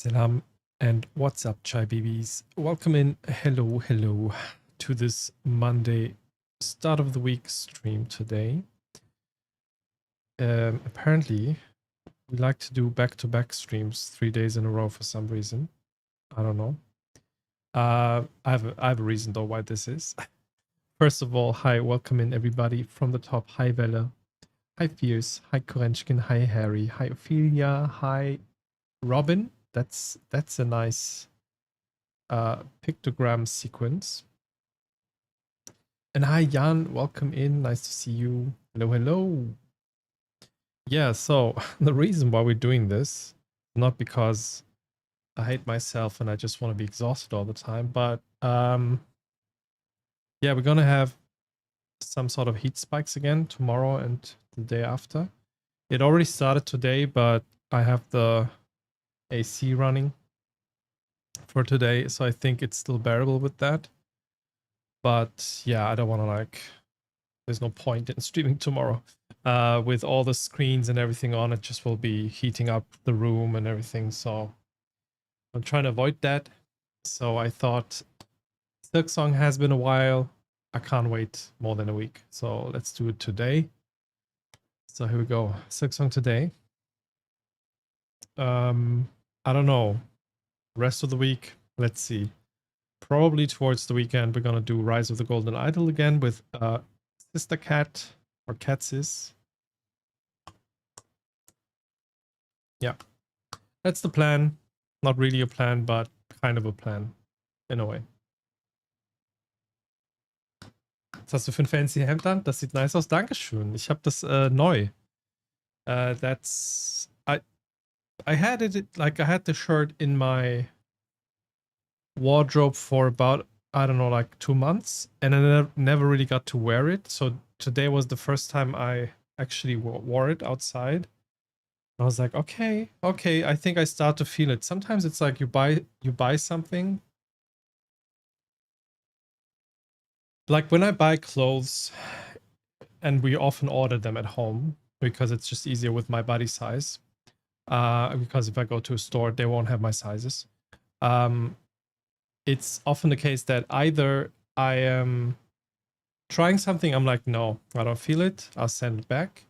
Salam and what's up, Chai Babies? Welcome in, hello, to this Monday start of the week stream today. Apparently, we like to do back-to-back streams 3 days in a row for some reason. I don't know. I have a reason though why this is. First of all, hi, welcome in everybody from the top. Hi, Vella. Hi, Fierce. Hi, Korenchkin. Hi, Harry. Hi, Ophelia. Hi, Robin. That's a nice pictogram sequence. And hi, Jan. Welcome in. Nice to see you. Hello. Yeah, so the reason why we're doing this, not because I hate myself and I just want to be exhausted all the time, but yeah, we're gonna have some sort of heat spikes again tomorrow and the day after. It already started today, but I have the AC running for today, so I think it's still bearable with that. But yeah, I don't want to there's no point in streaming tomorrow. With all the screens and everything on, it just will be heating up the room and everything. So I'm trying to avoid that. So I thought Silksong has been a while. I can't wait more than a week. So let's do it today. So here we go. Silksong today. I don't know. Rest of the week, let's see. Probably towards the weekend, we're gonna do Rise of the Golden Idol again with Sister Cat or Catsis. Yeah, that's the plan. Not really a plan, but kind of a plan in a way. Was hast du für ein fancy Hemd an? Das sieht nice aus. Dankeschön. Ich habe das neu. That's I had it like I had the shirt in my wardrobe for about I don't know like 2 months, and I never really got to wear it. So today was the first time I actually wore it outside. I was like, okay, I think I start to feel it. Sometimes it's like you buy something. Like when I buy clothes, and we often order them at home because it's just easier with my body size. Because if I go to a store, they won't have my sizes. It's often the case that either I am trying something, I'm like, no, I don't feel it, I'll send it back.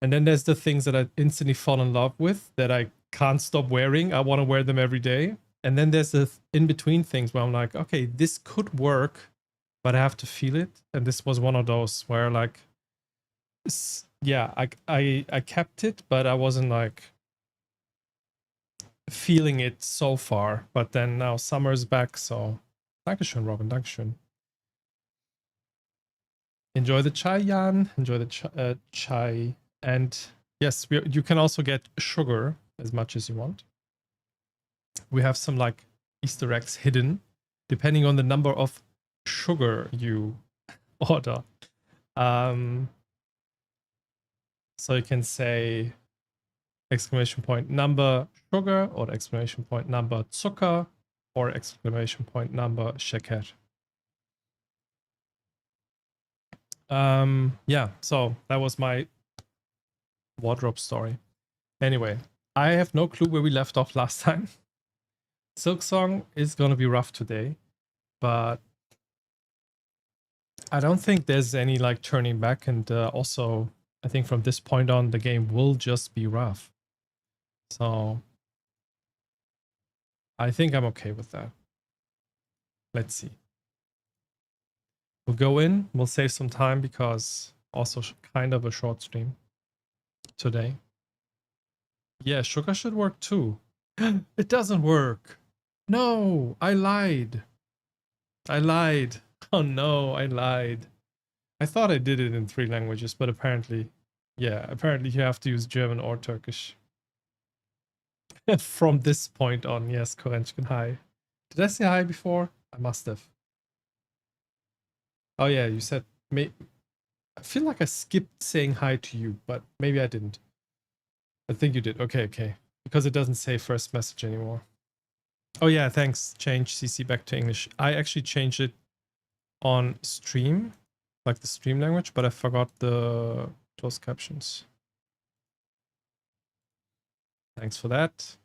And then there's the things that I instantly fall in love with that I can't stop wearing. I want to wear them every day. And then there's the in-between things where I'm like, okay, this could work, but I have to feel it. And this was one of those where like, yeah, I kept it, but I wasn't like feeling it so far. But then now summer's back, so Dankeschön, Robin, Dankeschön. Enjoy the chai, Jan. Enjoy the chai. And yes, you can also get sugar as much as you want. We have some like Easter eggs hidden, depending on the number of sugar you order. So you can say exclamation point number sugar or exclamation point number Zucker or exclamation point number Şeker. Yeah, so that was my wardrobe story. Anyway, I have no clue where we left off last time. Silksong is gonna be rough today, but I don't think there's any like turning back, and also I think from this point on the game will just be rough. So I think I'm okay with that. Let's see. We'll go in, we'll save some time because also kind of a short stream today. Yeah, sugar should work too. It doesn't work. No, I lied. Oh no, I lied. I thought I did it in 3 languages, but apparently, yeah, apparently you have to use German or Turkish. From this point on, yes, Korenchkin, hi. Did I say hi before? I must have. Oh yeah, you said, I feel like I skipped saying hi to you, but maybe I didn't. I think you did. Okay. Because it doesn't say first message anymore. Oh yeah, thanks. Change CC back to English. I actually changed it on stream, like the stream language, but I forgot the closed captions. Thanks for that.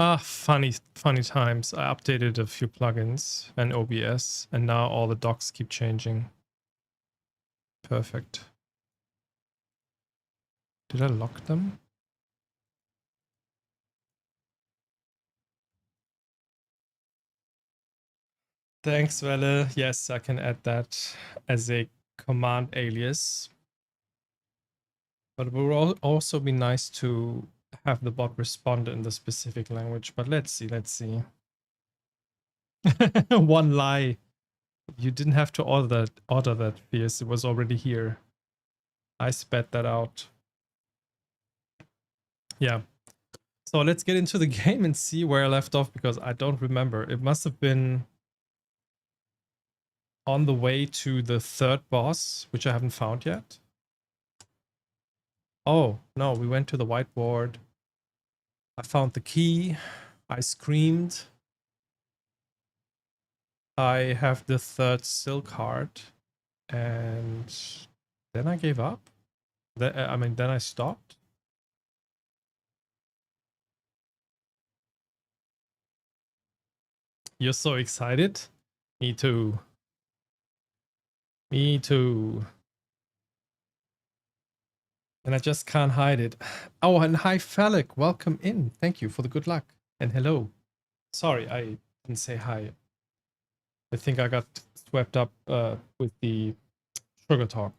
Ah, funny times. I updated a few plugins and OBS, and now all the docs keep changing. Perfect. Did I lock them? Thanks, Welle. Yes, I can add that as a command alias. But it will also be nice to have the bot respond in the specific language. But let's see, let's see. One lie. You didn't have to order that, Fierce. It was already here. I spat that out. Yeah. So let's get into the game and see where I left off, because I don't remember. It must have been on the way to the third boss, which I haven't found yet. Oh, no, we went to the whiteboard. I found the key. I screamed. I have the third silk heart. And then I gave up. Then I stopped. You're so excited? Me too. Me too. And I just can't hide it. Oh, and hi, Phallic. Welcome in. Thank you for the good luck. And hello. Sorry, I didn't say hi. I think I got swept up with the sugar talk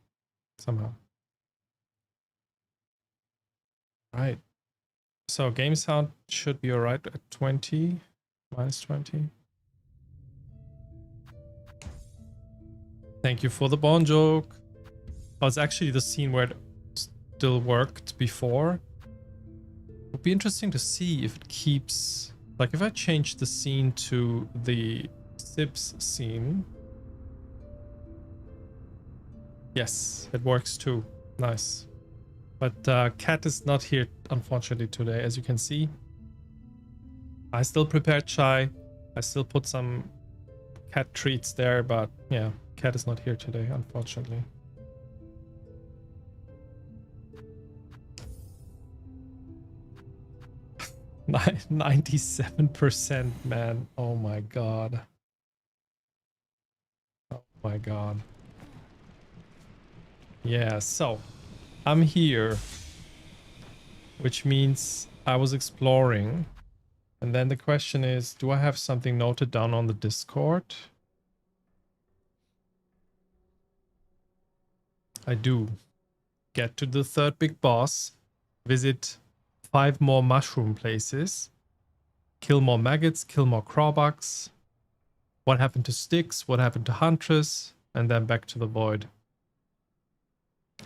somehow. Right. So game sound should be alright at 20, minus 20. Thank you for the Bond joke. Oh, it's actually the scene where it still worked before. It would be interesting to see if it keeps... Like, if I change the scene to the Sibs scene... Yes, it works too. Nice. But Cat is not here, unfortunately, today, as you can see. I still prepared chai. I still put some cat treats there, but yeah, Cat is not here today, unfortunately. Nine 97%, man. Oh my god. Oh my god. Yeah, so I'm here, which means I was exploring. And then the question is, do I have something noted down on the Discord? I do. Get to the third big boss, visit 5 more mushroom places, kill more maggots, kill more crawbugs. What happened to Styx? What happened to Huntress? And then back to the void.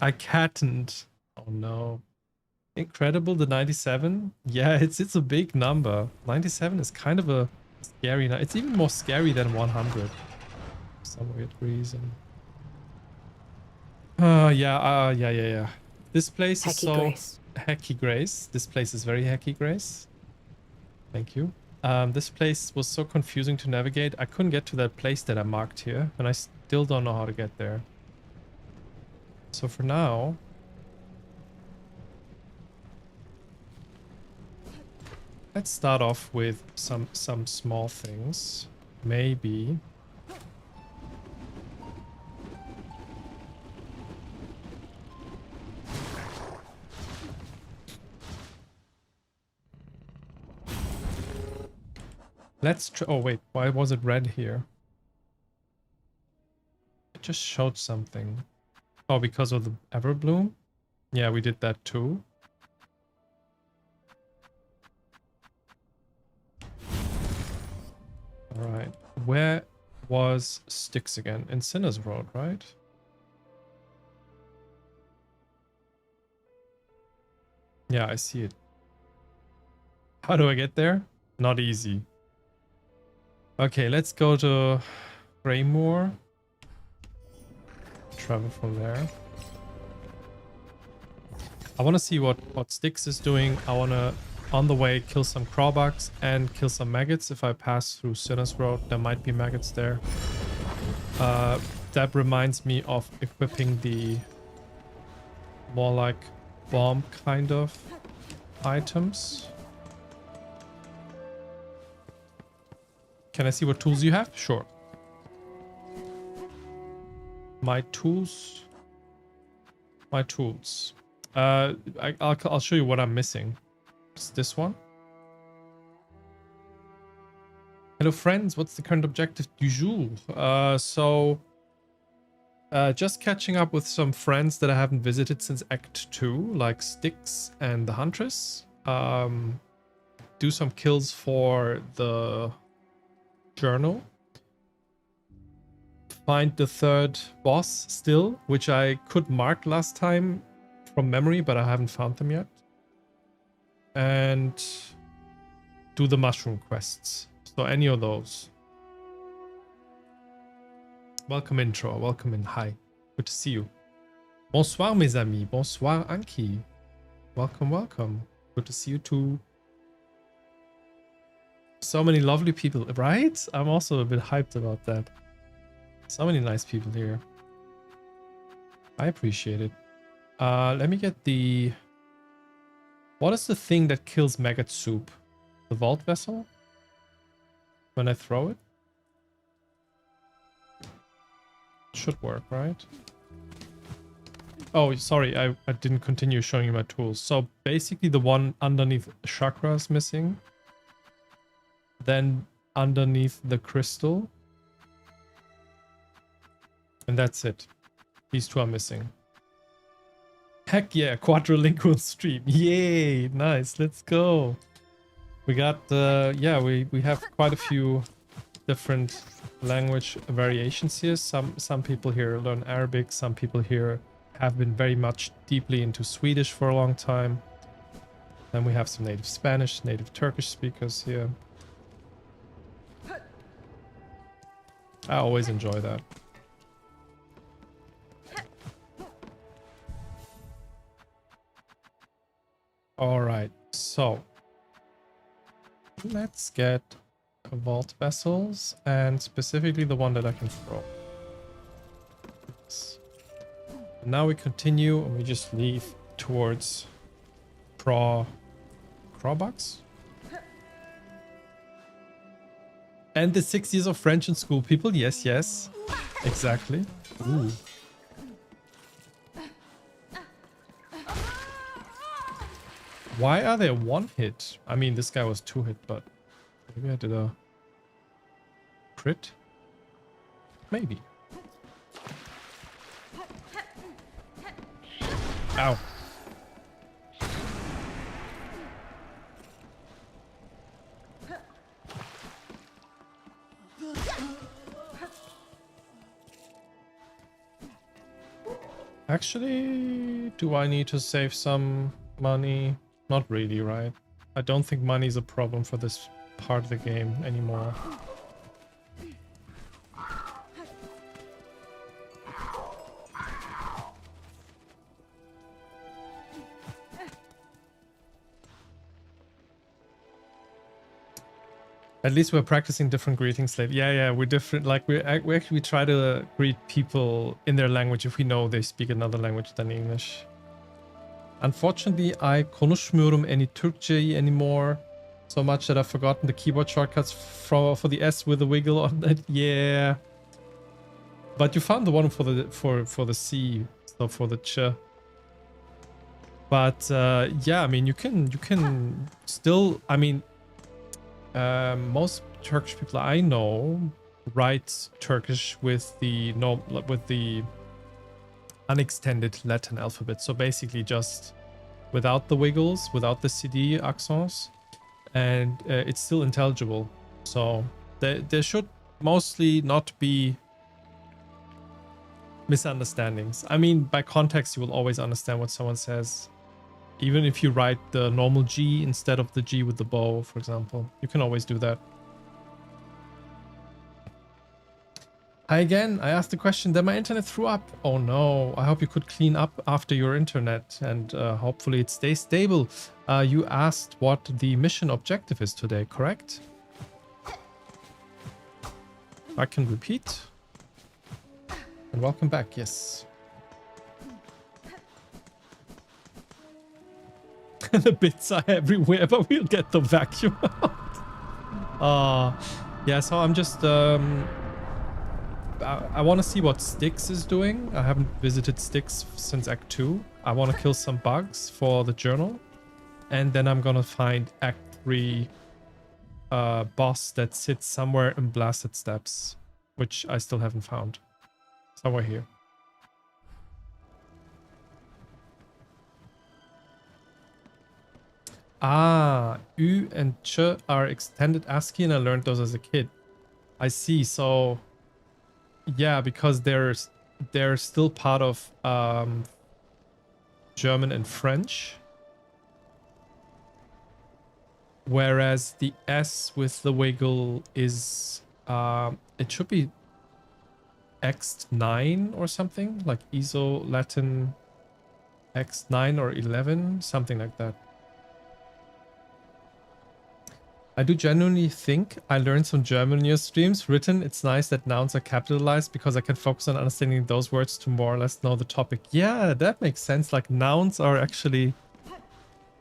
I catn't. Oh no. Incredible, the 97? Yeah, it's a big number. 97 is kind of a scary number. It's even more scary than 100. For some weird reason. Yeah. This place is so... Grace. Hacky Grace. This place is very hacky, Grace. Thank you. This place was so confusing to navigate. I couldn't get to that place that I marked here, and I still don't know how to get there. So for now... Let's start off with some small things. Maybe... Let's try... Oh wait, why was it red here? It just showed something. Oh, because of the Everbloom? Yeah, we did that too. Alright, where was Styx again? In Sinner's Road, right? Yeah, I see it. How do I get there? Not easy. Okay, let's go to Greymoor. Travel from there. I want to see what Styx is doing. I want to, on the way, kill some crawbugs and kill some maggots. If I pass through Sinner's Road, there might be maggots there. That reminds me of equipping the more like bomb kind of items. Can I see what tools you have? Sure. My tools. My tools. I'll show you what I'm missing. It's this one. Hello friends, what's the current objective du jour? Just catching up with some friends that I haven't visited since Act 2, like Styx and the Huntress. Do some kills for the journal. Find the third boss still, which I could mark last time from memory, but I haven't found them yet. And do the mushroom quests. So any of those. Welcome intro, welcome in. Hi, good to see you. Bonsoir mes amis, bonsoir Anki. Welcome, welcome. Good to see you too. So many lovely people, right? I'm also a bit hyped about that. So many nice people here. I appreciate it. Let me get the... What is the thing that kills maggot soup? The vault vessel? When I throw it? Should work, right? Oh, sorry, I didn't continue showing you my tools. So basically the one underneath chakra is missing. Then underneath the crystal. And that's it. These two are missing. Heck yeah, quadrilingual stream. Yay, nice, let's go. We got, yeah, we have quite a few different language variations here. Some people here learn Arabic. Some people here have been very much deeply into Swedish for a long time. Then we have some native Spanish, native Turkish speakers here. I always enjoy that. All right, so let's get vault vessels and specifically the one that I can throw. Now we continue and we just leave towards Crawbucks. And the 6 years of French in school, people. Yes, yes, exactly. Ooh. Why are they one hit? I mean, this guy was 2 hit, but maybe I did a crit? Maybe. Ow. Actually, do I need to save some money? Not really, right? I don't think money is a problem for this part of the game anymore. At least we're practicing different greetings lately. Yeah, we're different. Like we actually try to greet people in their language if we know they speak another language than English. Unfortunately, I konuşmuyorum any Türkçe anymore. So much that I've forgotten the keyboard shortcuts for the S with the wiggle on it. Yeah. But you found the one for the C, so for the ch. But yeah, I mean you can still, I mean, most Turkish people I know write Turkish with the unextended Latin alphabet. So basically just without the wiggles, without the CD accents, and it's still intelligible. So there should mostly not be misunderstandings. I mean, by context, you will always understand what someone says. Even if you write the normal G instead of the G with the bow, for example. You can always do that. Hi again. I asked the question, then my internet threw up. Oh no. I hope you could clean up after your internet and hopefully it stays stable. You asked what the mission objective is today, correct? I can repeat. And welcome back, yes. The bits are everywhere, but we'll get the vacuum out. Yeah, so I'm just I want to see what Styx is doing. I haven't visited Styx since Act 2. I want to kill some bugs for the journal. And then I'm gonna find Act 3 boss that sits somewhere in Blasted Steps, which I still haven't found. Somewhere here. Ah, Ü and Ch are extended ASCII and I learned those as a kid. I see. So yeah, because they're still part of German and French. Whereas the S with the wiggle is it should be X9 or something, like ISO Latin X9 or 11, something like that. I do genuinely think I learned some German in your streams. Written, it's nice that nouns are capitalized because I can focus on understanding those words to more or less know the topic. Yeah, that makes sense. Like nouns are actually,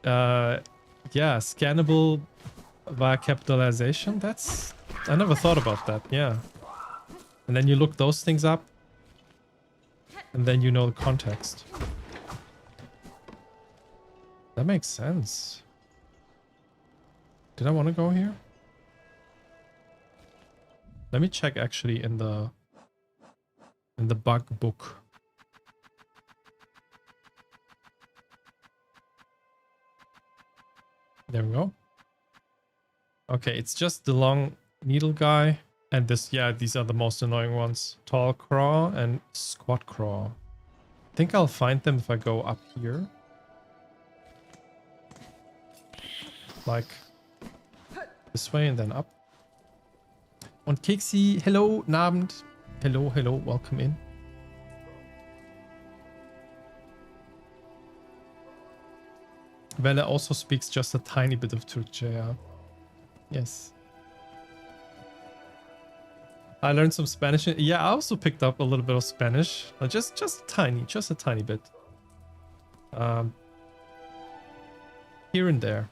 yeah, scannable via capitalization. That's, I never thought about that. Yeah. And then you look those things up and then you know the context. That makes sense. Did I want to go here? Let me check actually in the bug book. There we go. Okay, it's just the long needle guy and this, yeah, these are the most annoying ones. Tall craw and squat craw. I think I'll find them if I go up here. Like this way and then up. Und Keksi, hello, guten Abend. Hello, hello, welcome in. Welle also speaks just a tiny bit of Turkish, yeah. Yes. I learned some Spanish. Yeah, I also picked up a little bit of Spanish. Just a tiny bit. Here and there.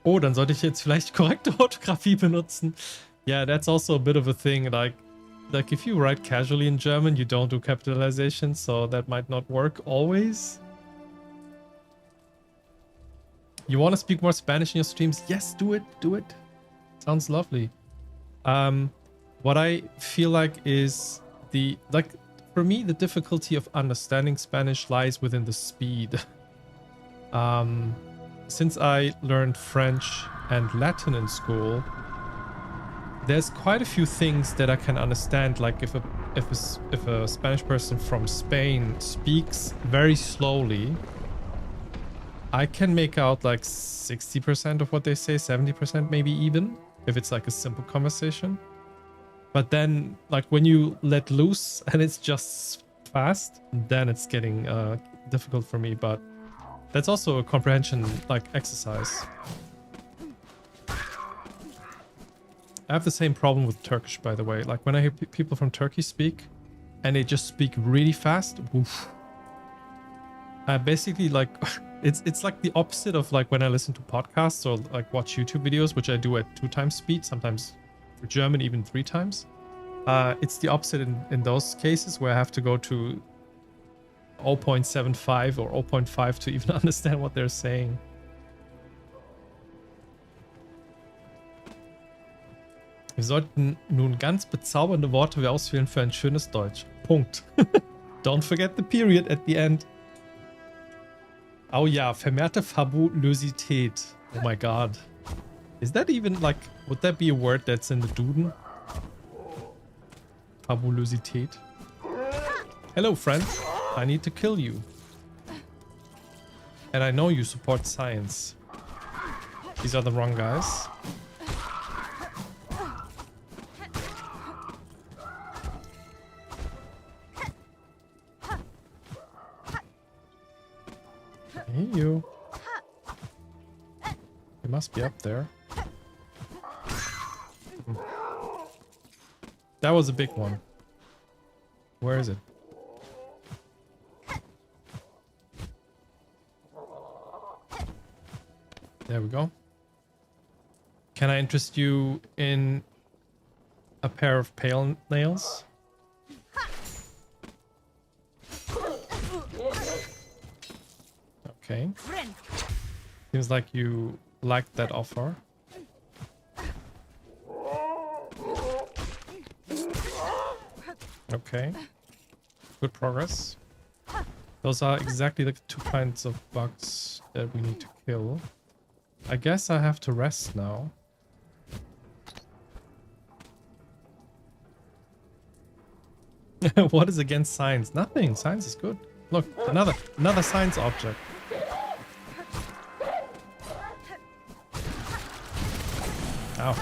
Oh, dann sollte ich jetzt vielleicht korrekte Orthographie benutzen. Yeah, that's also a bit of a thing. Like if you write casually in German, you don't do capitalization, so that might not work always. You want to speak more Spanish in your streams? Yes, do it. Do it. Sounds lovely. What I feel like is for me, the difficulty of understanding Spanish lies within the speed. Since I learned French and Latin in school, there's quite a few things that I can understand. Like if a Spanish person from Spain speaks very slowly, I can make out like 60% of what they say, 70% maybe even, if it's like a simple conversation. But then like when you let loose and it's just fast, then it's getting difficult for me. But that's also a comprehension like exercise. I have the same problem with Turkish, by the way. Like when I hear people from Turkey speak and they just speak really fast, woof. Basically like it's like the opposite of like when I listen to podcasts or like watch YouTube videos, which I do at 2 times speed, sometimes for German even 3 times. It's the opposite in those cases where I have to go to 0.75 or 0.5 to even understand what they're saying. Wir sollten nun ganz bezaubernde Worte auswählen für ein schönes Deutsch. Punkt. Don't forget the period at the end. Oh ja, vermehrte Fabulosität. Oh my god. Is that even like, would that be a word that's in the Duden? Fabulosität. Hello, friend. I need to kill you. And I know you support science. These are the wrong guys. Hey, you. You must be up there. That was a big one. Where is it? There we go. Can I interest you in a pair of pale nails? Okay. Seems like you liked that offer. Okay. Good progress. Those are exactly the 2 kinds of bugs that we need to kill. I guess I have to rest now. What is against science? Nothing. Science is good. Look, another science object. Ow.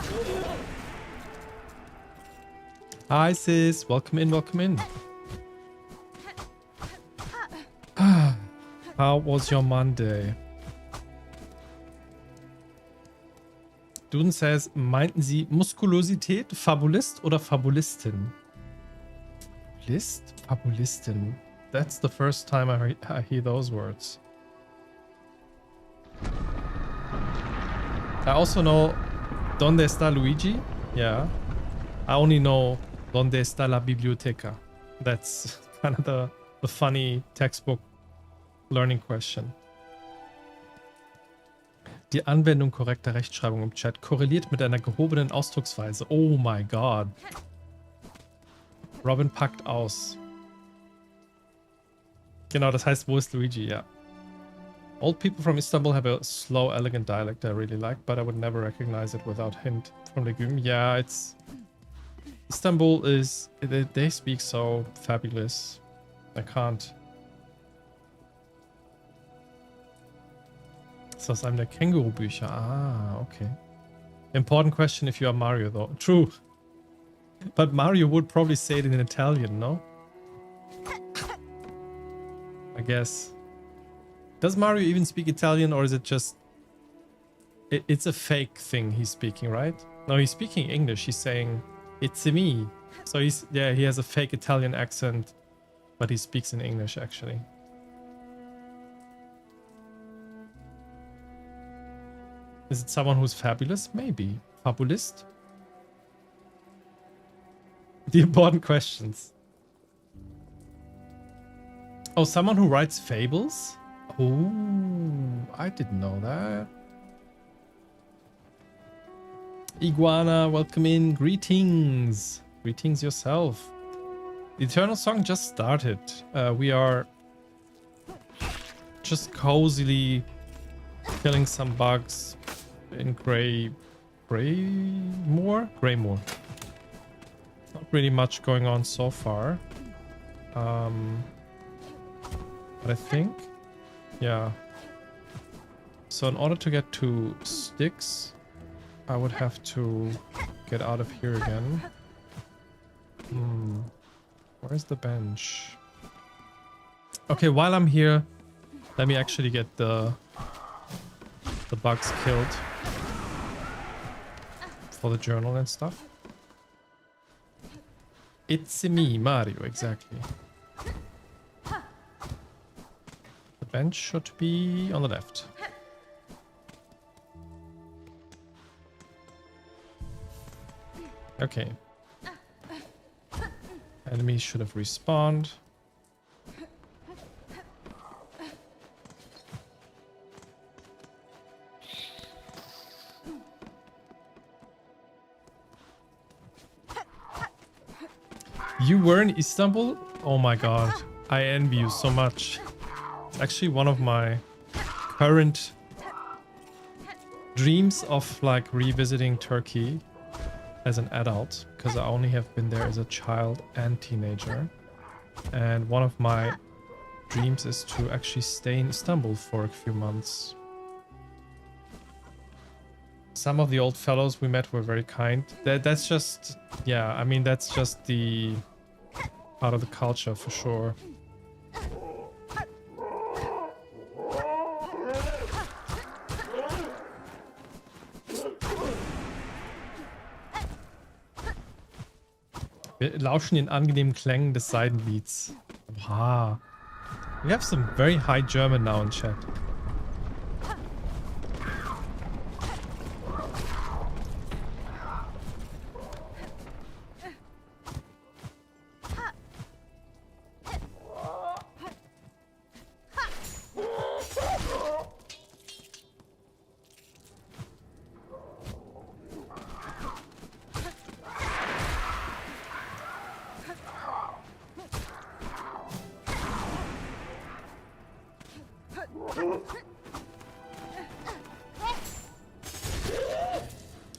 Hi sis, welcome in, welcome in. How was your Monday? Duden says, meinten Sie Muskulosität, Fabulist oder Fabulistin? List? Fabulistin. That's the first time I hear those words. I also know Donde está Luigi? Yeah. I only know Donde está la biblioteca? That's kind of the funny textbook learning question. Die Anwendung korrekter Rechtschreibung im Chat korreliert mit einer gehobenen Ausdrucksweise. Oh my god. Robin packt aus. Genau, das heißt, wo ist Luigi? Ja. Old people from Istanbul have a slow, elegant dialect I really like, but I would never recognize it without hint from Legume. Yeah, it's... Istanbul is... They speak so fabulous. I can't... Das ist aus einem der Känguru-Bücher. Ah, okay. Important question if you are Mario, though. True. But Mario would probably say it in Italian, no? I guess. Does Mario even speak Italian, or is it just... It's a fake thing he's speaking, right? No, he's speaking English. He's saying, it's me. So he's... Yeah, he has a fake Italian accent, but he speaks in English, actually. Is it someone who's fabulous? Maybe. Fabulist? The important questions. Oh, someone who writes fables? Oh, I didn't know that. Iguana, welcome in. Greetings. Greetings yourself. The Eternal Song just started. We are just cozily killing some bugs in Greymore? Greymore. Not really much going on so far. But I think, yeah. So in order to get to sticks, I would have to get out of here again. Where's the bench? Okay, while I'm here, let me actually get the bugs killed for the journal and stuff. It's me, Mario, exactly. The bench should be on the left. Okay. Enemies should have respawned. You were in Istanbul? Oh my god. I envy you so much. It's actually one of my current dreams of like revisiting Turkey as an adult, because I only have been there as a child and teenager. And one of my dreams is to actually stay in Istanbul for a few months. Some of the old fellows we met were very kind. That's just, yeah, I mean, that's just the part of the culture for sure. Wir lauschen den angenehmen Klängen des Seidenlieds. Wow. We have some very high German now in chat.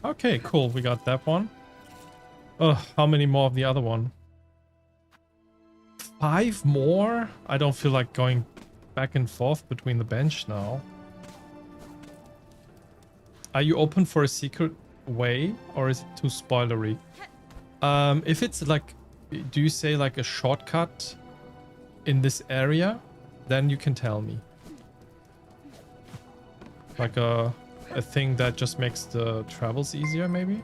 Okay, cool. We got that one. Oh, how many more of the other one? 5 more? I don't feel like going back and forth between the bench now. Are you open for a secret way or is it too spoilery? If it's like, do you say like a shortcut in this area? Then you can tell me. Like a thing that just makes the travels easier, maybe?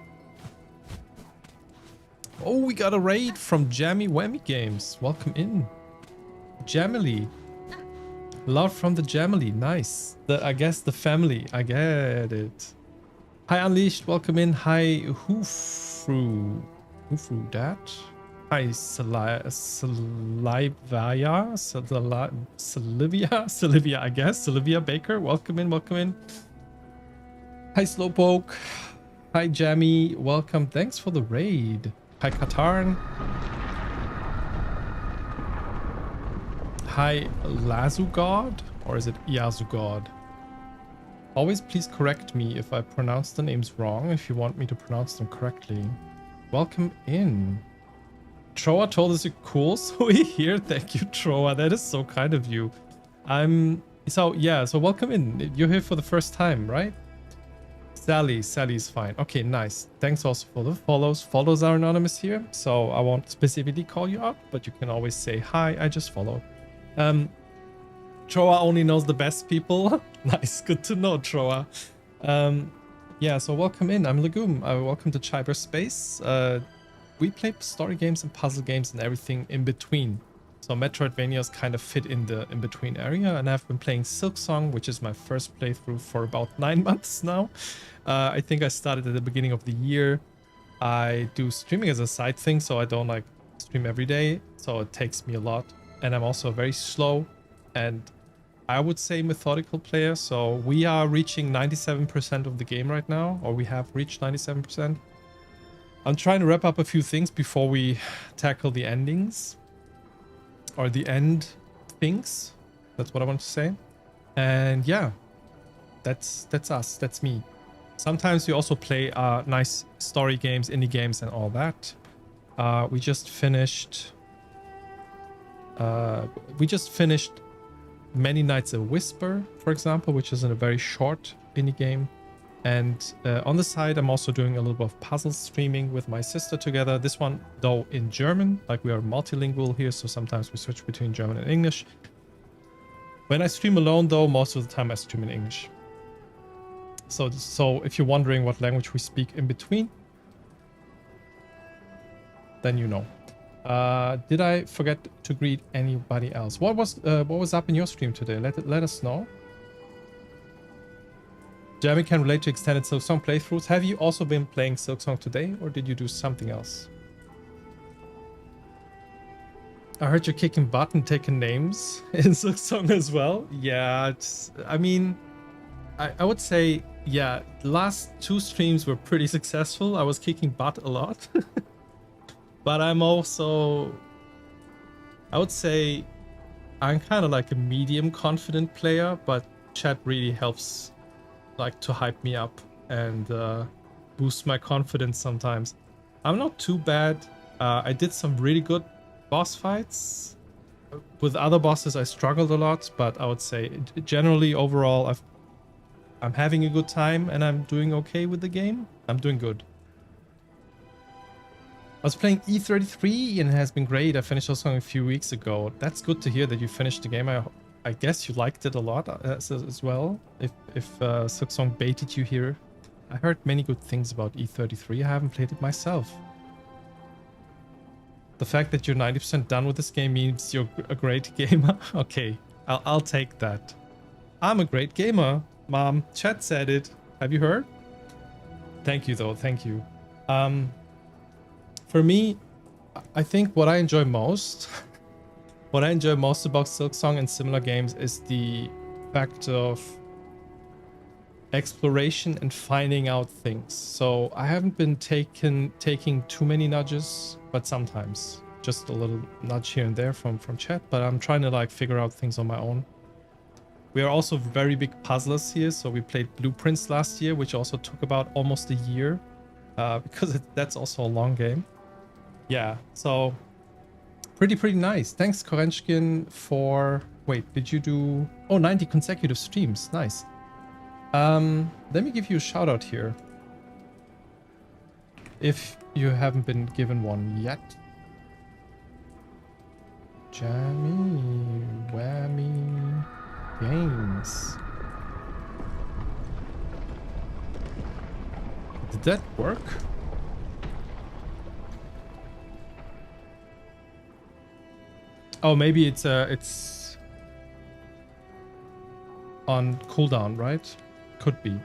Oh, we got a raid from Jammy Whammy Games. Welcome in. Jamily. Love from the Jamily. Nice. I guess the family. I get it. Hi, Unleashed. Welcome in. Hi, Hoofru. Hoofru, that. Hi, Salivia. Salivia, I guess. Salivia Baker. Welcome in. Welcome in. Hi, Slowpoke. Hi, Jammy. Welcome. Thanks for the raid. Hi, Katarn. Hi, Lazugod? Or is it Yazugod? Always please correct me if I pronounce the names wrong, if you want me to pronounce them correctly. Welcome in. Troa told us you're cool, so we're here. Thank you, Troa. That is so kind of you. So welcome in. You're here for the first time, right? Sally's fine. Okay, nice. Thanks also for the follows. Follows are anonymous here, so I won't specifically call you out, but you can always say, hi, I just followed. Troa only knows the best people. Nice, good to know, Troa. Yeah, so welcome in. I'm Legume. Welcome to Cyberspace. We play story games and puzzle games and everything in between. So Metroidvanias kind of fit in the in-between area, and I've been playing Silksong, which is my first playthrough for about 9 months now. I think I started at the beginning of the year. I do streaming as a side thing, so I don't like stream every day, so it takes me a lot. And I'm also very slow and I would say methodical player, so we are reaching 97% of the game right now, or we have reached 97%. I'm trying to wrap up a few things before we tackle the endings. Or the end things. That's what I want to say. And yeah, that's us. That's me. Sometimes we also play nice story games, indie games, and all that. We just finished Many Nights a Whisper, for example, which is a very short indie game. And on the side, I'm also doing a little bit of puzzle streaming with my sister together. This one, though, in German. Like, we are multilingual here, so sometimes we switch between German and English. When I stream alone, though, most of the time I stream in English. So if you're wondering what language we speak in between, then you know. Did I forget to greet anybody else? What was up in your stream today? Let us know. Jeremy can relate to extended Silksong playthroughs. Have you also been playing Silksong today, or did you do something else? I heard you're kicking butt and taking names in Silksong as well. Yeah, I mean, I would say, yeah, the last 2 streams were pretty successful. I was kicking butt a lot. But I'm also, I would say, I'm kind of like a medium confident player, but chat really helps like to hype me up and boost my confidence sometimes. I'm not too bad. I did some really good boss fights. With other bosses I struggled a lot, but I would say generally overall I'm having a good time and I'm doing okay with the game. I'm doing good. I was playing E33 and it has been great. I finished the song a few weeks ago. That's good to hear that you finished the game. I guess you liked it a lot as well. If Silksong baited you here. I heard many good things about E33. I haven't played it myself. The fact that you're 90% done with this game means you're a great gamer. Okay, I'll take that. I'm a great gamer. Mom, chat said it. Have you heard? Thank you though, thank you. For me, I think what I enjoy most about Silksong and similar games is the fact of exploration and finding out things. So I haven't been taking too many nudges, but sometimes just a little nudge here and there from chat, but I'm trying to like figure out things on my own. We are also very big puzzlers here, so we played Blueprints last year, which also took about almost a year. because that's also a long game. Yeah, so pretty nice. Thanks, Korenchkin, for... Wait, did you do... Oh, 90 consecutive streams. Nice. Let me give you a shout out here. If you haven't been given one yet. Jammy Whammy Games. Did that work? Oh, maybe it's on cooldown, right? Could be.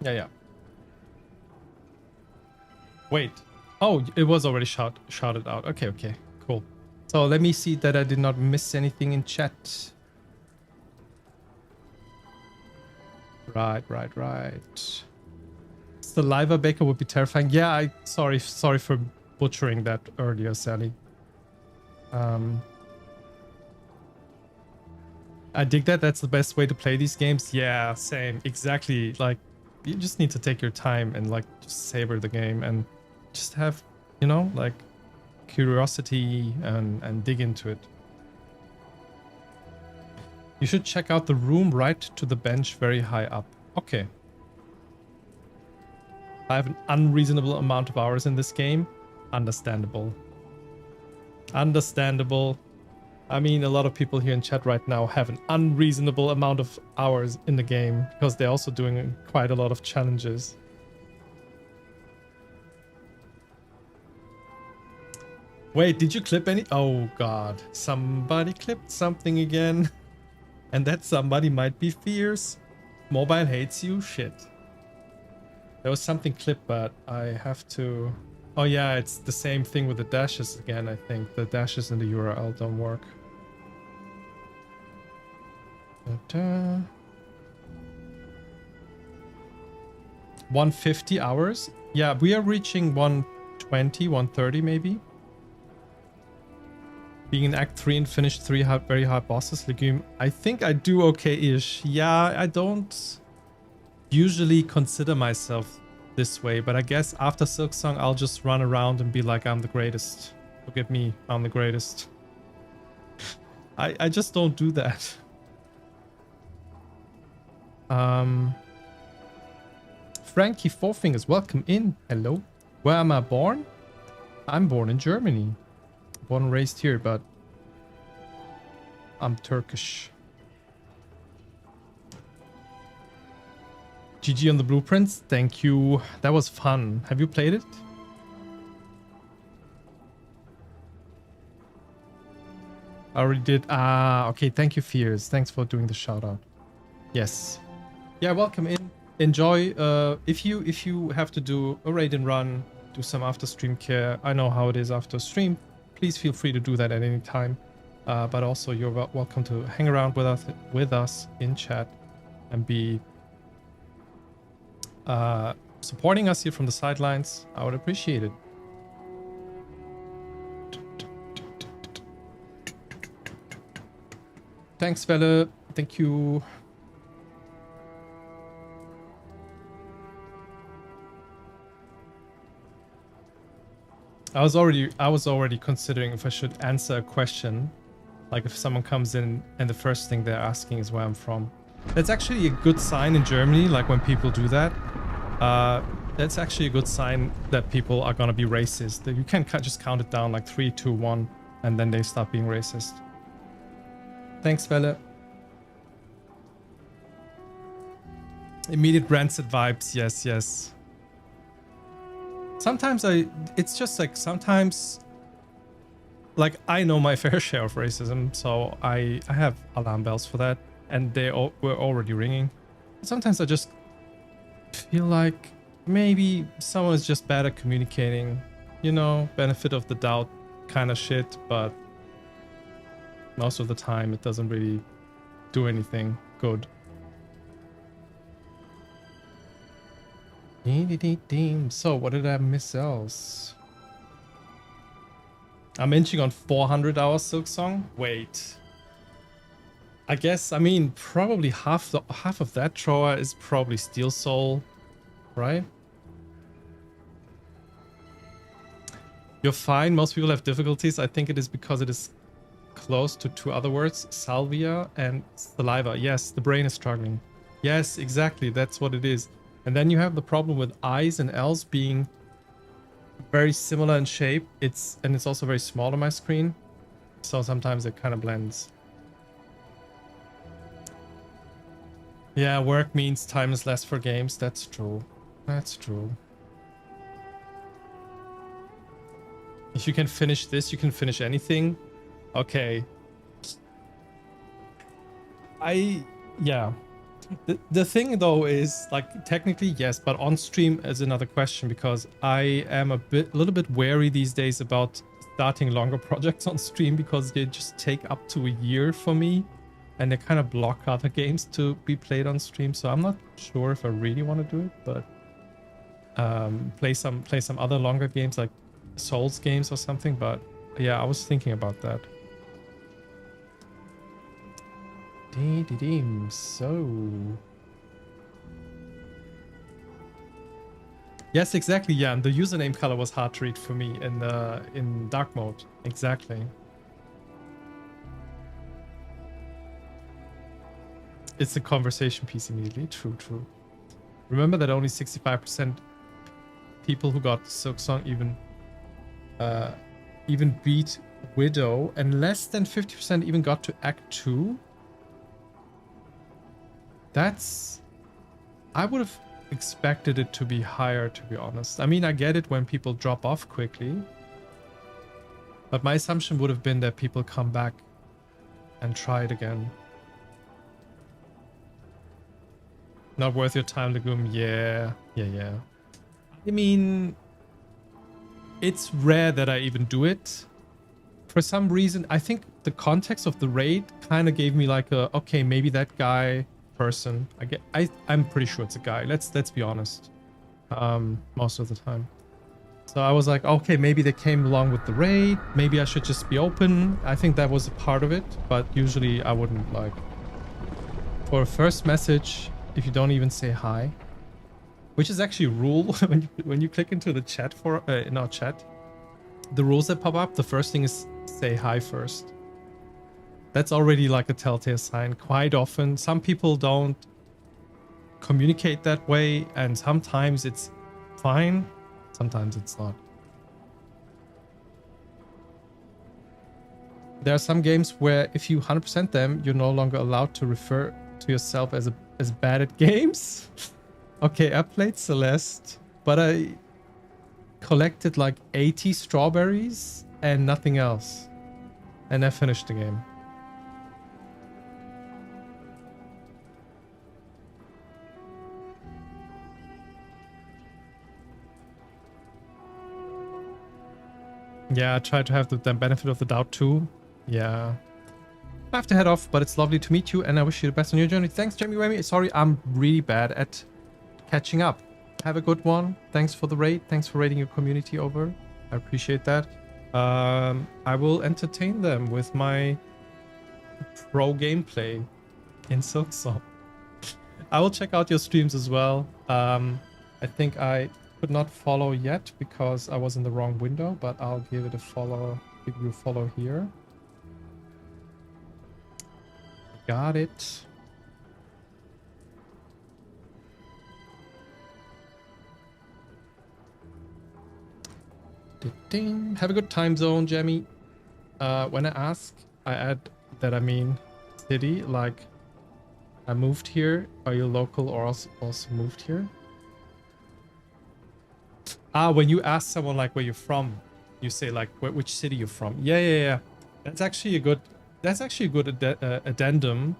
Yeah. Wait. Oh, it was already shouted out. Okay. Cool. So let me see that I did not miss anything in chat. Right. Saliva Baker would be terrifying. Yeah, sorry for butchering that earlier, Sally. I dig that. That's the best way to play these games. Yeah, same. Exactly. Like, you just need to take your time and like just savor the game and just have, you know, like curiosity and dig into it. You should check out the room right to the bench very high up. Okay. I have an unreasonable amount of hours in this game. Understandable. I mean, a lot of people here in chat right now have an unreasonable amount of hours in the game because they're also doing quite a lot of challenges. Wait, did you clip any? Oh god, somebody clipped something again. And that somebody might be fierce. Mobile hates you? Shit. There was something clipped, but I have to... Oh yeah, it's the same thing with the dashes again, I think. The dashes in the URL don't work. 150 hours? Yeah, we are reaching 120, 130 maybe. Being in Act 3 and finished 3 very hard bosses, Legume. I think I do okay-ish. Yeah, I don't usually consider myself this way, but I guess after Silksong, I'll just run around and be like, I'm the greatest. Look at me, I'm the greatest. I just don't do that. Frankie Four Fingers, welcome in. Hello. Where am I born? I'm born in Germany. Born and raised here, but I'm Turkish. GG on the blueprints. Thank you. That was fun. Have you played it? I already did. Ah, okay. Thank you, Fears. Thanks for doing the shout out. Yes. Yeah, welcome in. Enjoy. If you have to do a raid and run, do some after stream care. I know how it is after stream. Please feel free to do that at any time. But also, you're welcome to hang around with us in chat and be supporting us here from the sidelines. I would appreciate it. Thanks, Velle. Thank you. I was already considering if I should answer a question, like if someone comes in and the first thing they're asking is where I'm from. That's actually a good sign in Germany, like when people do that. That's actually a good sign that people are gonna be racist. You can just count it down like 3, 2, 1, and then they stop being racist. Thanks, Velle. Immediate rancid vibes, yes. Sometimes it's just like sometimes, like I know my fair share of racism, so I have alarm bells for that, and they were already ringing. Sometimes I just feel like maybe someone is just bad at communicating, you know, benefit of the doubt kind of shit, but most of the time it doesn't really do anything good. So what did I miss else? I'm inching on 400 hours Silksong. Wait. I guess, I mean, probably half of that drawer is probably Steel Soul, right? You're fine. Most people have difficulties. I think it is because it is close to two other words, salvia and saliva. Yes, the brain is struggling. Yes, exactly. That's what it is. And then you have the problem with I's and L's being very similar in shape. It's also very small on my screen. So sometimes it kind of blends. Yeah, work means time is less for games. That's true. That's true. If you can finish this, you can finish anything. Okay. Yeah. The thing though is, like, technically yes, but on stream is another question, because I am a little bit wary these days about starting longer projects on stream, because they just take up to a year for me and they kind of block other games to be played on stream. So I'm not sure if I really want to do it, but play some other longer games like Souls games or something. But yeah, I was thinking about that. So yes, exactly. Yeah, and the username color was hard to read for me in dark mode. Exactly. It's a conversation piece immediately. True. Remember that only 65% people who got Silksong even beat Widow, and less than 50% even got to Act 2. I would have expected it to be higher, to be honest. I mean, I get it when people drop off quickly, but my assumption would have been that people come back and try it again. Not worth your time, Legume. Yeah. I mean, it's rare that I even do it. For some reason, I think the context of the raid kind of gave me like a, okay, maybe that guy person. I'm pretty sure it's a guy. Let's be honest. Most of the time. So I was like, okay, maybe they came along with the raid. Maybe I should just be open. I think that was a part of it, but usually I wouldn't, like, for a first message, if you don't even say hi, which is actually a rule when you click into the chat in our chat, the rules that pop up, the first thing is say hi first. That's already like a telltale sign. Quite often, some people don't communicate that way, and sometimes it's fine, sometimes it's not. There are some games where if you 100% them, you're no longer allowed to refer to yourself as bad at games. Okay, I played Celeste, but I collected like 80 strawberries and nothing else, and I finished the game. Yeah, I try to have the benefit of the doubt too. Yeah. I have to head off, but it's lovely to meet you, and I wish you the best on your journey. Thanks, Jamie Whammy. Sorry, I'm really bad at catching up. Have a good one. Thanks for the raid. Thanks for raiding your community over. I appreciate that. I will entertain them with my pro gameplay in Silksong. I will check out your streams as well. I think I could not follow yet because I was in the wrong window, but I'll give it a follow. Give you a follow here. Got it. Ding. Have a good time zone, Jamie. When I ask, I add that I mean city, like I moved here. Are you local or also moved here? When you ask someone like where you're from, you say like which city you're from. Yeah. That's actually a good addendum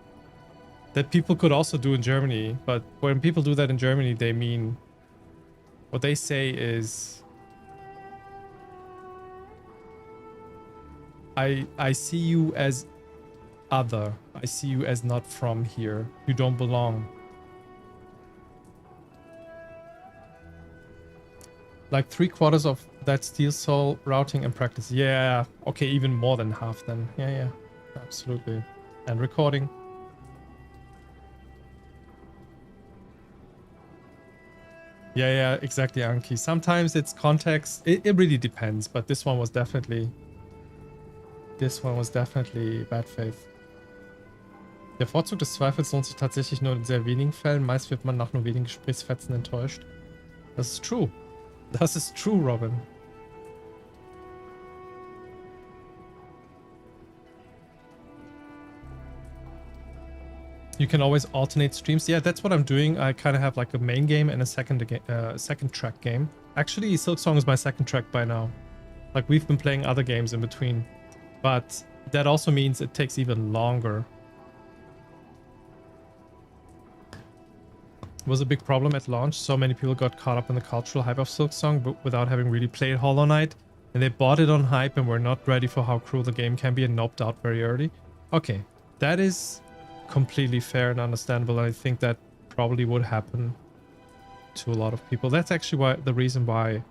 that people could also do in Germany. But when people do that in Germany, they mean, what they say is, I see you as other. I see you as not from here. You don't belong. Like 3/4 of that Steel Soul routing and practice. Yeah. Okay, even more than half then. Yeah. Absolutely. And recording. Yeah, exactly, Anki. Sometimes it's context. It really depends, but this one was definitely bad faith. Der Vorzug des Zweifels lohnt sich tatsächlich nur in sehr wenigen Fällen. Meist wird man nach nur wenigen Gesprächsfetzen enttäuscht. Das ist true. Das ist true, Robin. You can always alternate streams. Yeah, that's what I'm doing. I kind of have like a main game and a second track game. Actually, Silksong is my second track by now. Like, we've been playing other games in between. But that also means it takes even longer. It was a big problem at launch. So many people got caught up in the cultural hype of Silksong, but without having really played Hollow Knight. And they bought it on hype and were not ready for how cruel the game can be and noped out very early. Okay, that is completely fair and understandable. I think that probably would happen to a lot of people. That's actually the reason why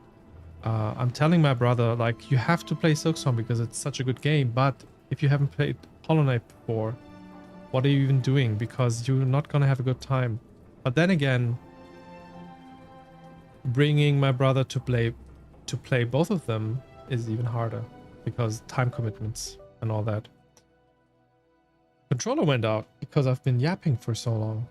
I'm telling my brother, like, you have to play Silksong because it's such a good game. But if you haven't played Hollow Knight before, what are you even doing? Because you're not gonna have a good time. But then again, bringing my brother to play both of them is even harder because time commitments and all that. Controller went out because I've been yapping for so long.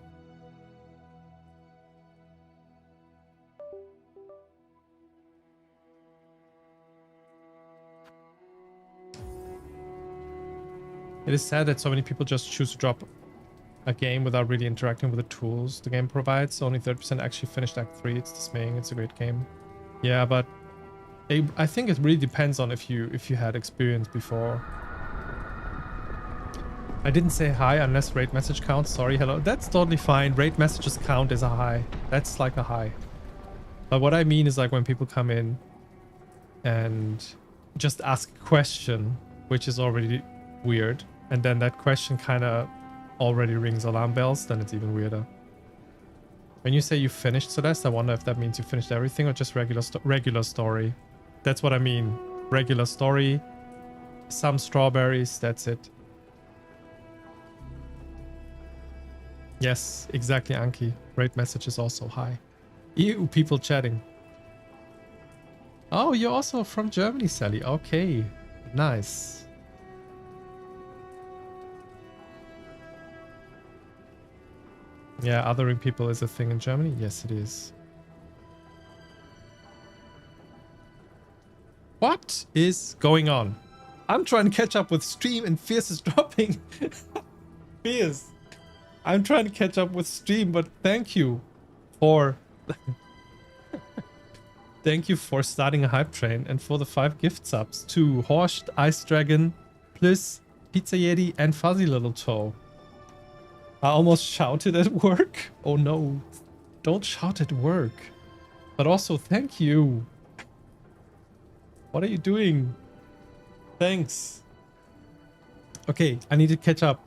It is sad that so many people just choose to drop a game without really interacting with the tools the game provides. Only 30% actually finished Act 3. It's dismaying. It's a great game. Yeah, but I think it really depends on if you had experience before. I didn't say hi unless rate message counts. Sorry, hello. That's totally fine. Rate messages count as a hi. That's like a hi. But what I mean is like when people come in and just ask a question, which is already weird, and then that question kind of already rings alarm bells, then it's even weirder. When you say you finished Celeste, I wonder if that means you finished everything or just regular story. That's what I mean. Regular story, some strawberries, that's it. Yes, exactly, Anki. Rate message is also high. Ew, people chatting. Oh, you're also from Germany, Sally. Okay, nice. Yeah, othering people is a thing in Germany. Yes, it is. What is going on? I'm trying to catch up with stream and Fierce is dropping. Fierce. I'm trying to catch up with stream, but thank you for thank you for starting a hype train and for the 5 gift subs to Horst, Ice Dragon, Plus, Pizza Yeti, and Fuzzy Little Toe. I almost shouted at work. Oh no, don't shout at work. But also thank you. What are you doing? Thanks. Okay, I need to catch up.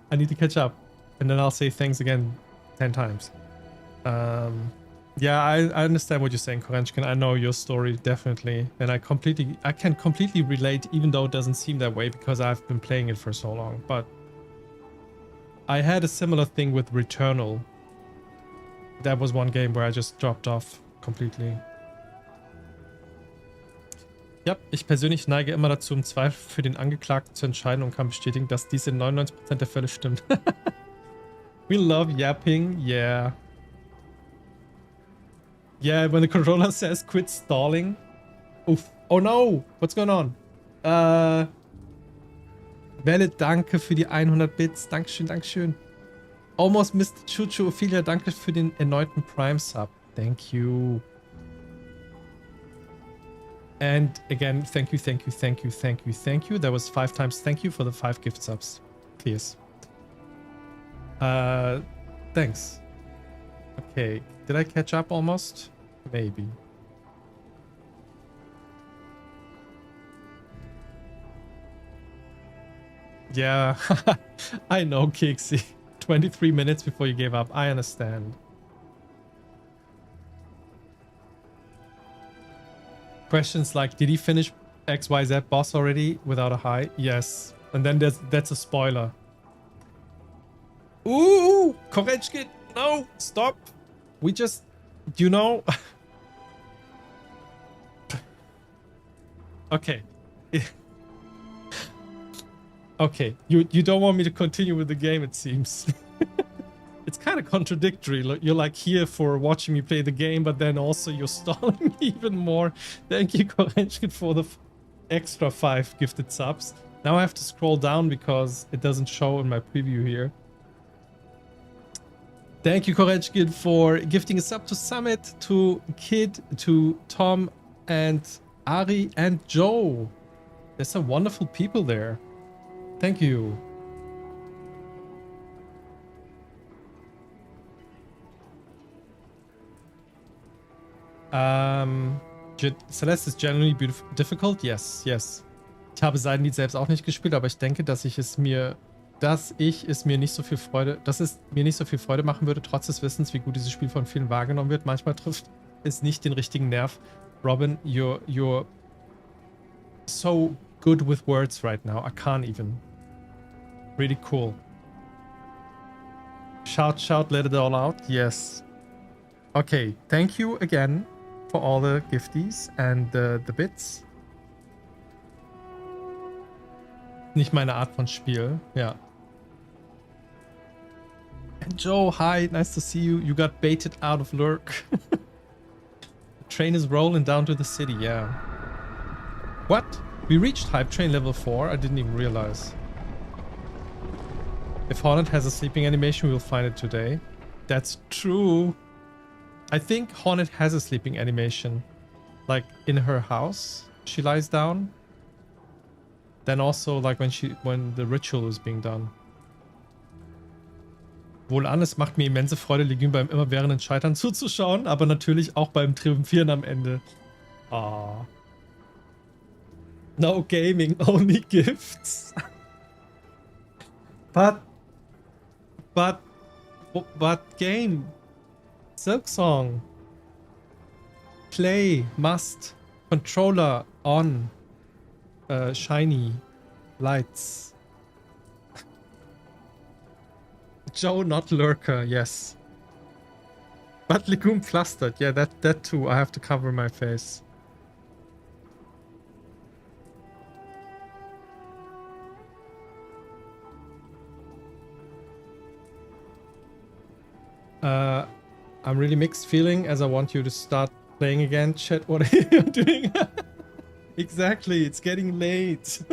And then I'll say thanks again 10 times. Yeah, I understand what you're saying, Korenchkin. I know your story, definitely. And I can completely relate, even though it doesn't seem that way because I've been playing it for so long. But I had a similar thing with Returnal. That was one game where I just dropped off completely. Ja, ich persönlich neige immer dazu, im Zweifel für den Angeklagten zu entscheiden und kann bestätigen, dass dies in 99% der Fälle stimmt. We love yapping, yeah. Yeah, when the controller says quit stalling. Oof. Oh no, what's going on? Welle, danke für die 100 Bits. Dankeschön, Dankeschön. Almost Mr. Chuchu Ophelia, danke für den erneuten Prime Sub. Thank you. And again, thank you. That was 5 times thank you for the 5 gift subs. Please. Thanks. Okay, did I catch up almost? Maybe. Yeah, I know, Kixie. 23 minutes before you gave up. I understand. Questions like, did he finish XYZ boss already without a high? Yes. And then that's a spoiler. Ooh, Korechkin, no, stop. We just, you know, Okay. Okay, you don't want me to continue with the game, it seems. It's kind of contradictory. You're like here for watching me play the game, but then also you're stalling me even more. Thank you, Korenchkin, for the extra 5 gifted subs. Now I have to scroll down because it doesn't show in my preview here. Thank you, Korenchkin, for gifting a sub to Summit, to Kid, to Tom, and Ari, and Joe. There's some wonderful people there. Thank you. Celeste ist generally difficult. Yes, yes. Ich habe Seidenlied selbst auch nicht gespielt, aber ich denke, dass es mir nicht so viel Freude machen würde, trotz des Wissens, wie gut dieses Spiel von vielen wahrgenommen wird. Manchmal trifft es nicht den richtigen Nerv. Robin, you're so good with words right now. I can't even. Really cool. Shout, let it all out. Yes. Okay, thank you again for all the gifties and the bits. Nicht meine Art von Spiel, ja. And Joe, hi, nice to see you. You got baited out of Lurk. The train is rolling down to the city, yeah. What? We reached Hype Train level 4? I didn't even realize. If Hornet has a sleeping animation, we'll find it today. That's true. I think Hornet has a sleeping animation. Like in her house, she lies down. Then also like when the ritual is being done. Wohlan, es macht mir immense Freude, Legume beim immerwährenden Scheitern zuzuschauen, aber natürlich auch beim Triumphieren am Ende. Ah. No gaming, only gifts. But game. Silksong. Play. Must. Controller. On. Shiny. Lights. Joe, not lurker. Yes. But legume flustered. Yeah, that too. I have to cover my face. I'm really mixed feeling as I want you to start playing again. Chat, what are you doing? Exactly, it's getting late.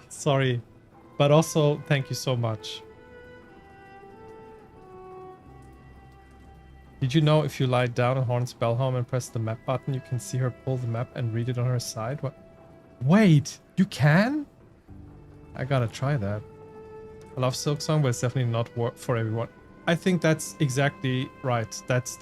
Sorry. But also, thank you so much. Did you know if you lie down on Horn's Bellhome and press the map button, you can see her pull the map and read it on her side? What? Wait, you can? I gotta try that. I love Silksong, but it's definitely not for everyone. I think that's exactly right. That's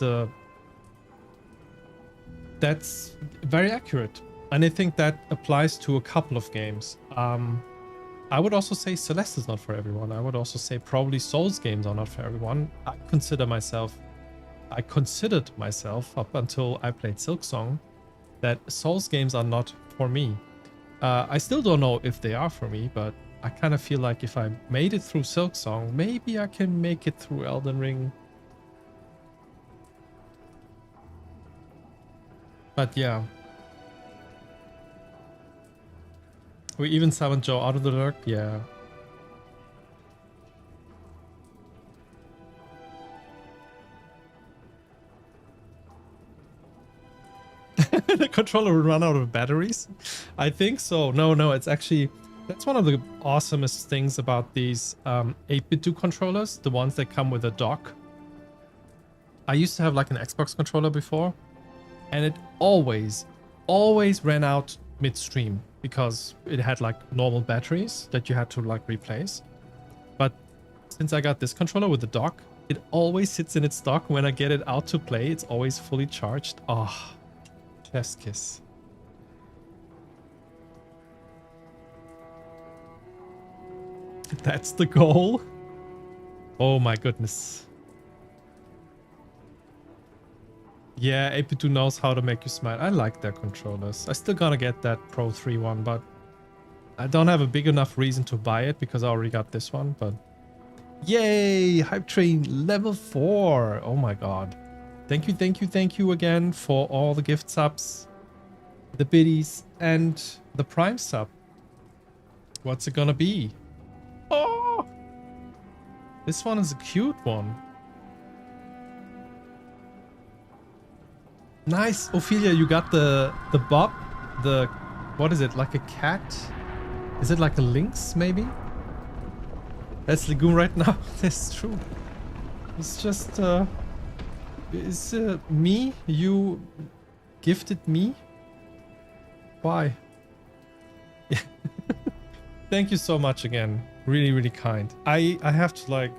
very accurate. And I think that applies to a couple of games. I would also say Celeste is not for everyone. I would also say probably Souls games are not for everyone. I considered myself up until I played Silksong that Souls games are not for me. I still don't know if they are for me, but I kind of feel like if I made it through Silksong, maybe I can make it through Elden Ring. But yeah. We even summoned Joe out of the lurk? Yeah. The controller will run out of batteries? I think so. No, it's actually... That's one of the awesomest things about these 8-bit controllers, the ones that come with a dock. I used to have like an Xbox controller before, and it always ran out midstream because it had like normal batteries that you had to like replace. But since I got this controller with the dock, it always sits in its dock. When I get it out to play, it's always fully charged. Oh, chest kiss. That's the goal? Oh my goodness. Yeah, 8bit knows how to make you smile. I like their controllers. I still gotta get that Pro 3 one, but I don't have a big enough reason to buy it because I already got this one, but... Yay! Hype Train level 4! Oh my god. Thank you again for all the gift subs. the biddies, and the Prime sub. What's it gonna be? Oh! This one is a cute one. Nice, Ophelia, you got the bob, the, what is it, like a cat? Is it like a lynx, maybe? That's Legume right now. That's true. It's just, it's me, you gifted me? Why? Yeah. Thank you so much again. Really, really kind. I have to like,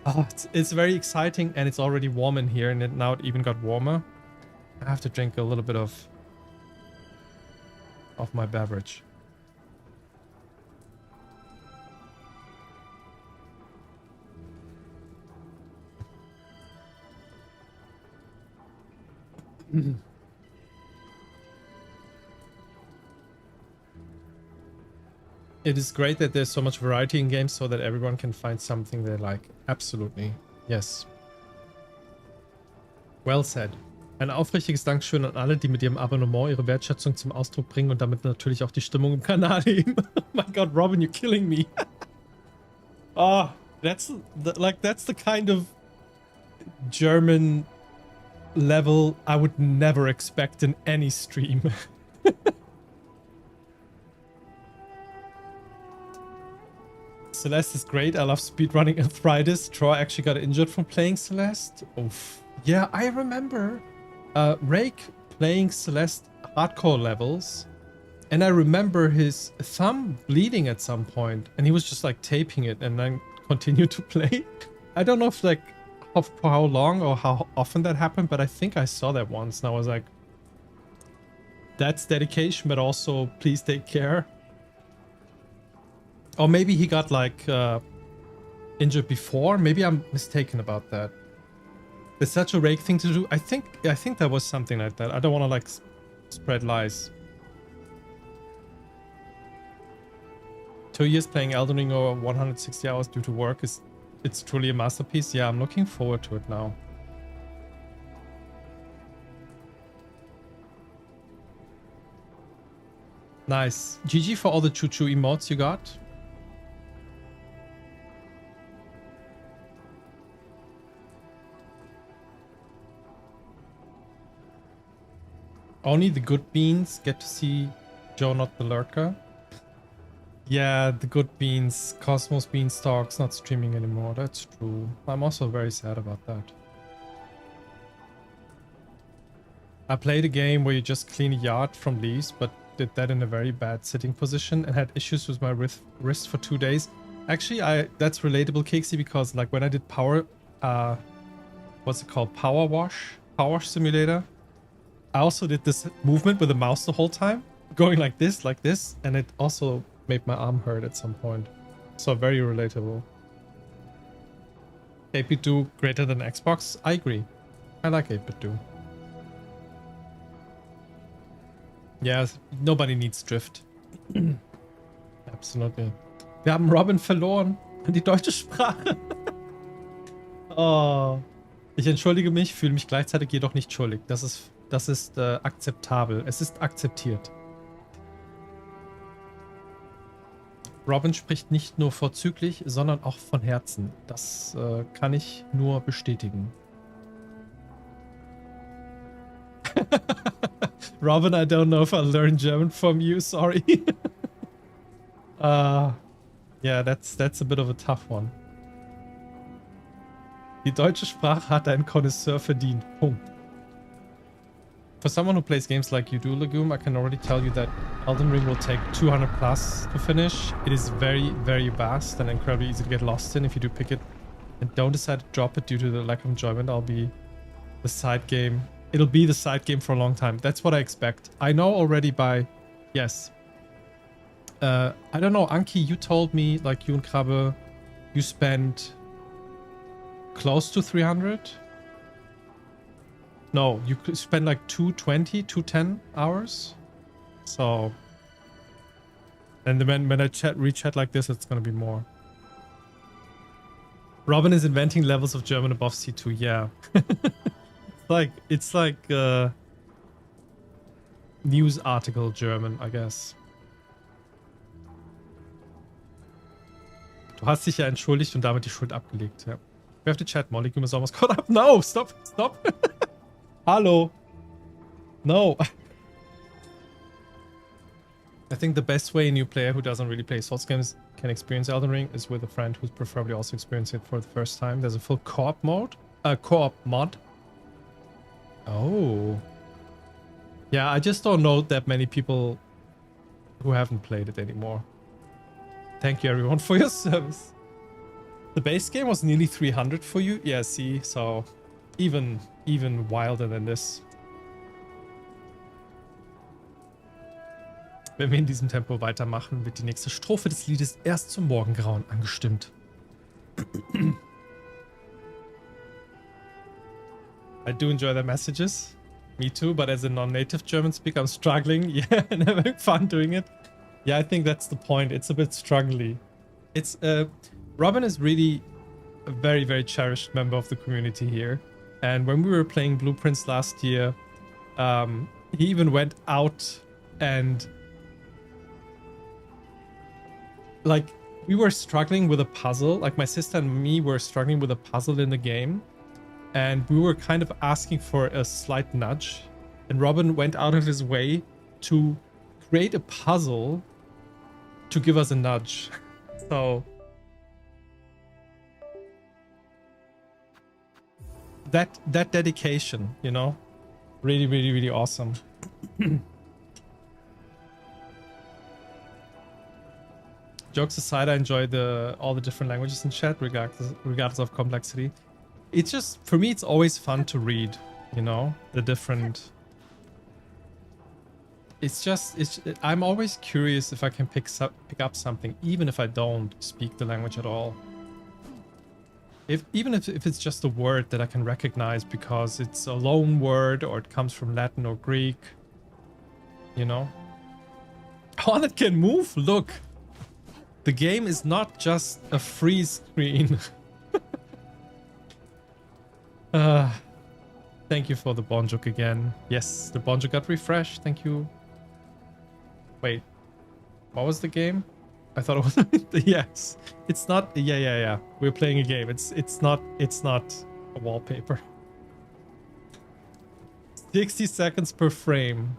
oh, it's very exciting and it's already warm in here and now it even got warmer. I have to drink a little bit of my beverage. It is great that there's so much variety in games so that everyone can find something they like. Absolutely. Yes. Well said. Ein aufrichtiges Dankeschön an alle, die mit ihrem Abonnement ihre Wertschätzung zum Ausdruck bringen und damit natürlich auch die Stimmung im Kanal heben. Oh my god, Robin, you're killing me. Oh, that's the kind of German level I would never expect in any stream. Celeste is great. I love speedrunning arthritis. Troy actually got injured from playing Celeste. Oof. Yeah, I remember Rake playing Celeste hardcore levels, and I remember his thumb bleeding at some point, and he was just like taping it and then continued to play. I don't know if like for how long or how often that happened, but I think I saw that once, and I was like, that's dedication, but also please take care. Or maybe he got like injured before. Maybe I'm mistaken about that. It's such a Rake thing to do. I think that was something like that. I don't want to like spread lies. 2 years playing Elden Ring or 160 hours due to work it's truly a masterpiece. Yeah, I'm looking forward to it now. Nice. GG for all the choo-choo emotes you got. Only the good beans get to see Joe, not the lurker. Yeah, the good beans, Cosmos Beanstalk's not streaming anymore. That's true. I'm also very sad about that. I played a game where you just clean a yard from leaves, but did that in a very bad sitting position and had issues with my wrist for 2 days. Actually, that's relatable, Kixie, because like when I did power, what's it called? Power Simulator. I also did this movement with the mouse the whole time, going like this, and it also made my arm hurt at some point. So very relatable. 8-bit-do greater than Xbox? I agree. I like 8-bit-do. Yeah, nobody needs Drift. Absolutely. Wir haben Robin verloren an die deutsche Sprache. Oh. Ich entschuldige mich, fühle mich gleichzeitig jedoch nicht schuldig. Das ist akzeptabel. Es ist akzeptiert. Robin spricht nicht nur vorzüglich, sondern auch von Herzen. Das kann ich nur bestätigen. Robin, I don't know if I'll learn German from you, sorry. Yeah, that's a bit of a tough one. Die deutsche Sprache hat einen Connoisseur verdient. Punkt. For someone who plays games like you do, Legume, I can already tell you that Elden Ring will take 200 plus to finish. It is very, very vast and incredibly easy to get lost in if you do pick it and don't decide to drop it due to the lack of enjoyment. It'll be the side game for a long time. That's what I expect. I know already by... Yes. I don't know, Anki, you told me, like you and Krabbe, you spent close to 300? No, you could spend like 220, 210 hours. So, and then when I re-chat like this, it's gonna be more. Robin is inventing levels of German above C2. Yeah, it's like news article German, I guess. Du hast dich ja entschuldigt und damit die Schuld abgelegt, ja. We have to chat, Molly. You must almost caught up. No, stop, stop. Hallo. No. I think the best way a new player who doesn't really play Souls games can experience Elden Ring is with a friend who's preferably also experiencing it for the first time. There's a full co-op mode. Co-op mod. Oh. Yeah, I just don't know that many people who haven't played it anymore. Thank you everyone for your service. The base game was nearly 300 for you. Yeah, see, so even wilder than this. Wenn wir in diesem Tempo weitermachen, wird die nächste Strophe des Liedes erst zum Morgengrauen angestimmt. I do enjoy the messages. Me too, but as a non-native German speaker, I'm struggling. Yeah, and having fun doing it. Yeah, I think that's the point. It's a bit struggly. It's Robin is really a very, very cherished member of the community here. And when we were playing Blueprints last year, he even went out and like we were struggling with a puzzle. Like my sister and me were struggling with a puzzle in the game. And we were kind of asking for a slight nudge. And Robin went out of his way to create a puzzle to give us a nudge. So that dedication, you know, really, really, really awesome. Jokes aside, I enjoy all the different languages in chat, regardless of complexity. It's just, for me, it's always fun to read, you know, the different... I'm always curious if I can pick up something, even if I don't speak the language at all. Even if it's just a word that I can recognize because it's a loan word or it comes from Latin or Greek, you know? Oh, that can move? Look! The game is not just a freeze screen. Thank you for the Bonjuk again. Yes, the Bonjuk got refreshed. Thank you. Wait, what was the game? I thought it was yes. It's not. Yeah. We're playing a game. It's not a wallpaper. 60 seconds per frame.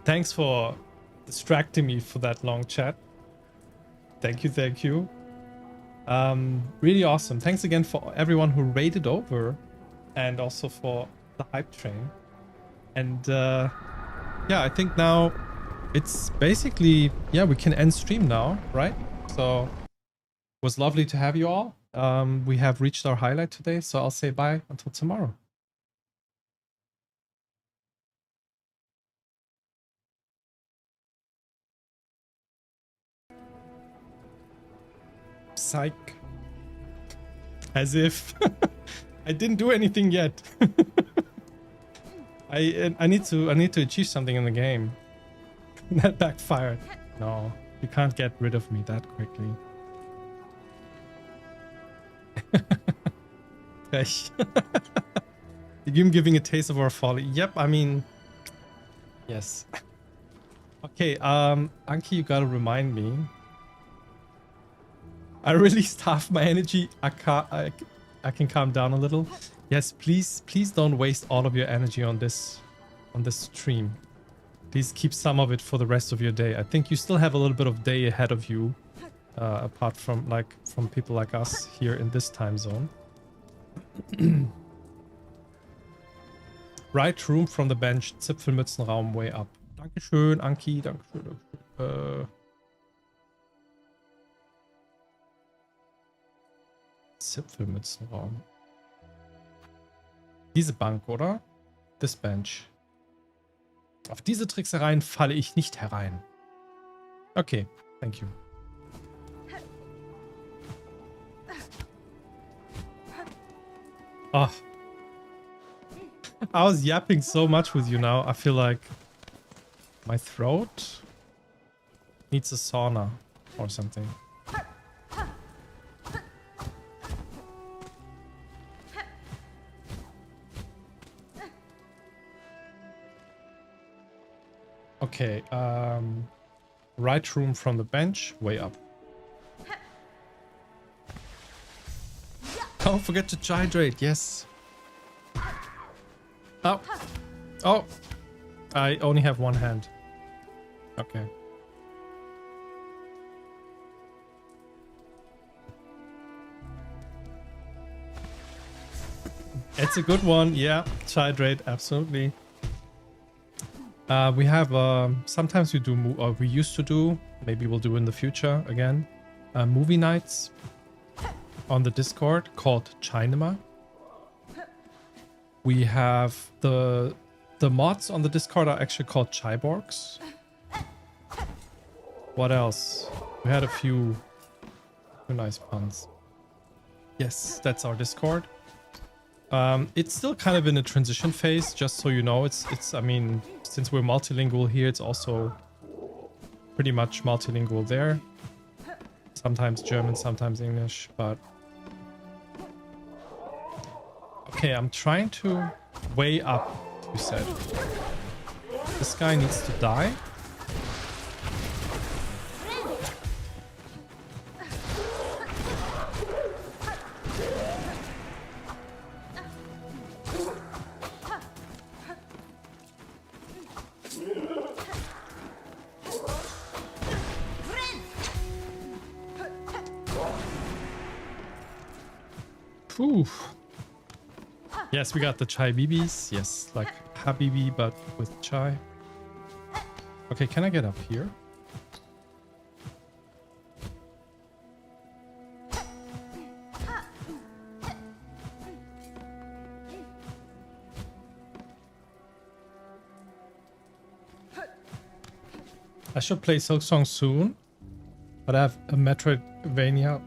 Thanks for distracting me for that long chat. Thank you. Really awesome. Thanks again for everyone who raided over and also for the hype train. And yeah, I think now it's basically, yeah, we can end stream now, right? So it was lovely to have you all. We have reached our highlight today, so I'll say bye until tomorrow. Psych. As if I didn't do anything yet. I need to achieve something in the game. That backfired. No, you can't get rid of me that quickly. You're giving a taste of our folly. Yep, I mean, yes. Okay, Anki, you gotta remind me. I released half my energy. I can calm down a little. Yes, please don't waste all of your energy on this stream. Please keep some of it for the rest of your day. I think you still have a little bit of day ahead of you, apart from people like us here in this time zone. Right room from the bench. Zipfelmützenraum way up. Dankeschön, Anki. Dankeschön. Zipfelmützenraum. Diese Bank, oder? This bench. Auf diese Tricksereien falle ich nicht herein. Okay, thank you. Oh. I was yapping so much with you now. I feel like my throat needs a sauna or something. Okay, right room from the bench, way up. Don't forget to hydrate, yes. Oh. Oh. I only have one hand. Okay. It's a good one, yeah. Hydrate, absolutely. We have, sometimes we do, or we used to do, maybe we'll do in the future again, movie nights on the Discord called Chinema. We have the mods on the Discord are actually called Cyborgs. What else? We had a few nice puns. Yes, that's our Discord. It's still kind of in a transition phase, just so you know. It's I mean, since we're multilingual here, it's also pretty much multilingual there. Sometimes German, sometimes English, but okay, I'm trying to way up, you said. This guy needs to die. Oof. Yes, we got the chai bibis. Yes, like habibi, but with chai. Okay, can I get up here? I should play Silksong soon, but I have a Metroidvania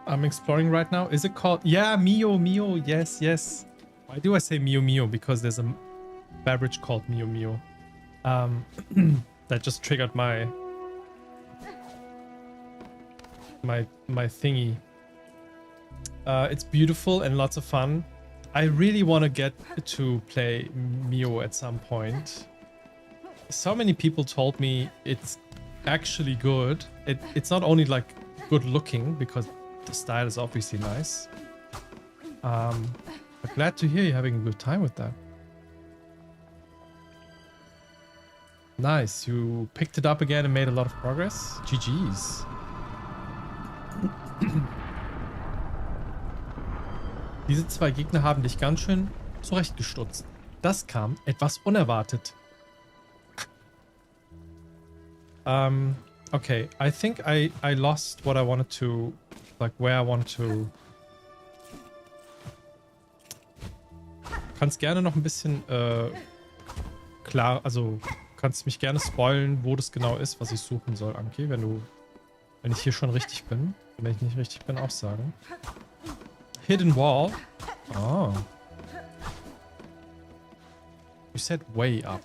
I'm exploring right now. Is it called? Yeah, Mio Mio. Yes, yes. Why do I say Mio Mio? Because there's a beverage called Mio Mio. That just triggered my thingy. It's beautiful and lots of fun. I really want to get to play Mio at some point. So many people told me it's actually good. It's not only like good looking, because the style is obviously nice. But glad to hear you're having a good time with that. Nice, you picked it up again and made a lot of progress. GG's. Diese zwei Gegner haben dich ganz schön zurechtgestutzt. Das kam etwas unerwartet. Okay, I think I lost what I wanted to, like where I want to. Kannst gerne noch ein bisschen klar, also kannst mich gerne spoilen, wo das genau ist, was ich suchen soll, Anki, wenn ich hier schon richtig bin. Wenn ich nicht richtig bin, auch sagen. Hidden wall. Oh. You said way up.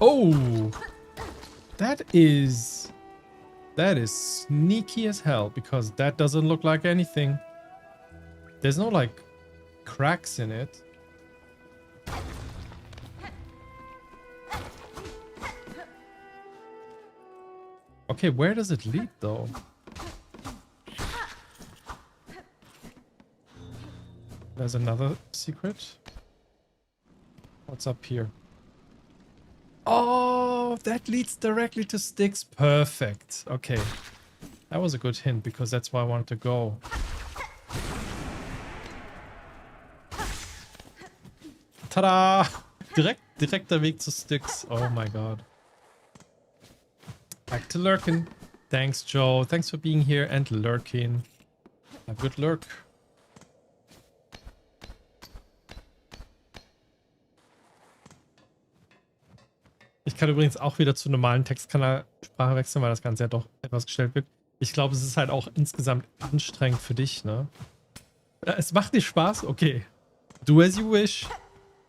Oh, that is sneaky as hell, because that doesn't look like anything. There's no like cracks in it. Okay, where does it lead though? There's another secret. What's up here? Oh, that leads directly to sticks. Perfect. Okay. That was a good hint, because that's where I wanted to go. Tada! Direkter Weg zu Sticks. Oh my god. Back to lurking. Thanks, Joe. Thanks for being here and lurking. A good lurk. Ich kann übrigens auch wieder zu normalen Textkanalsprache wechseln, weil das Ganze ja doch etwas gestellt wird. Ich glaube, es ist halt auch insgesamt anstrengend für dich, ne? Es macht dir Spaß? Okay. Do as you wish.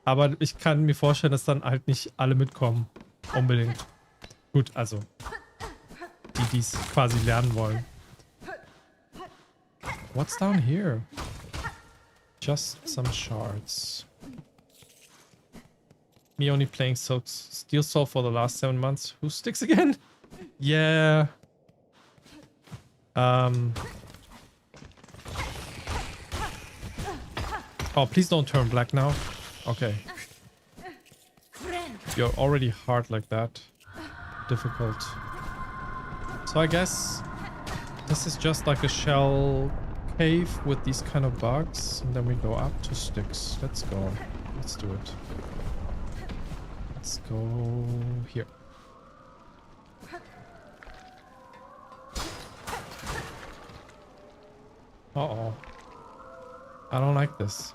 Aber ich kann mir vorstellen, dass dann halt nicht alle mitkommen. Unbedingt. Gut, also. Die es quasi lernen wollen. What's down here? Just some shards. Me only playing Steel Soul for the last 7 months. Who sticks again? Yeah. Oh, please don't turn black now. Okay. You're already hard like that. Difficult. So I guess this is just like a shell cave with these kind of bugs. And then we go up to sticks. Let's go. Let's do it. Let's go here. Uh-oh. I don't like this.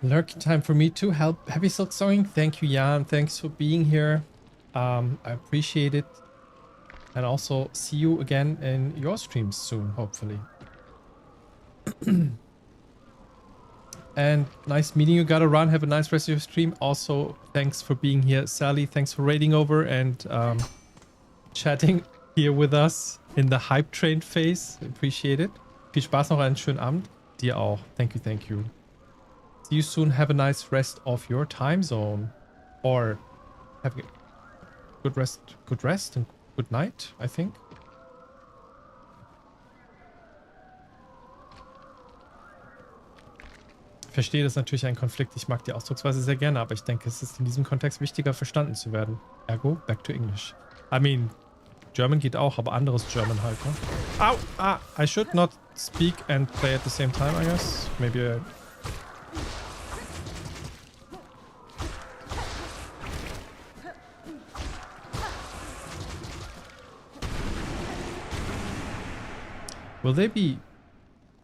Lurking time for me to help. Happy Silksong. Thank you, Jan. Thanks for being here. I appreciate it. And also see you again in your streams soon, hopefully. And nice meeting you. Gotta run. Have a nice rest of your stream. Also, thanks for being here. Sally, thanks for raiding over and chatting here with us in the Hype Train phase. Appreciate it. Viel Spaß noch, einen schönen Abend. Dir auch. Thank you, thank you. See you soon. Have a nice rest of your time zone. Or have a good rest and good night, I think. Ich verstehe, das ist natürlich ein Konflikt. Ich mag die Ausdrucksweise sehr gerne, aber ich denke, es ist in diesem Kontext wichtiger, verstanden zu werden. Ergo, back to English. I mean, German geht auch, aber anderes German halt, ne? Au! Ah! I should not speak and play at the same time, I guess. Maybe will they be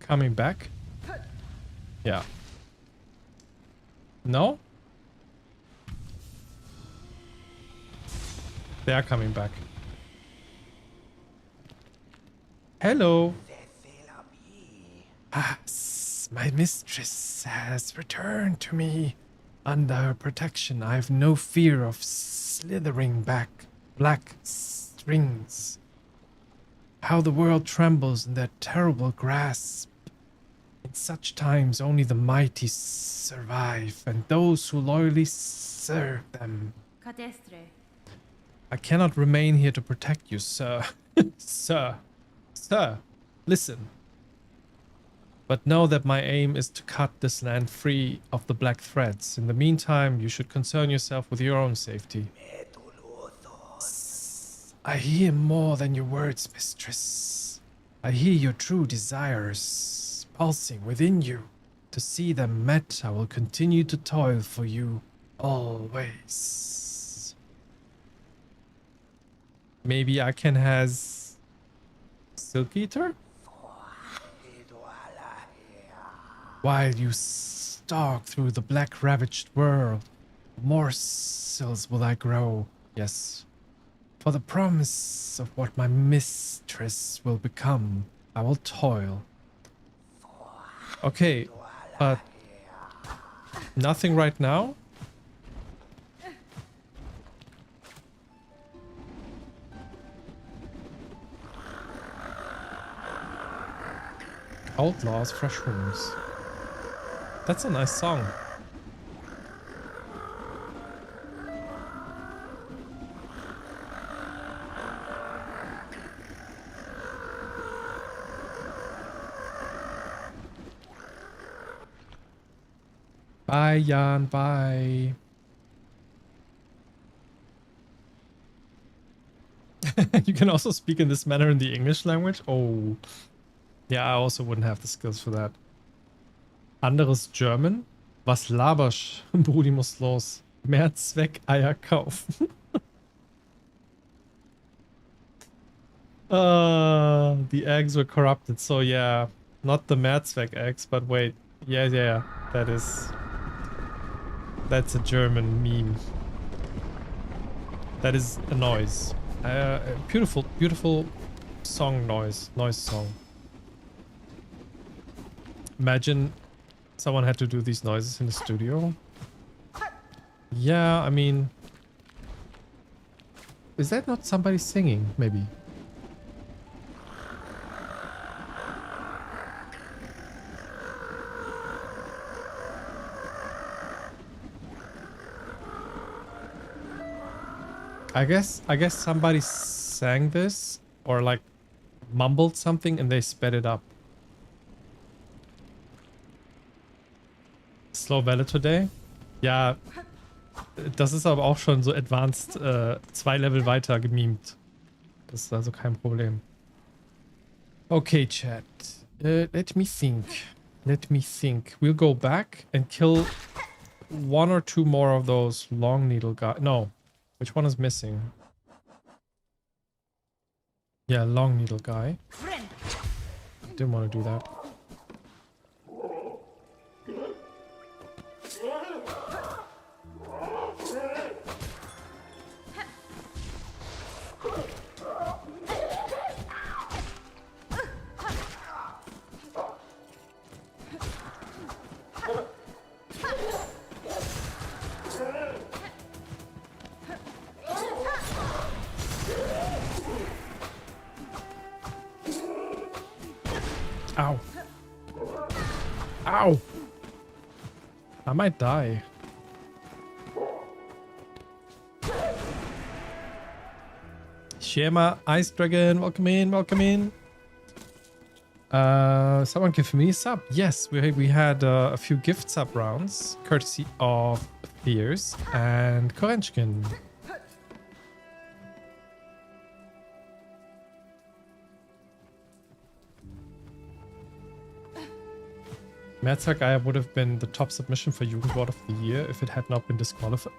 coming back? Yeah. No? They are coming back. Hello. Ah, my mistress has returned to me. Under her protection, I have no fear of slithering back black strings. How the world trembles in their terrible grasp. In such times, only the mighty survive, and those who loyally serve them. I cannot remain here to protect you, sir. Sir, listen. But know that my aim is to cut this land free of the black threads. In the meantime, you should concern yourself with your own safety. I hear more than your words, mistress. I hear your true desires pulsing within you. To see them met, I will continue to toil for you, always. Maybe I can has Silk Eater? While you stalk through the black ravaged world, morsels will I grow, yes. For the promise of what my mistress will become, I will toil. Okay, but nothing right now? Outlaws, fresh rooms. That's a nice song. Bye, Jan. Bye. You can also speak in this manner in the English language? Oh. Yeah, I also wouldn't have the skills for that. Anderes German? Was labersch? Brudi muss los. Mehrzweck-Eier kaufen. The eggs were corrupted, so yeah. Not the Mehrzweck eggs, but wait. Yeah. That's a German meme. That is a noise. Beautiful, beautiful song noise. Noise song. Imagine someone had to do these noises in the studio. Yeah, I mean... Is that not somebody singing, maybe? I guess somebody sang this or like mumbled something and they sped it up. Slow Welle today? Ja, das ist aber auch schon so advanced 2 Level weiter gemimt. Das ist also kein Problem. Okay, chat. Let me think. Let me think. We'll go back and kill 1 or 2 more of those long needle guys. No. Which one is missing? Yeah, long needle guy. Didn't want to do that. Ow. Ow. I might die. Shema, Ice Dragon, welcome in, welcome in. Someone give me a sub. Yes, we had a few gift sub rounds, courtesy of Fears and Korenchkin. Merzak would have been the top submission for Jugendwort of the Year if it had not been disqualified.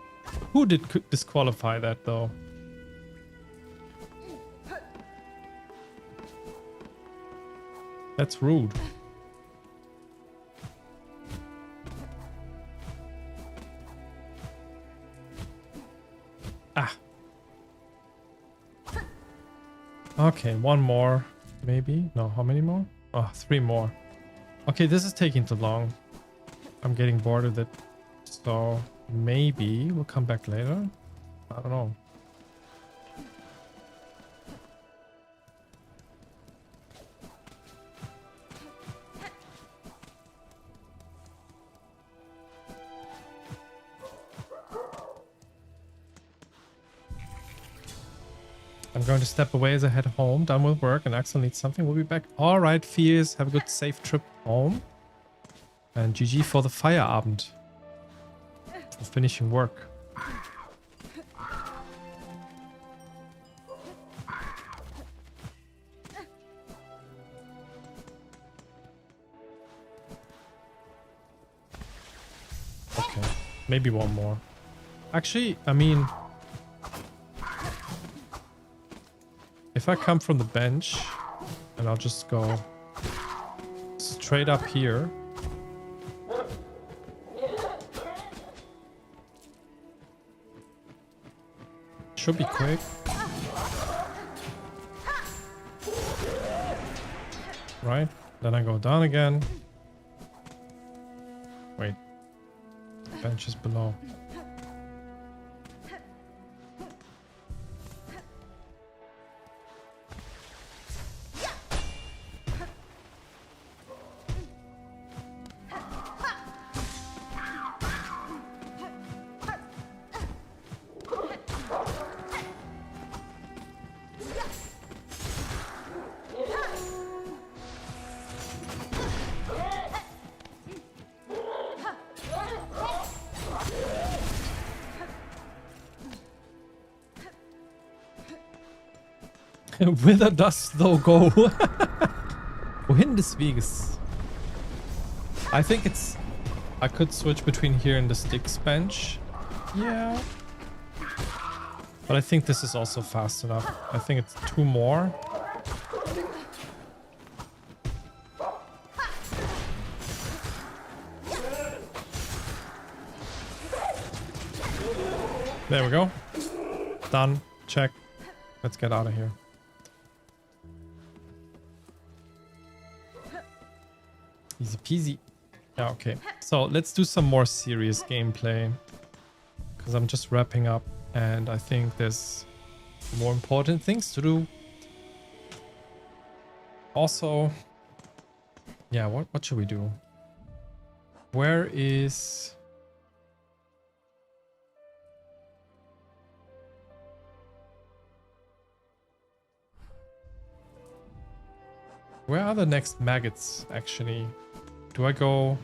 Who did disqualify that though? That's rude. Ah. Okay, 1 more. Maybe? No, how many more? Oh, 3 more. Okay, this is taking too long. I'm getting bored with it. So maybe we'll come back later. I don't know. I'm going to step away as I head home, done with work, and Axel needs something. We'll be back. All right, Fears, have a good, safe trip home. And GG for the Feierabend. For finishing work. Okay, maybe 1 more. Actually, I mean... If I come from the bench, and I'll just go straight up here. Should be quick. Right? Then I go down again. Wait. Bench is below. Whither dost thou go? Wohin des Weges? I think it's... I could switch between here and the sticks bench. Yeah. But I think this is also fast enough. I think it's 2 more. There we go. Done. Check. Let's get out of here. Easy peasy. Yeah, okay. So let's do some more serious gameplay. Because I'm just wrapping up and I think there's more important things to do. Also, yeah, what should we do? Where is... Where are the next maggots, actually? Do I go...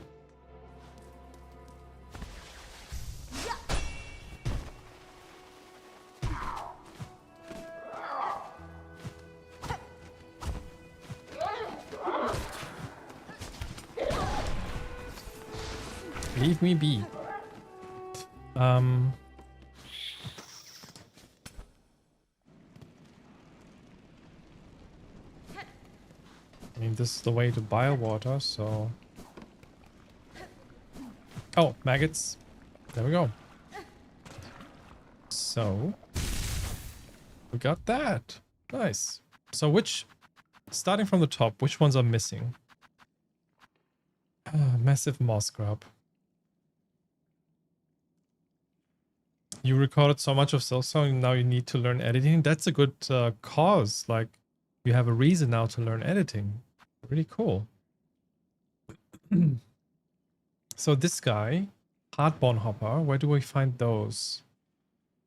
Leave me be. I mean, this is the way to bile water, so... Oh, maggots. There we go. So... We got that. Nice. So which... Starting from the top, which ones are missing? Massive moss grub. You recorded so much of Silksong, now you need to learn editing. That's a good cause. Like, you have a reason now to learn editing. Really cool. So this guy, Hardbone Hopper, where do we find those?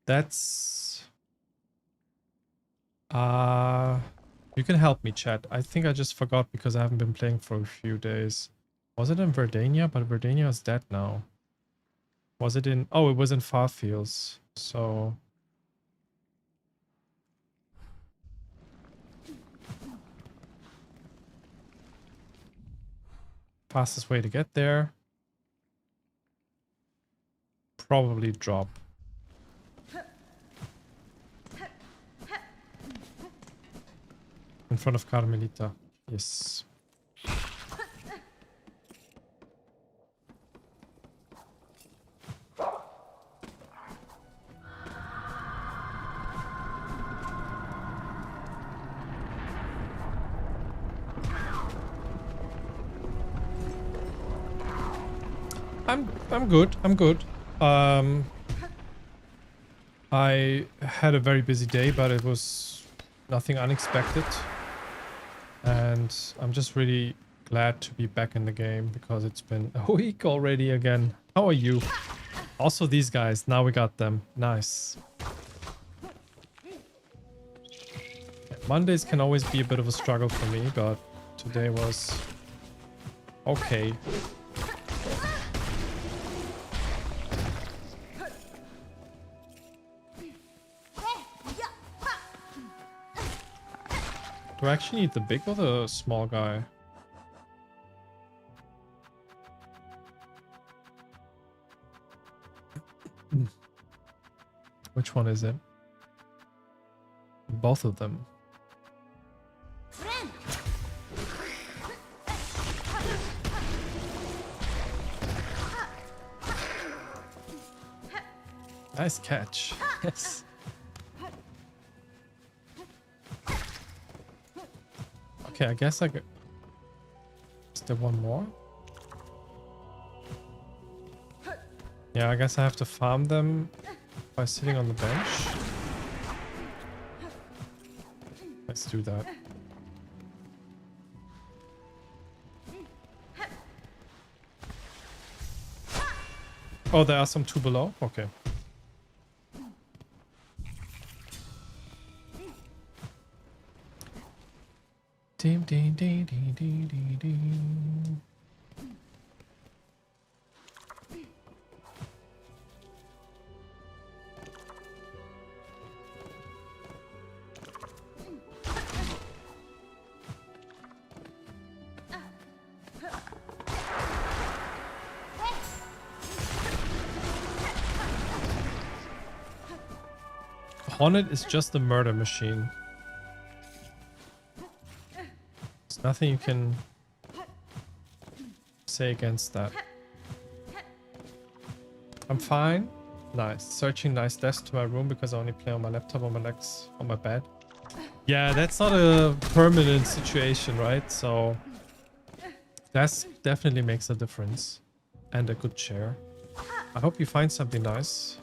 That's... you can help me, chat. I think I just forgot because I haven't been playing for a few days. Was it in Verdania? But Verdania is dead now. Was it in... Oh, it was in Farfields. So... Fastest way to get there. Probably drop. In front of Carmelita. Yes. I'm good. I'm good. I had a very busy day, but it was nothing unexpected. And I'm just really glad to be back in the game because it's been a week already again. How are you? Also these guys, now we got them. Nice. Mondays can always be a bit of a struggle for me, but today was okay. Do I actually need the big or the small guy? Which one is it? Both of them. Nice catch. Yes. Okay, I guess I could... Is there one more? Yeah, I guess I have to farm them by sitting on the bench. Let's do that. Oh, there are some two below? Okay. Ding, ding, ding, ding, ding, ding, ding. Hornet is just a murder machine. There's nothing you can say against that. I'm fine. Nice. Searching nice desk to my room because I only play on my laptop on my legs on my bed. Yeah, that's not a permanent situation, right? So that definitely makes a difference. And a good chair. I hope you find something nice.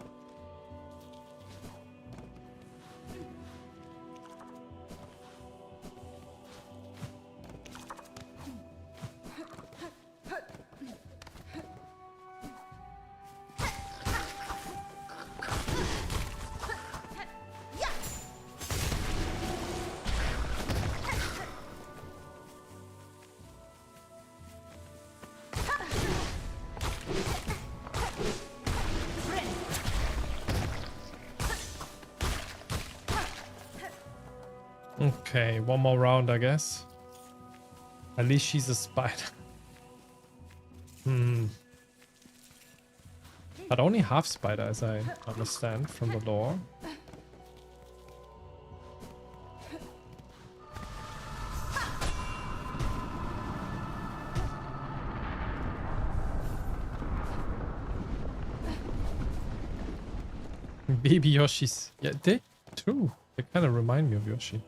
Okay, one more round, I guess. At least she's a spider. But only half spider, as I understand from the lore. Baby Yoshis. Yeah, true. They kind of remind me of Yoshi.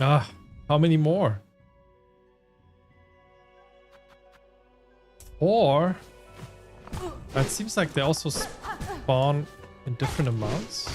Ah, how many more? 4? It seems like they also spawn in different amounts.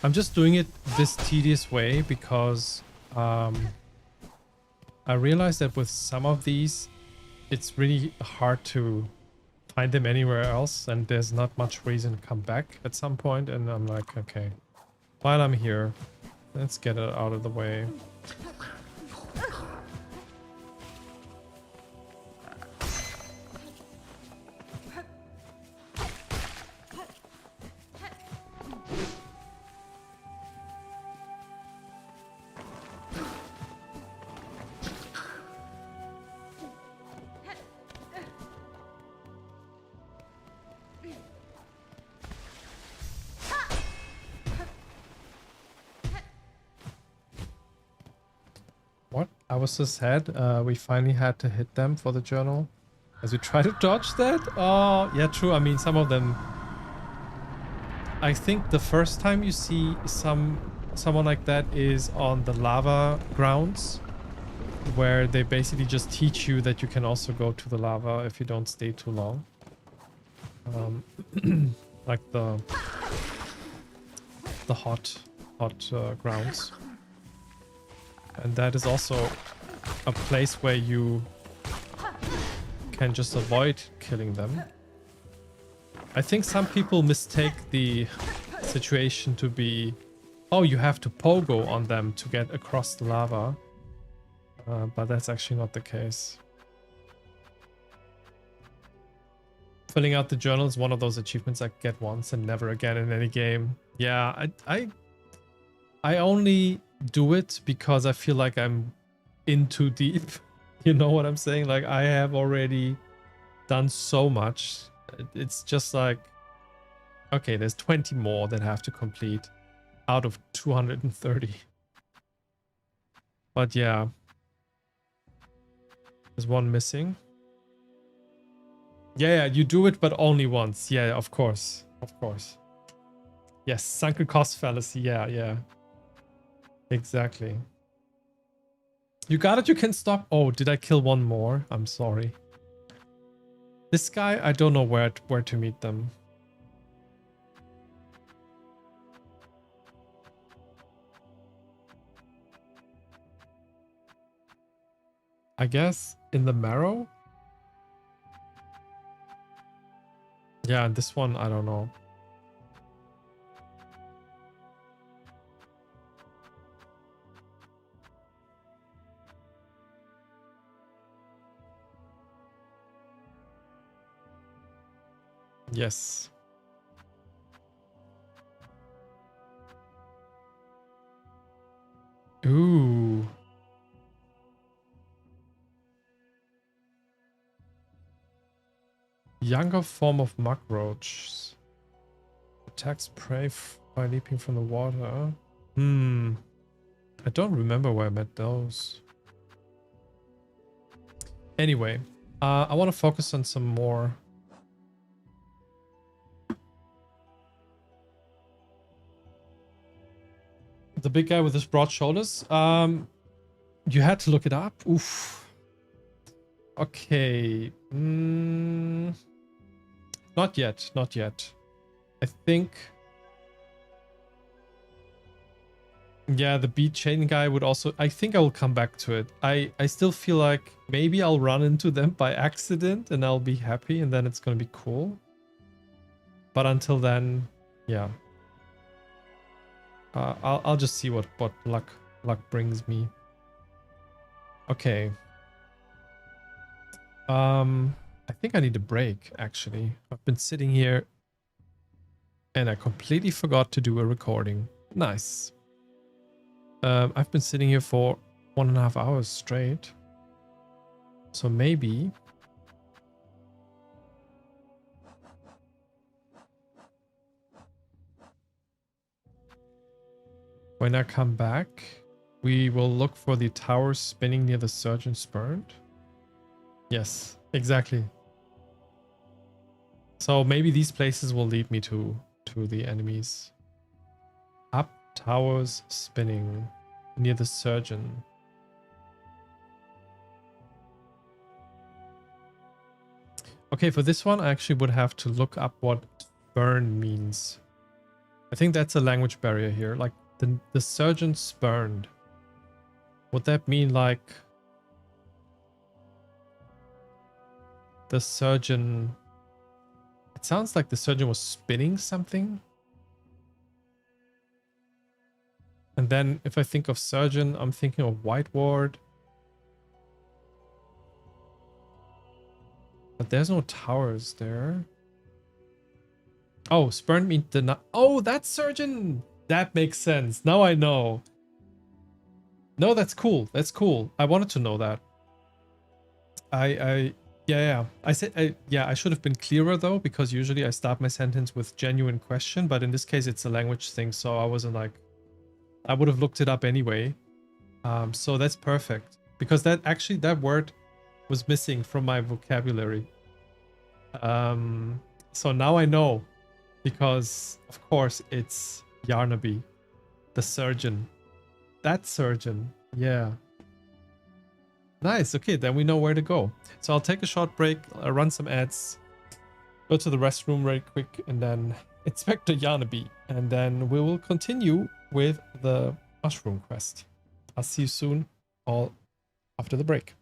I'm just doing it this tedious way because I realized that with some of these, it's really hard to find them anywhere else, and there's not much reason to come back at some point. And I'm like, okay, while I'm here, let's get it out of the way. What? I was so sad. We finally had to hit them for the journal. As we try to dodge that? Oh, yeah, true. I mean, some of them... I think the first time you see someone like that is on the lava grounds, where they basically just teach you that you can also go to the lava if you don't stay too long. Like the hot grounds. And that is also a place where you can just avoid killing them. I think some people mistake the situation to be, oh, you have to pogo on them to get across the lava. But that's actually not the case. Filling out the journal is one of those achievements I get once and never again in any game. Yeah, I only do it because I feel like I'm in too deep. You know what I'm saying? Like, I have already done so much. It's just like, okay, there's 20 more that I have to complete out of 230. But yeah, there's one missing. Yeah, you do it, but only once. Yeah, of course. Of course. Yes, sunken cost fallacy. Yeah. Exactly. You got it, you can stop. Oh, did I kill one more? I'm sorry. This guy, I don't know where to meet them. I guess in the marrow? Yeah, this one, I don't know. Yes. Ooh. Younger form of mug roach. Attacks prey by leaping from the water. I don't remember where I met those. Anyway, I want to focus on some more. The big guy with his broad shoulders. You had to look it up. Oof. Okay. Not yet. Not yet. I think. Yeah, the beat chain guy would also. I think I will come back to it. I still feel like maybe I'll run into them by accident and I'll be happy and then it's gonna be cool. But until then, yeah. I'll just see what luck brings me. Okay. I think I need a break actually. I've been sitting here and I completely forgot to do a recording. Nice. I've been sitting here for 1.5 hours straight. So maybe when I come back, we will look for the towers spinning near the surgeon's burned. Yes, exactly. So maybe these places will lead me to the enemies. Up towers spinning near the surgeon. Okay, for this one, I actually would have to look up what burn means. I think that's a language barrier here. Like the surgeon spurned. Would that mean like the surgeon? It sounds like the surgeon was spinning something. And then if I think of surgeon, I'm thinking of white ward. But there's no towers there. Oh, spurn means the... Oh, that's surgeon! That makes sense. Now I know. No, that's cool. That's cool. I wanted to know that. Yeah. I should have been clearer though, because usually I start my sentence with genuine question, but in this case it's a language thing, so I wasn't like... I would have looked it up anyway. So that's perfect. Because that word was missing from my vocabulary. So now I know. Because, of course, it's Yarnaby, the surgeon. That surgeon. Yeah. Nice. Okay, then we know where to go. So I'll take a short break, run some ads, go to the restroom very quick, and then Inspector Yarnaby. And then we will continue with the mushroom quest. I'll see you soon, all after the break.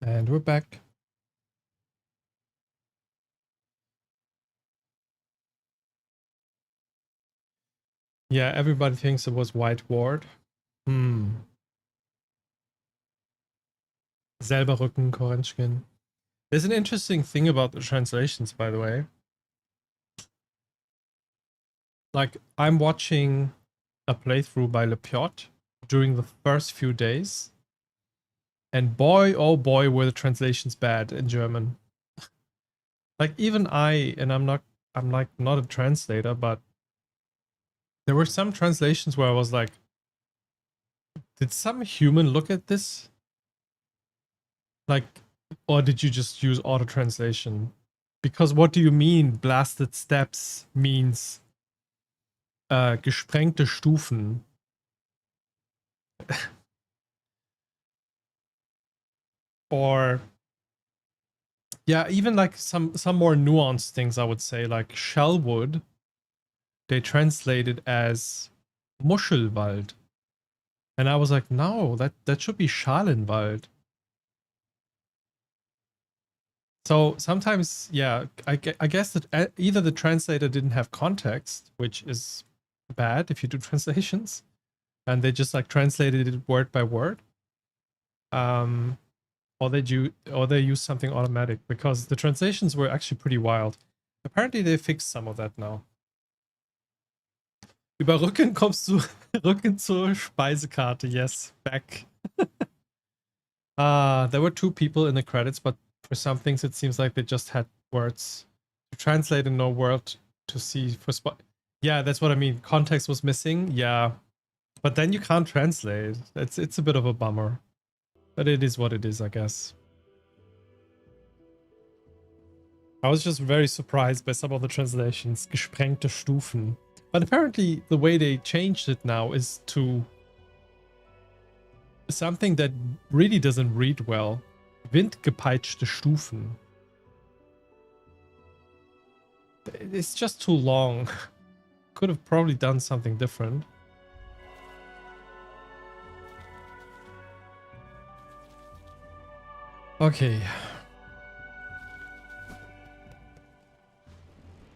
And we're back. Yeah, everybody thinks it was White Ward. Selber Rücken, Korenchkin. There's an interesting thing about the translations, by the way. Like, I'm watching a playthrough by Lepiot during the first few days. And boy, oh boy, were the translations bad in German. Like, even I'm like not a translator, but there were some translations where I was like, did some human look at this? Like, or did you just use auto translation? Because what do you mean blasted steps means gesprengte Stufen? Or yeah, even like some more nuanced things I would say, like Shellwood, they translated as Muschelwald. And I was like, no, that should be Schalenwald. So sometimes, yeah, I guess that either the translator didn't have context, which is bad if you do translations, and they just like translated it word by word, or they use something automatic, because the translations were actually pretty wild. Apparently they fixed some of that now. Über Rücken kommst du Rücken zur Speisekarte. Yes, back. There were 2 people in the credits, but for some things it seems like they just had words to translate and no word to see for spot. Yeah, that's what I mean. Context was missing. Yeah, but then you can't translate. It's a bit of a bummer, but it is what it is, I guess. I was just very surprised by some of the translations. Gesprengte Stufen. But apparently the way they changed it now is to something that really doesn't read well. Windgepeitschte Stufen. It's just too long. Could have probably done something different. Okay.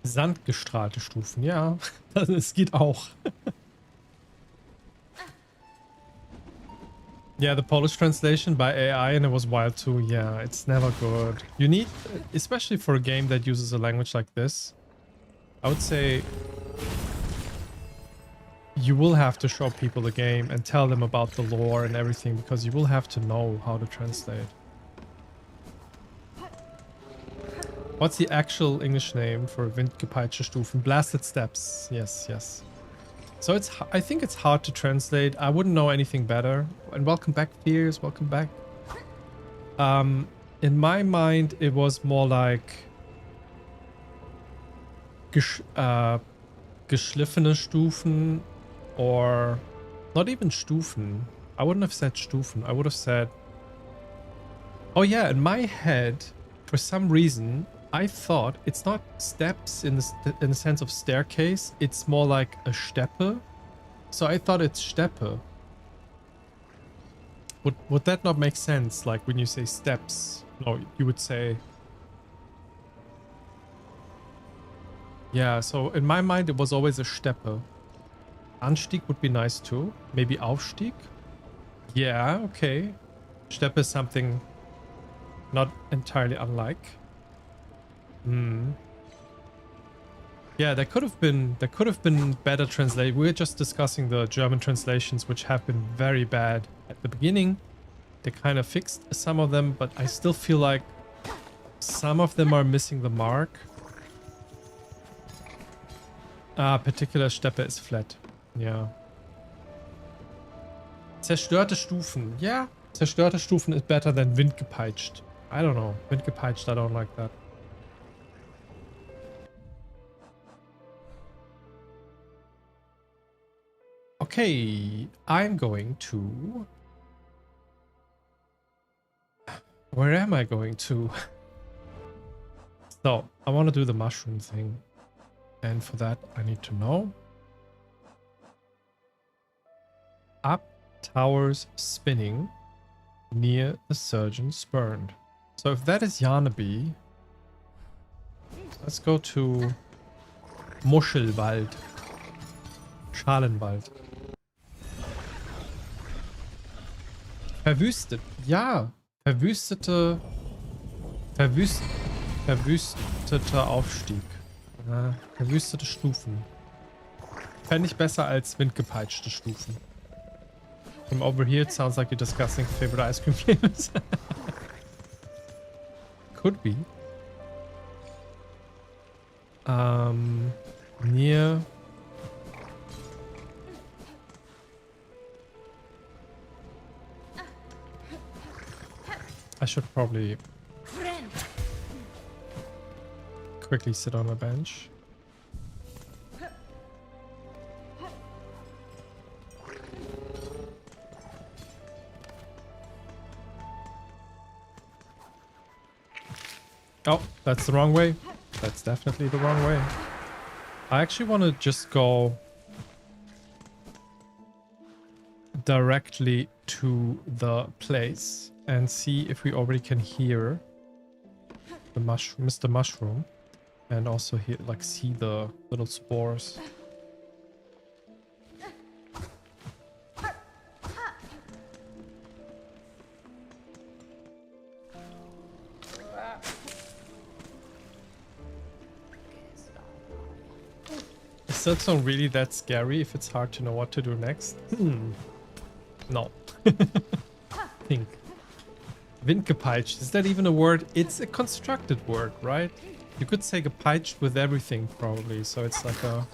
Sandgestrahlte Stufen, ja. Das geht auch. Yeah, the Polish translation by AI, and it was wild too. Yeah, it's never good. You need, especially for a game that uses a language like this, I would say you will have to show people the game and tell them about the lore and everything, because you will have to know how to translate. What's the actual English name for Windgepeitschte Stufen? Blasted Steps. Yes, yes. So I think it's hard to translate. I wouldn't know anything better. And welcome back, Fears. Welcome back. In my mind, it was more like geschliffene Stufen, or not even Stufen. I wouldn't have said Stufen. I would have said... Oh yeah, in my head, for some reason, I thought it's not steps in the sense of staircase. It's more like a Steppe. So I thought it's Steppe. Would that not make sense? Like when you say steps, no, you would say... Yeah, so in my mind it was always a Steppe. Anstieg would be nice too. Maybe Aufstieg? Yeah, okay. Steppe is something not entirely unlike. Yeah, there could have been better translation. We were just discussing the German translations, which have been very bad at the beginning. They kind of fixed some of them, but I still feel like some of them are missing the mark. Particular Steppe is flat. Yeah. Zerstörte Stufen. Yeah, zerstörte Stufen is better than Windgepeitscht. I don't know. Windgepeitscht, I don't like that. Okay, I'm going to... Where am I going to? So, I want to do the mushroom thing. And for that, I need to know. Up towers spinning near the surgeon spurned. So if that is Janeby, let's go to Muschelwald. Schalenwald. Verwüstet. Ja. Verwüsteter Aufstieg. Verwüstete Stufen. Fände ich besser als windgepeitschte Stufen. From over here, it sounds like your disgusting favorite ice cream flavors. Could be. Near. I should probably quickly sit on a bench. Oh, that's the wrong way. That's definitely the wrong way. I actually want to just go directly to the place and see if we already can hear the Mr. Mushroom, and also hear, like, see the little spores. Is Silksong really that scary if it's hard to know what to do next? No. Think. Windgepeitscht, is that even a word? It's a constructed word, right? You could say gepeitscht with everything, probably. So it's like a...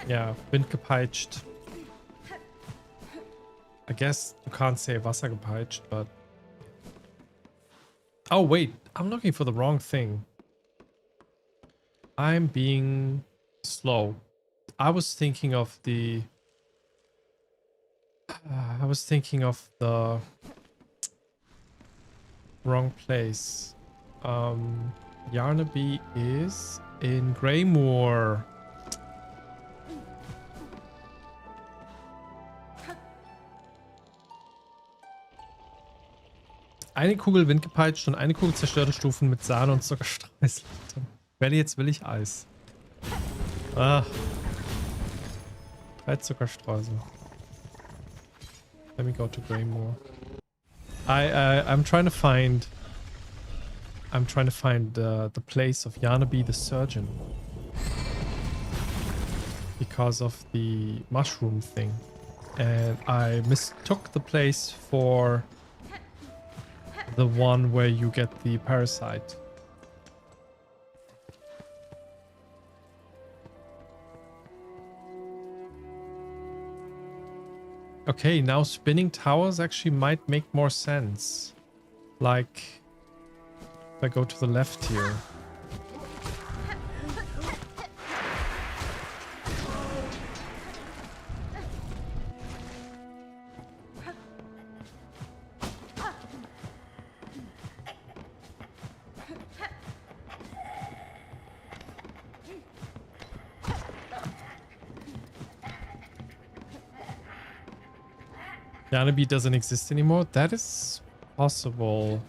yeah, windgepeitscht. I guess you can't say wassergepeitscht, but... oh, wait. I'm looking for the wrong thing. I'm being slow. I was thinking of the... wrong place. Yarnaby is in Greymoor. Eine Kugel windgepeitscht und eine Kugel zerstörte Stufen mit Sahne und Zuckerstreusel. Jetzt will ich Eis. Ah. 3 Zuckerstreusel. Let me go to Greymoor. I'm trying to find the place of Yarnaby the Surgeon, because of the mushroom thing, and I mistook the place for the one where you get the parasite. Okay, now spinning towers actually might make more sense. Like, if I go to the left here. Yarnaby doesn't exist anymore? That is possible.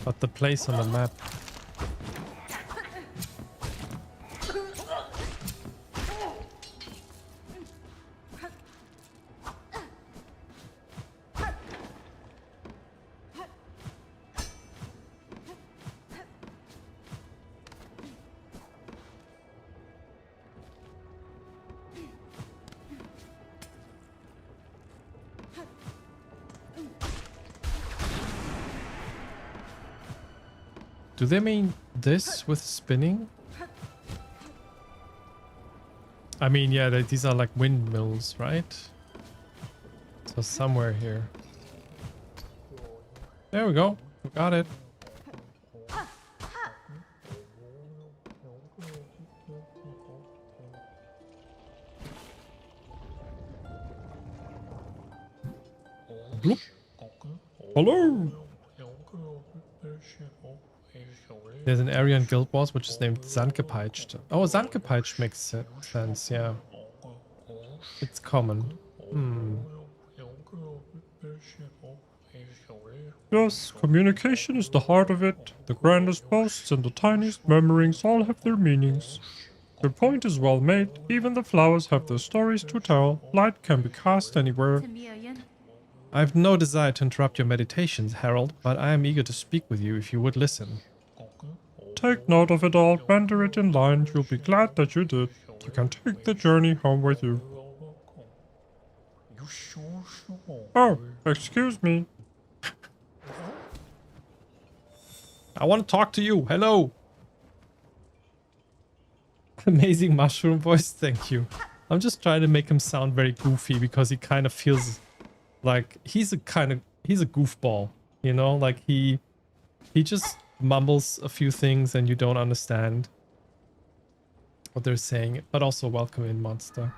But the place on the map... do they mean this with spinning? I mean, yeah, these are like windmills, right? So somewhere here. There we go. We got it. Bloop. Hello. There's an area in Guild Wars which is named Sandgepeitscht. Oh, Sandgepeitscht makes sense, yeah. It's common. Yes, communication is the heart of it. The grandest boasts and the tiniest murmurings all have their meanings. Your point is well made. Even the flowers have their stories to tell. Light can be cast anywhere. I have no desire to interrupt your meditations, Harold, but I am eager to speak with you if you would listen. Take note of it all, render it in line. You'll be glad that you did. You can take the journey home with you. Oh, excuse me. I want to talk to you. Hello. Amazing mushroom voice. Thank you. I'm just trying to make him sound very goofy because he kind of feels like he's a goofball, you know, like he just mumbles a few things and you don't understand what they're saying. But also welcome in, monster.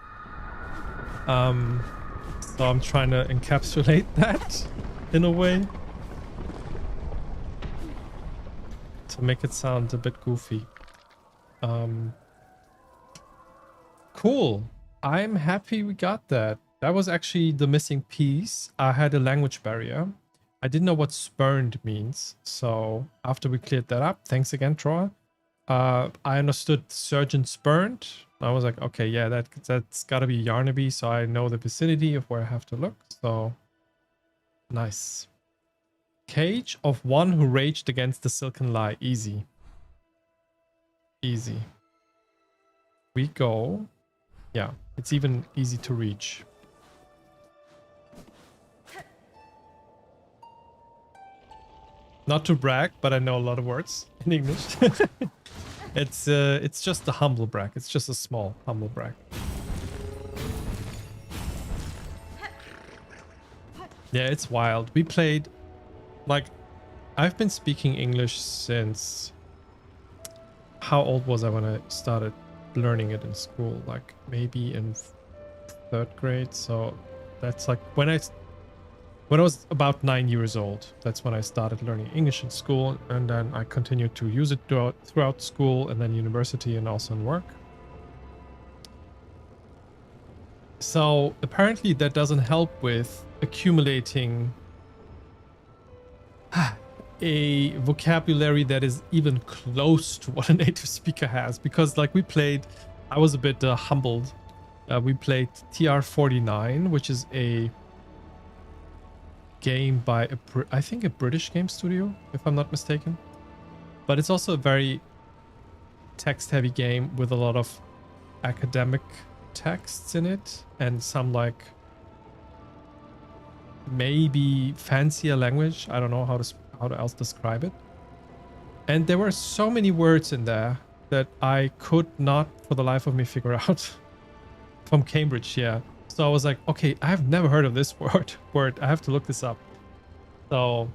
So I'm trying to encapsulate that in a way to make it sound a bit goofy. Cool. I'm happy we got that. That was actually the missing piece. I had a language barrier. I didn't know what spurned means. So after we cleared that up, thanks again, Troy. I understood surgeon spurned. I was like, okay, yeah, that's gotta be Yarnaby, so I know the vicinity of where I have to look. So nice. Cage of one who raged against the silken lie. Easy. Easy. We go. Yeah, it's even easy to reach. Not to brag, but I know a lot of words in English. It's just a humble brag. It's just a small humble brag. Yeah, it's wild. We played, like, I've been speaking English since, how old was I when I started learning it in school? Like maybe in 3rd grade. So that's like when I was about 9 years old. That's when I started learning English in school, and then I continued to use it throughout school and then university and also in work. So apparently that doesn't help with accumulating a vocabulary that is even close to what a native speaker has, because like I was a bit humbled. We played TR49, which is a game by I think a British game studio, if I'm not mistaken. But it's also a very text-heavy game with a lot of academic texts in it and some like maybe fancier language. I don't know how to else describe it. And there were so many words in there that I could not for the life of me figure out. From Cambridge, yeah. So I was like, okay, I've never heard of this word. I have to look this up. So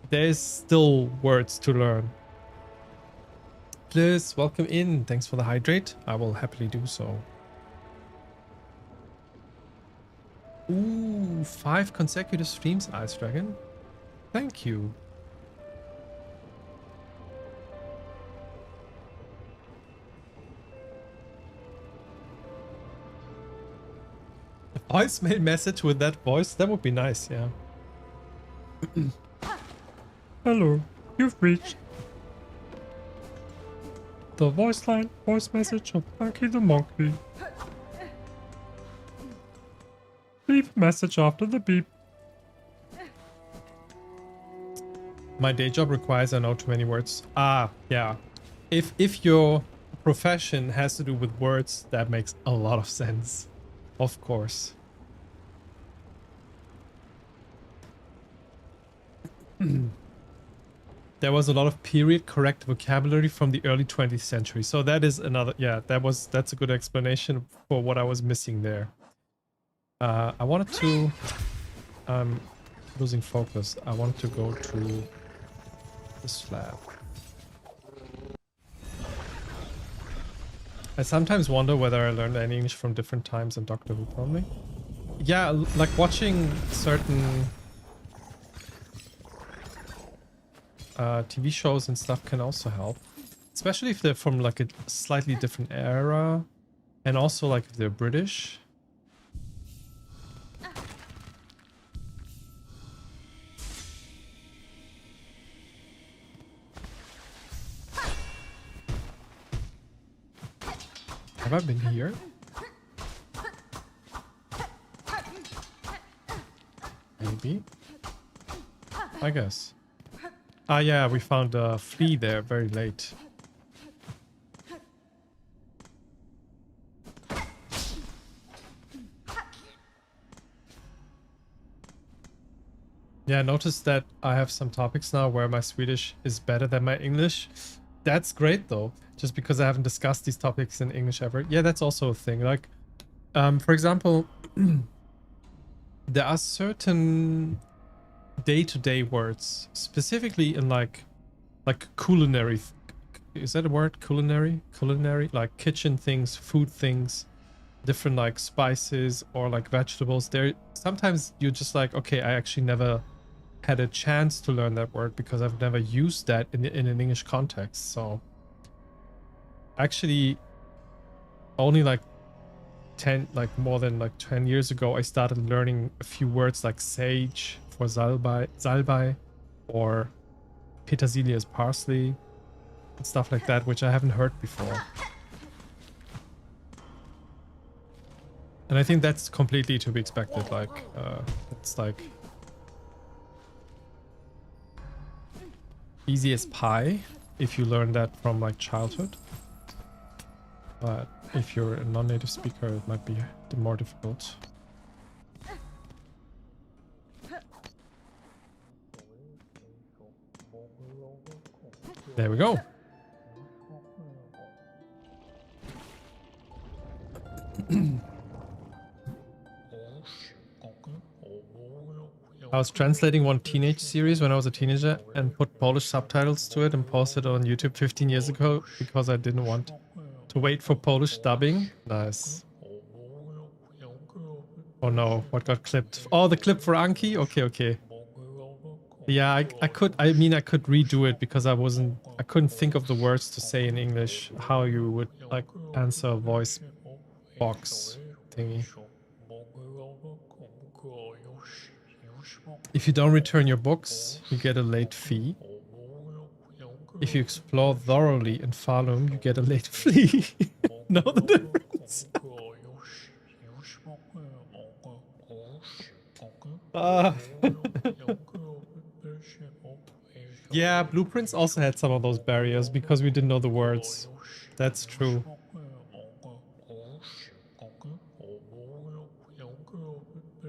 there's still words to learn. Please welcome in. Thanks for the hydrate. I will happily do so. Ooh, 5 consecutive streams, Ice Dragon. Thank you. A voicemail message with that voice? That would be nice, yeah. Hello, you've reached the voice message of Monkey the Monkey. Leave a message after the beep. My day job requires I know too many words. Ah, yeah. If your profession has to do with words, that makes a lot of sense. Of course. There was a lot of period correct vocabulary from the early 20th century. So that is another, yeah, that's a good explanation for what I was missing there. I wanted to, losing focus. I want to go to this slab. I sometimes wonder whether I learned any English from different times in Doctor Who, probably. Yeah, like watching certain TV shows and stuff can also help. Especially if they're from like a slightly different era. And also like if they're British. Have I been here? Maybe. I guess. Ah, yeah, we found a flea there very late. Yeah, notice that I have some topics now where my Swedish is better than my English. That's great though, just because I haven't discussed these topics in English ever. Yeah, that's also a thing. Like, for example, there are certain day-to-day words, specifically in like culinary. Is that a word? Culinary? Culinary? Like kitchen things, food things, different like spices or like vegetables. There, sometimes you're just like, okay, I actually never had a chance to learn that word because I've never used that in an English context. So actually only like 10, like more than like 10 years ago, I started learning a few words like sage for salbei, or petersilia is parsley, and stuff like that, which I haven't heard before. And I think that's completely to be expected. Like, it's like easy as pie if you learn that from like childhood. But if you're a non-native speaker, it might be more difficult. There we go. I was translating one teenage series when I was a teenager and put Polish subtitles to it and posted it on YouTube 15 years ago because I didn't want to wait for Polish dubbing. Nice. Oh no, what got clipped? Oh, the clip for Anki? Okay, okay. Yeah, I could redo it because I couldn't think of the words to say in English, how you would like answer a voice box thingy. If you don't return your books, you get a late fee. If you explore thoroughly in Falun, you get a late fee. Know the difference? Yeah, Blueprints also had some of those barriers because we didn't know the words. That's true.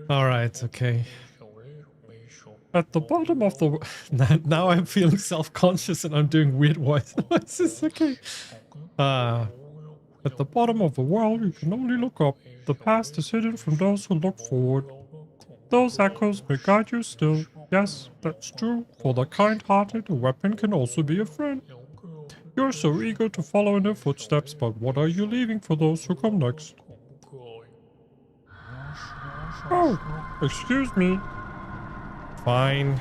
Alright, okay. At the bottom of the... Now I'm feeling self-conscious and I'm doing weird voices. Okay. At the bottom of the well, you can only look up. The past is hidden from those who look forward. Those echoes may guide you still. Yes, that's true. For the kind-hearted, a weapon can also be a friend. You're so eager to follow in their footsteps, but what are you leaving for those who come next? Oh, excuse me. Fine.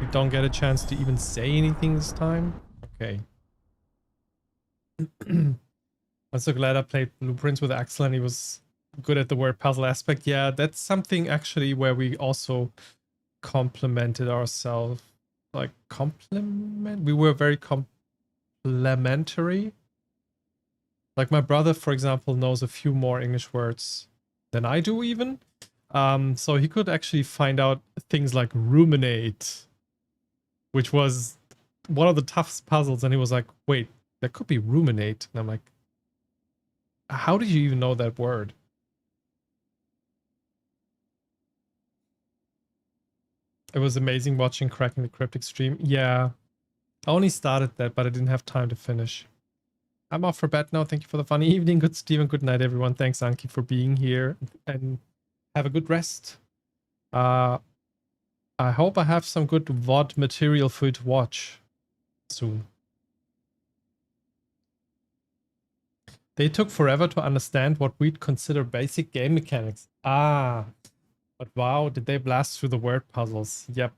We don't get a chance to even say anything this time. Okay. I'm so glad I played Blueprints with Axel and he was good at the word puzzle aspect. Yeah, that's something actually where we also complemented ourselves. Like, we were very complementary. Like, my brother, for example, knows a few more English words than I do even. So he could actually find out things like ruminate, which was one of the toughest puzzles. And he was like, wait, that could be ruminate. And I'm like, how did you even know that word? It was amazing watching Cracking the Cryptic stream. Yeah, I only started that, but I didn't have time to finish. I'm off for bed now. Thank you for the funny evening. Good Steven. Good night, everyone. Thanks, Anki, for being here. And have a good rest. I hope I have some good VOD material for you to watch soon. They took forever to understand what we'd consider basic game mechanics. Ah, but wow, did they blast through the word puzzles. Yep.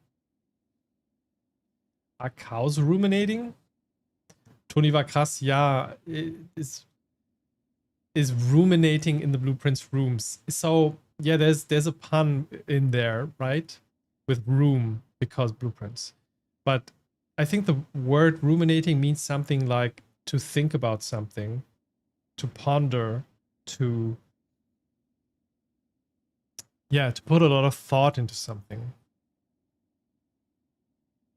Are cows ruminating? Tony war krass, yeah, is ruminating in the Blueprints rooms. So yeah, there's a pun in there, right? With room, because Blueprints. But I think the word ruminating means something like to think about something, to ponder, to, yeah, to put a lot of thought into something.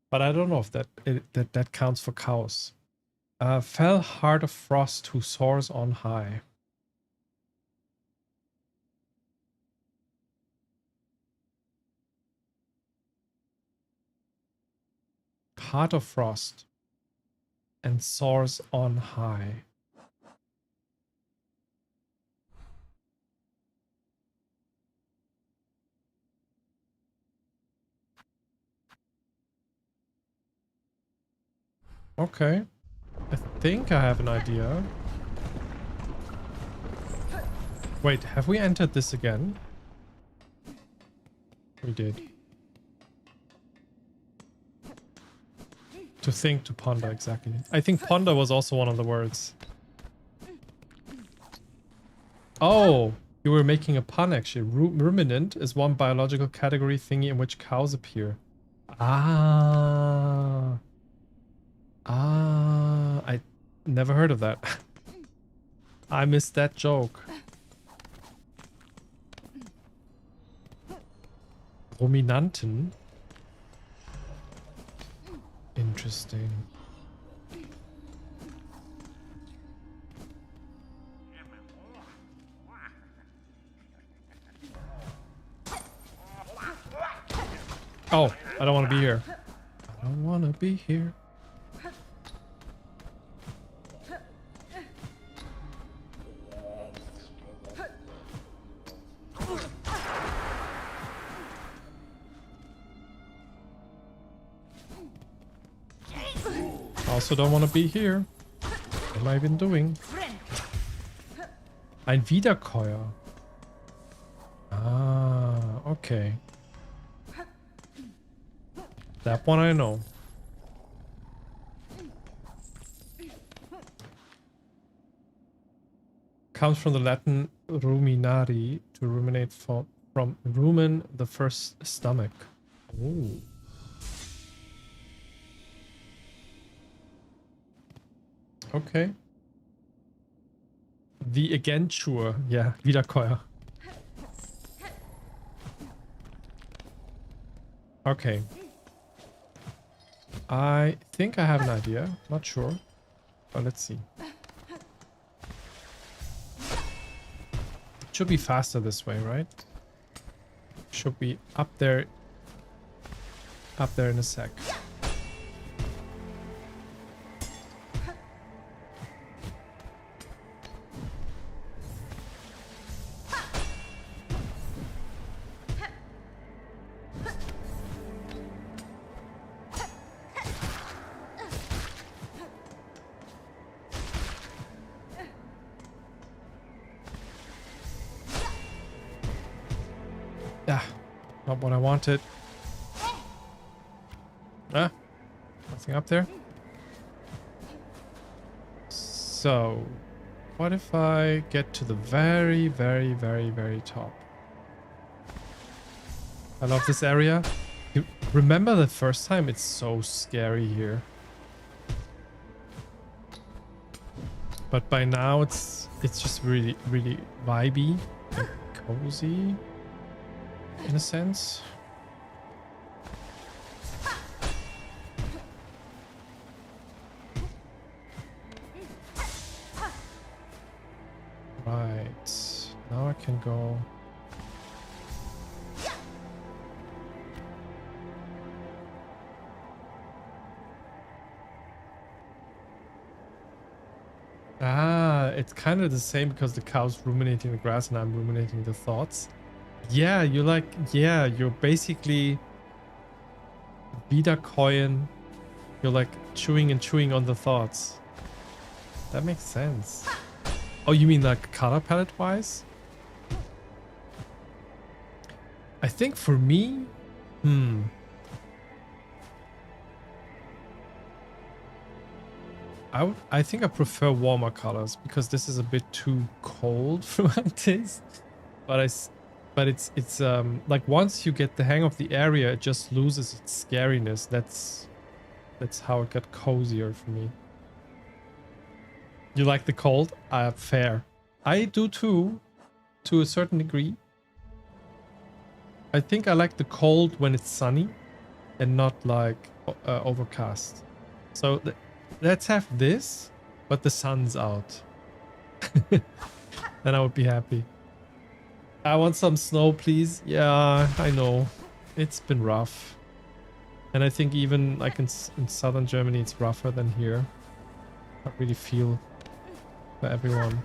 But I don't know if that counts for cows. Fell heart of frost who soars on high. Heart of frost and soars on high. Okay. I think I have an idea. Wait, have we entered this again? We did. To think, to ponder, exactly. I think ponder was also one of the words. Oh, you were making a pun actually. Ruminant is one biological category thingy in which cows appear. Ah. Ah, I never heard of that. I missed that joke. Ruminanten? Interesting. Oh, I don't want to be here. I don't want to be here. Also don't want to be here. What am I even doing? Ein Wiederkäuer. Ah, okay. That one I know. Comes from the Latin ruminari, to ruminate, from rumen, the first stomach. Ooh. Okay. The Agentur. Yeah, Wiederkäuer. Okay. I think I have an idea. Not sure. But let's see. Should be faster this way, right? Should be up there in a sec. Ah, not what I wanted. Ah, nothing up there. So, what if I get to the very, very, very, very top? I love this area. You remember the first time? It's so scary here. But by now it's just really, really vibey and cozy in a sense. Right. Now I can go. Ah, it's kind of the same because the cow's ruminating the grass and I'm ruminating the thoughts. Yeah, you're basically Wiederkäuen. You're like chewing and chewing on the thoughts. That makes sense. Oh, you mean like color palette wise? I think for me, I think I prefer warmer colors because this is a bit too cold for my taste. But it's like once you get the hang of the area, it just loses its scariness. That's how it got cozier for me. You like the cold? Fair. I do too, to a certain degree. I think I like the cold when it's sunny and not like overcast. So let's have this, but the sun's out. Then I would be happy. I want some snow, please. Yeah, I know. It's been rough. And I think even like in southern Germany, it's rougher than here. I really feel for everyone.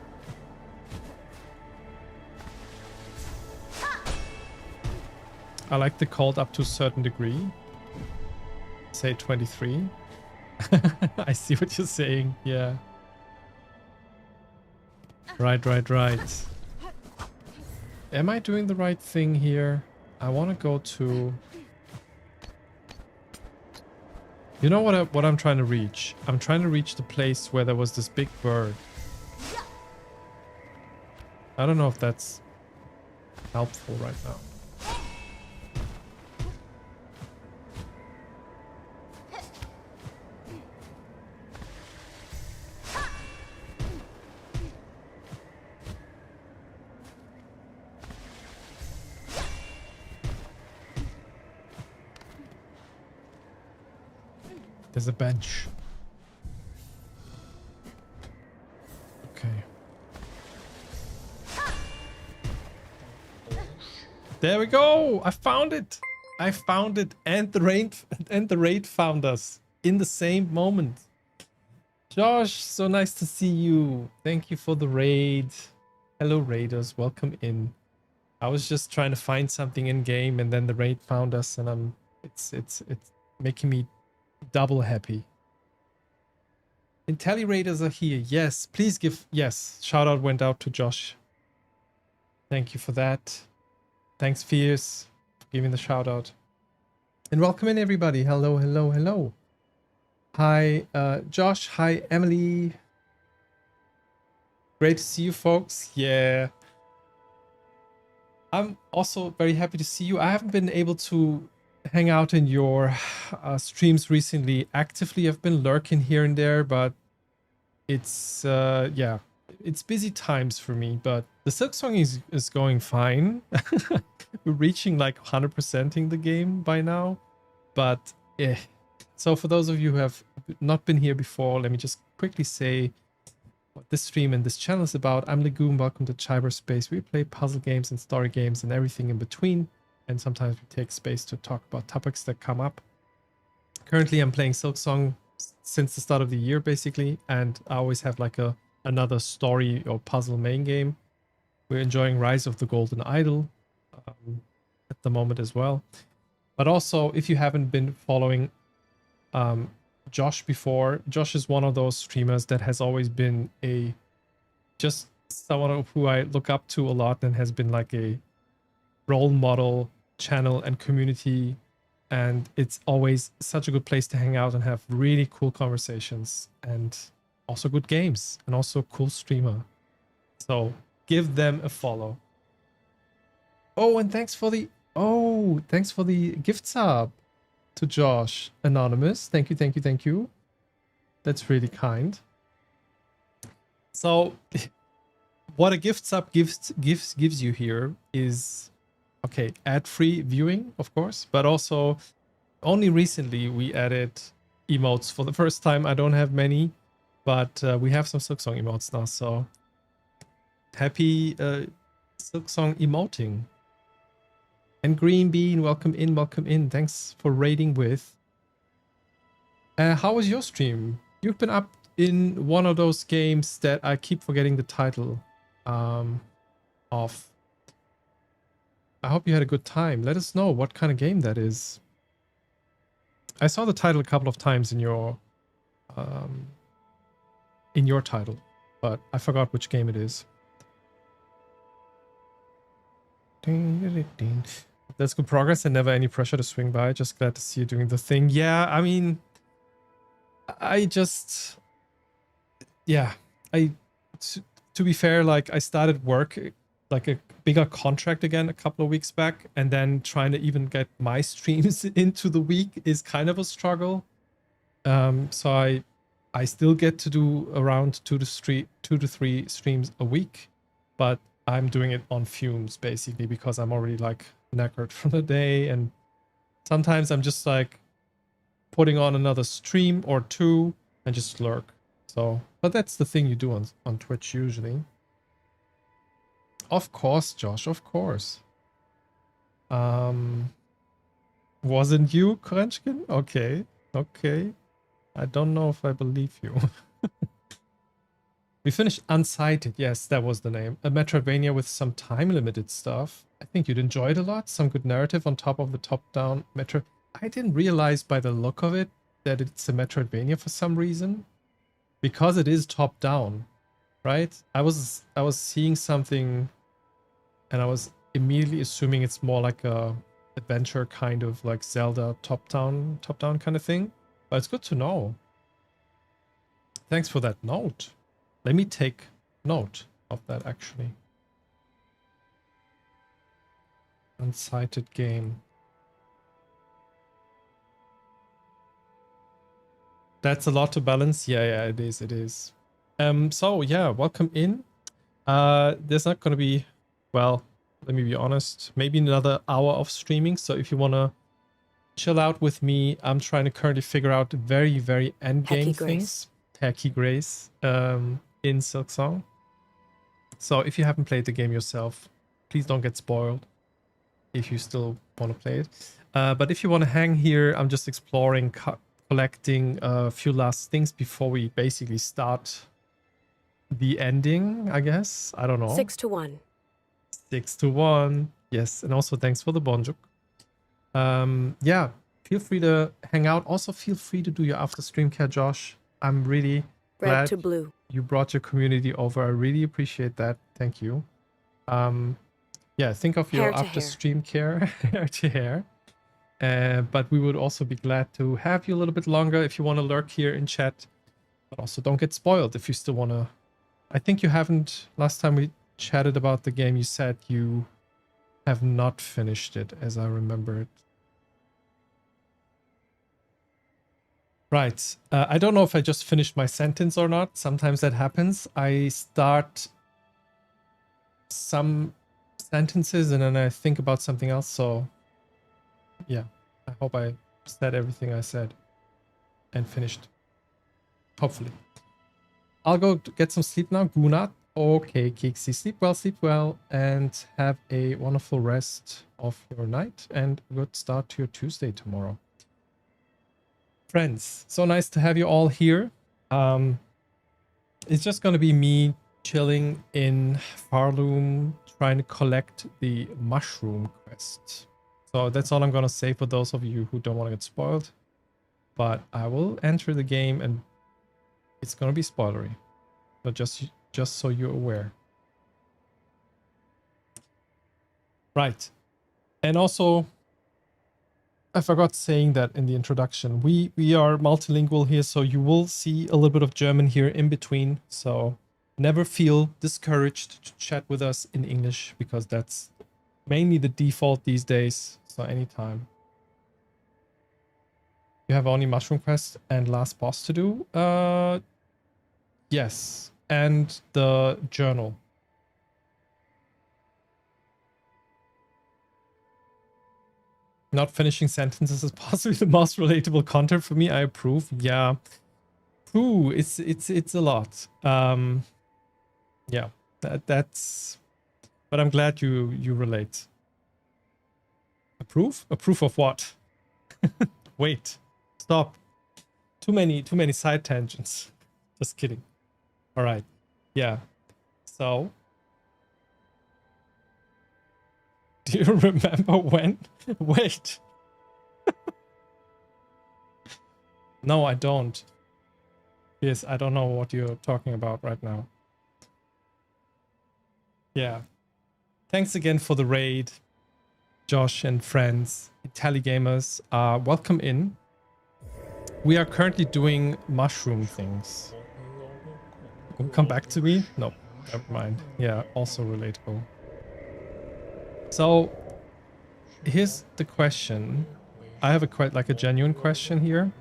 I like the cold up to a certain degree. Say 23. I see what you're saying. Yeah. Right. Am I doing the right thing here? I want to go to... You know what I'm trying to reach? I'm trying to reach the place where there was this big bird. I don't know if that's helpful right now. There's a bench. Okay. There we go. I found it. I found it, and the raid found us in the same moment. Josh, so nice to see you. Thank you for the raid. Hello raiders, welcome in. I was just trying to find something in game, and then the raid found us, and it's making me double happy. Intelli raiders are here. Yes, please give... Yes, shout out went out to Josh. Thank you for that. Thanks, Fierce, for giving the shout out. And welcome in, everybody. Hello. Hi, Josh. Hi, Emily. Great to see you, folks. Yeah. I'm also very happy to see you. I haven't been able to hang out in your streams recently actively. I've been lurking here and there, but it's yeah, it's busy times for me. But the Silksong is going fine. We're reaching like 100%ing the game by now, but so for those of you who have not been here before, let me just quickly say what this stream and this channel is about. I'm Legume. Welcome to Cyberspace. We play puzzle games and story games and everything in between. And sometimes we take space to talk about topics that come up. Currently, I'm playing Silksong since the start of the year, basically. And I always have like another story or puzzle main game. We're enjoying Rise of the Golden Idol at the moment as well. But also, if you haven't been following Josh before, Josh is one of those streamers that has always been just someone who I look up to a lot and has been like a role model channel and community, and it's always such a good place to hang out and have really cool conversations and also good games and also a cool streamer. So give them a follow. Oh, and thanks for the gift sub to Josh Anonymous. Thank you. That's really kind. So what a gift sub gives you here is, okay, ad-free viewing, of course, but also only recently we added emotes for the first time. I don't have many, but we have some Silksong emotes now, so happy Silksong emoting. And Green Bean, welcome in. Thanks for raiding with. How was your stream? You've been up in one of those games that I keep forgetting the title of. I hope you had a good time. Let us know what kind of game that is. I saw the title a couple of times in your title, but I forgot which game it is. That's good progress and never any pressure to swing by. Just glad to see you doing the thing. Yeah, I mean, to be fair, like I started work, like a bigger contract again a couple of weeks back, and then trying to even get my streams into the week is kind of a struggle. So I still get to do around 2 to 3 streams a week, but I'm doing it on fumes basically because I'm already like knackered from the day, and sometimes I'm just like putting on another stream or two and just lurk. So, but that's the thing you do on Twitch usually. Of course, Josh, of course. Wasn't you, Krenchkin? Okay, okay. I don't know if I believe you. We finished Unsighted. Yes, that was the name. A Metroidvania with some time-limited stuff. I think you'd enjoy it a lot. Some good narrative on top of the top-down Metro. I didn't realize by the look of it that it's a Metroidvania for some reason. Because it is top-down, right? I was seeing something and I was immediately assuming it's more like a adventure kind of like Zelda top-down kind of thing. But it's good to know. Thanks for that note. Let me take note of that actually. Unsighted game. That's a lot to balance. Yeah, it is. It is. So yeah, welcome in. There's not gonna be, well, let me be honest, maybe another hour of streaming. So if you wanna chill out with me, I'm trying to currently figure out very, very end game things. Hacky Grace. In Silksong. So if you haven't played the game yourself, please don't get spoiled if you still want to play it. But if you want to hang here, I'm just exploring, collecting a few last things before we basically start the ending, I guess. I don't know. 6-1. 6-1. Yes, and also thanks for the bonjuk. Yeah, feel free to hang out. Also feel free to do your after stream care, Josh. I'm really glad Red to blue. you brought your community over. I really appreciate that. Thank you. Yeah, think of your after stream care, hair to hair. But we would also be glad to have you a little bit longer if you want to lurk here in chat. But also don't get spoiled if you still want to. I think you haven't, last time we chatted about the game, you said you have not finished it, as I remember it. Right. I don't know if I just finished my sentence or not. Sometimes that happens. I start some sentences and then I think about something else. So yeah, I hope I said everything I said and finished. Hopefully. I'll go get some sleep now. Gunat. Okay, Kixi. Sleep well, and have a wonderful rest of your night and a good start to your Tuesday tomorrow. Friends, so nice to have you all here. It's just going to be me chilling in Farloom, trying to collect the mushroom quest. So that's all I'm going to say for those of you who don't want to get spoiled. But I will enter the game and it's going to be spoilery. But just so you're aware. Right. And also, I forgot saying that in the introduction. We are multilingual here, so you will see a little bit of German here in between. So never feel discouraged to chat with us in English because that's mainly the default these days. So anytime. You have only mushroom quest and last boss to do? Yes. And the journal. Not finishing sentences is possibly the most relatable content for me. I approve. Yeah. Ooh, it's a lot. Yeah. That's, but I'm glad you relate. Approve? Approve of what? Wait. Stop. Too many side tangents. Just kidding. All right. Yeah. So, do you remember when? Wait. No, I don't. Yes, I don't know what you're talking about right now. Yeah. Thanks again for the raid, Josh and friends, ItaliGamers. Welcome in. We are currently doing mushroom things. Come back to me? No, never mind. Yeah, also relatable. So, here's the question. I have a genuine question here.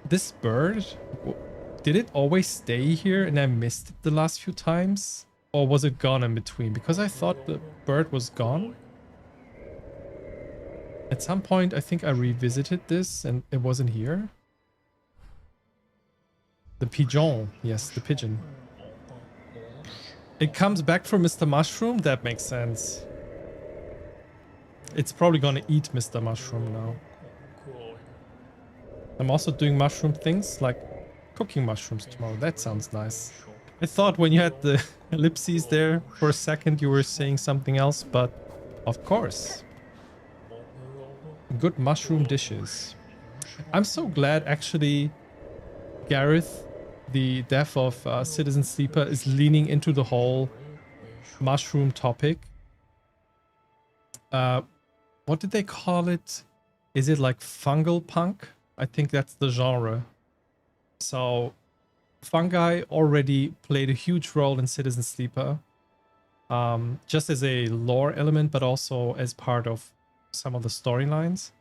This bird, did it always stay here and I missed it the last few times? Or was it gone in between? Because I thought the bird was gone. At some point, I think I revisited this and it wasn't here. The pigeon. Yes, the pigeon. It comes back from Mr. Mushroom? That makes sense. It's probably gonna eat Mr. Mushroom now. I'm also doing mushroom things, like cooking mushrooms tomorrow. That sounds nice. I thought when you had the ellipses there for a second you were saying something else, but of course. Good mushroom dishes. I'm so glad actually Gareth, the dev of Citizen Sleeper, is leaning into the whole mushroom topic. What did they call it? Is it like fungal punk? I think that's the genre. So fungi already played a huge role in Citizen Sleeper, just as a lore element, but also as part of some of the storylines.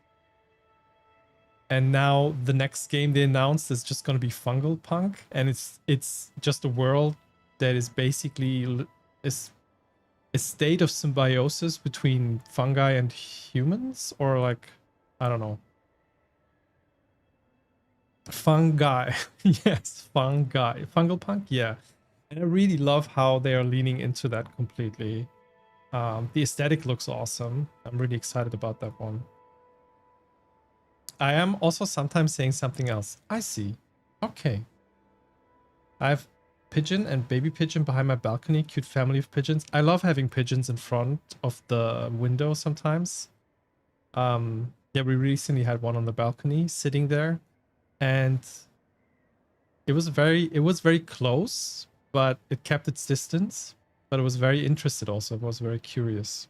And now the next game they announced is just going to be Fungal Punk, and it's just a world that is basically a state of symbiosis between fungi and humans, or like, I don't know. Fungi. Yes, fungi. Fungal Punk, yeah. And I really love how they are leaning into that completely. The aesthetic looks awesome. I'm really excited about that one. I am also sometimes saying something else. I see. Okay. I have pigeon and baby pigeon behind my balcony. Cute family of pigeons. I love having pigeons in front of the window sometimes. Yeah, we recently had one on the balcony sitting there, and it was very close, but it kept its distance. But it was very interested also. It was very curious.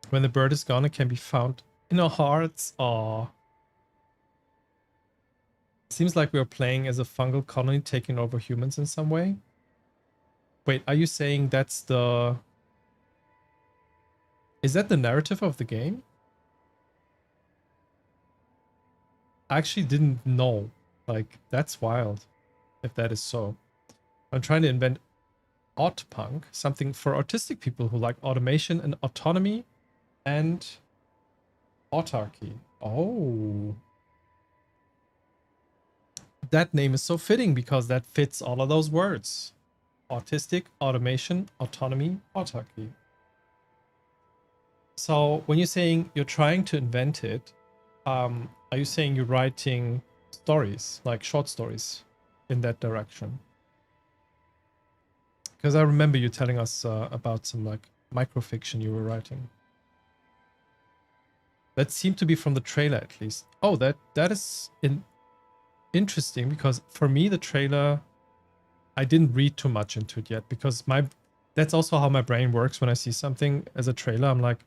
When the bird is gone, it can be found in our hearts. Aww. Seems like we are playing as a fungal colony taking over humans in some way. Wait, are you saying that's the... Is that the narrative of the game? I actually didn't know. Like, that's wild, if that is so. I'm trying to invent Autopunk, something for autistic people who like automation and autonomy and autarky. Oh. That name is so fitting because that fits all of those words. Autistic, automation, autonomy, autarky. So when you're saying you're trying to invent it, are you saying you're writing stories, like short stories in that direction? Because I remember you telling us about some like microfiction you were writing. That seemed to be from the trailer at least. Oh, that is interesting, because for me the trailer, I didn't read too much into it yet, because that's also how my brain works. When I see something as a trailer, I'm like,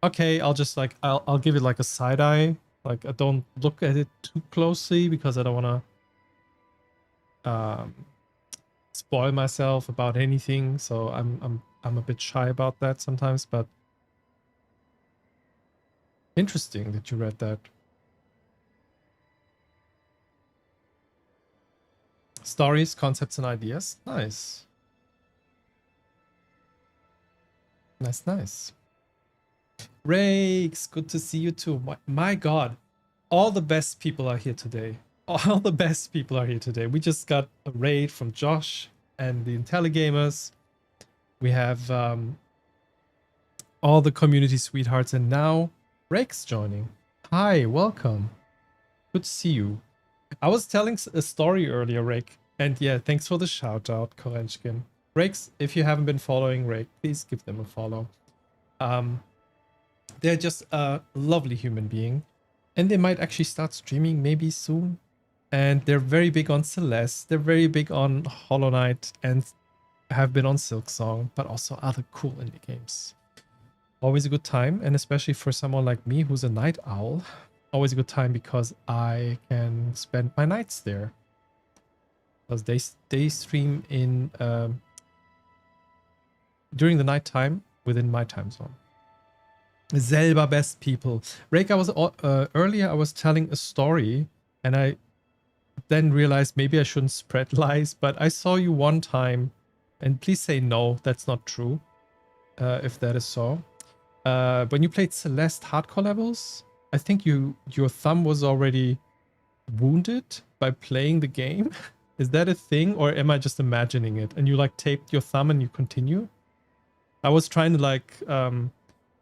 okay, I'll just like I'll give it like a side eye. Like, I don't look at it too closely because I don't want to spoil myself about anything. So I'm a bit shy about that sometimes, but interesting that you read that. Stories, concepts, and ideas. Nice. Nice. Rakes, good to see you too. My God, all the best people are here today. All the best people are here today. We just got a raid from Josh and the IntelliGamers. We have all the community sweethearts, and now Rakes joining. Hi, welcome. Good to see you. I was telling a story earlier, Rake, and yeah, thanks for the shout out, Korenchkin. Rakes, if you haven't been following Rake, please give them a follow. They're just a lovely human being, and they might actually start streaming maybe soon. And they're very big on Celeste, they're very big on Hollow Knight, and have been on Silksong, but also other cool indie games. Always a good time, and especially for someone like me who's a night owl, always a good time because I can spend my nights there. Because they stream in during the night time within my time zone. Selber best people. Rake, I was earlier I was telling a story, and I then realized maybe I shouldn't spread lies, but I saw you one time, and please say no, that's not true, if that is so. When you played Celeste hardcore levels, I think your thumb was already wounded by playing the game. Is that a thing, or am I just imagining it? And you like taped your thumb and you continue? I was trying to like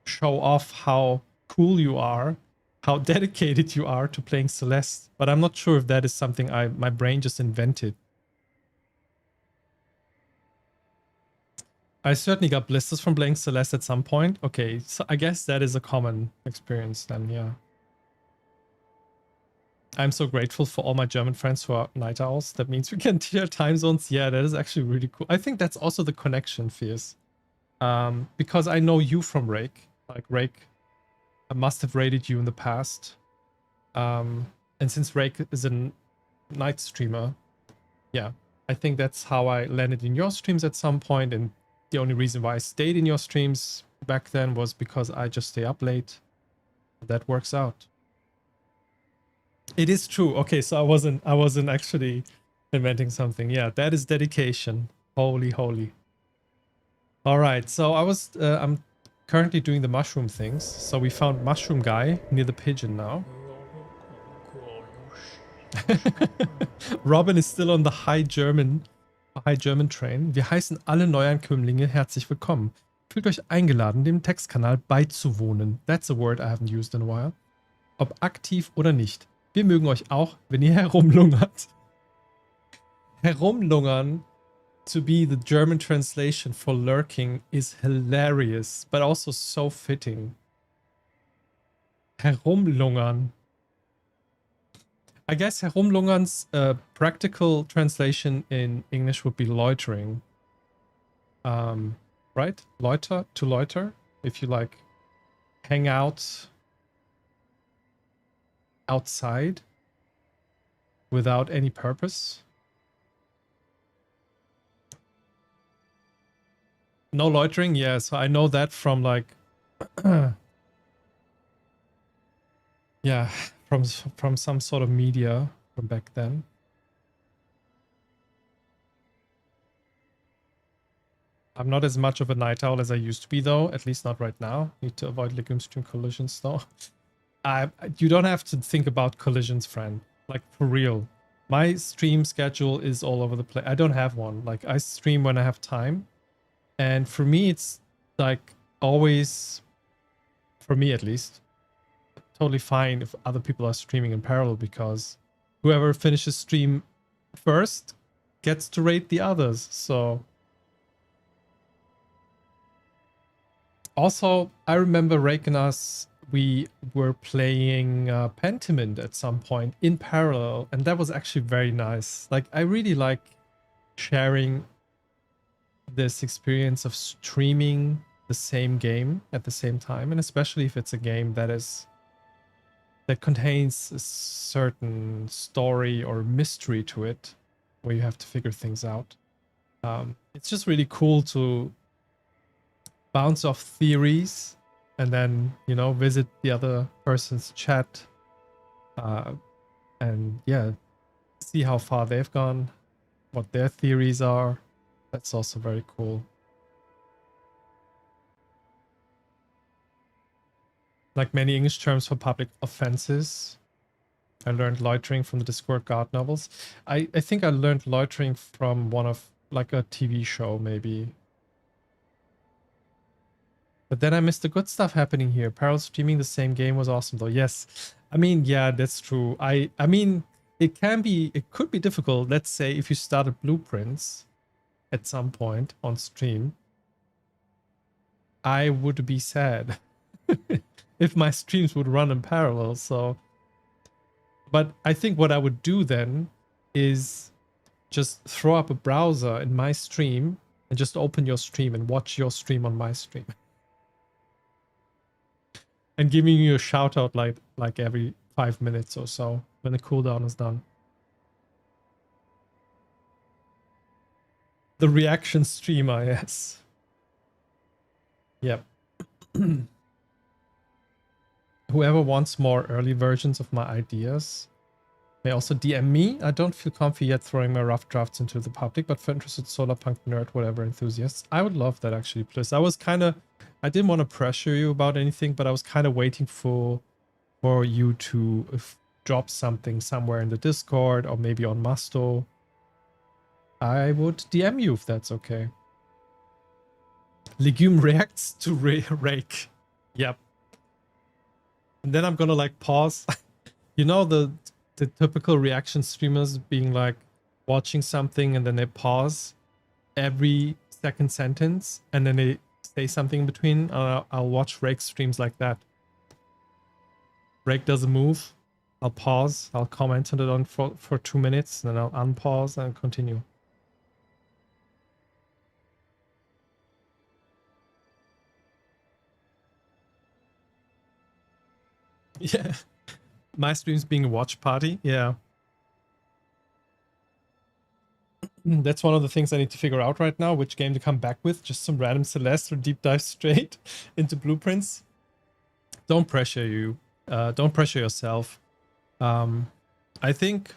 show off how cool you are, how dedicated you are to playing Celeste, but I'm not sure if that is something my brain just invented. I certainly got blisters from playing Celeste at some point. Okay, so I guess that is a common experience then, yeah. I'm so grateful for all my German friends who are night owls. That means we can share time zones. Yeah, that is actually really cool. I think that's also the connection, Fierce. Because I know you from Rake. Like, Rake must have rated you in the past. And since Rake is a night streamer, yeah, I think that's how I landed in your streams at some point. And the only reason why I stayed in your streams back then was because I just stay up late. That works out. It is true. Okay, so I wasn't actually inventing something. Yeah, that is dedication. Holy, holy. All right, so I'm currently doing the mushroom things. So we found mushroom guy near the pigeon now. Robin is still on the high German train. Wir heißen alle Neuankömmlinge herzlich willkommen. Fühlt euch eingeladen, dem Textkanal beizuwohnen. That's a word I haven't used in a while. Ob aktiv oder nicht. Wir mögen euch auch, wenn ihr herumlungert. Herumlungern, to be the German translation for lurking, is hilarious, but also so fitting. Herumlungern. I guess herumlungern's practical translation in English would be loitering. Right? Loiter, to loiter. If you like hang out outside without any purpose. No loitering? Yeah, so I know that from like yeah, from some sort of media from back then. I'm not as much of a night owl as I used to be though, at least not right now. Need to avoid legume stream collisions though. You don't have to think about collisions, friend. Like, for real. My stream schedule is all over the place. I don't have one. Like, I stream when I have time. And for me, it's like always, for me at least, totally fine if other people are streaming in parallel, because whoever finishes stream first gets to rate the others. So also, I remember Rake and us, we were playing Pentiment at some point in parallel, and that was actually very nice. Like, I really like sharing this experience of streaming the same game at the same time, and especially if it's a game that contains a certain story or mystery to it, where you have to figure things out. It's just really cool to bounce off theories and then, you know, visit the other person's chat and yeah, see how far they've gone, what their theories are. That's also very cool. Like many English terms for public offenses, I learned loitering from the Discord Guard novels. I think I learned loitering from one of like a TV show maybe. But then I missed the good stuff happening here. Parallel streaming the same game was awesome though. Yes. I mean, yeah, that's true. I mean, it could be difficult. Let's say if you started Blueprints at some point on stream, I would be sad if my streams would run in parallel. So, but I think what I would do then is just throw up a browser in my stream and just open your stream and watch your stream on my stream. And giving you a shout out like every 5 minutes or so when the cooldown is done. The reaction streamer, yes. Yep. Whoever wants more early versions of my ideas, May also DM me. I don't feel comfy yet throwing my rough drafts into the public, but for interested solar punk nerd, whatever enthusiasts, I would love that actually, please. I didn't want to pressure you about anything, but I was kind of waiting for you to drop something somewhere in the Discord or maybe on Masto. I would DM you if that's okay. Legume reacts to rake. Yep. And then I'm gonna like pause. You know the typical reaction streamers being like watching something and then they pause every second sentence and then they say something in between. I'll watch Rake streams like that. Rake does a move. I'll pause. I'll comment on it for 2 minutes, and then I'll unpause and continue. Yeah. My streams being a watch party. Yeah. That's one of the things I need to figure out right now, which game to come back with. Just some random Celeste or deep dive straight into blueprints. Don't pressure you. Don't pressure yourself. I think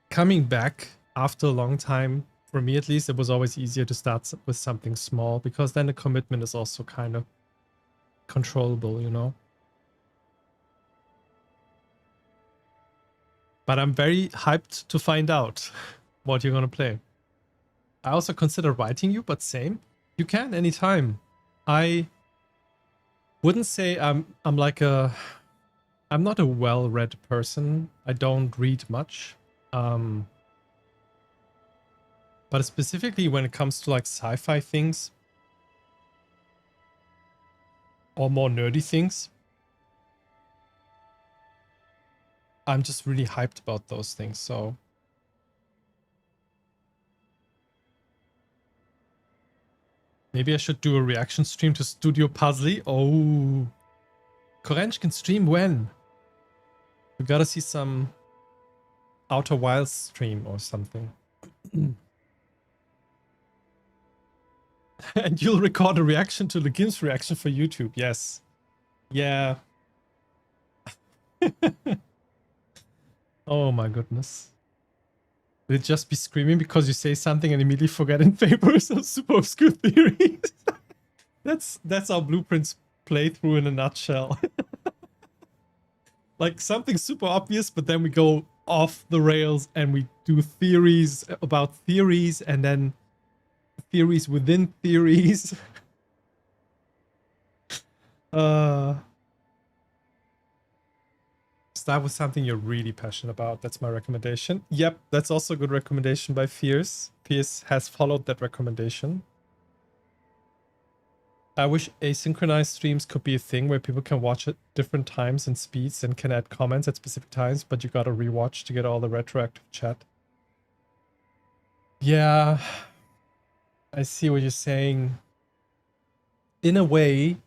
coming back after a long time, for me at least, it was always easier to start with something small because then the commitment is also kind of controllable, you know? But I'm very hyped to find out what you're gonna play. I also consider writing you, but same. You can anytime. I wouldn't say I'm not a well-read person. I don't read much. But specifically when it comes to like sci-fi things or more nerdy things, I'm just really hyped about those things. So maybe I should do a reaction stream to Studio Puzzly. Oh, Korench can stream when? We gotta see some Outer Wilds stream or something. And you'll record a reaction to the Gim's reaction for YouTube. Yes. Yeah. Oh my goodness. Will it just be screaming because you say something and immediately forget in favor of some super obscure theories? That's our blueprints playthrough in a nutshell. Like something super obvious, but then we go off the rails and we do theories about theories and then theories within theories. Start with something you're really passionate about. That's my recommendation. Yep, that's also a good recommendation by Fierce. Fierce has followed that recommendation. I wish asynchronized streams could be a thing where people can watch at different times and speeds and can add comments at specific times, but you gotta rewatch to get all the retroactive chat. Yeah, I see what you're saying. In a way,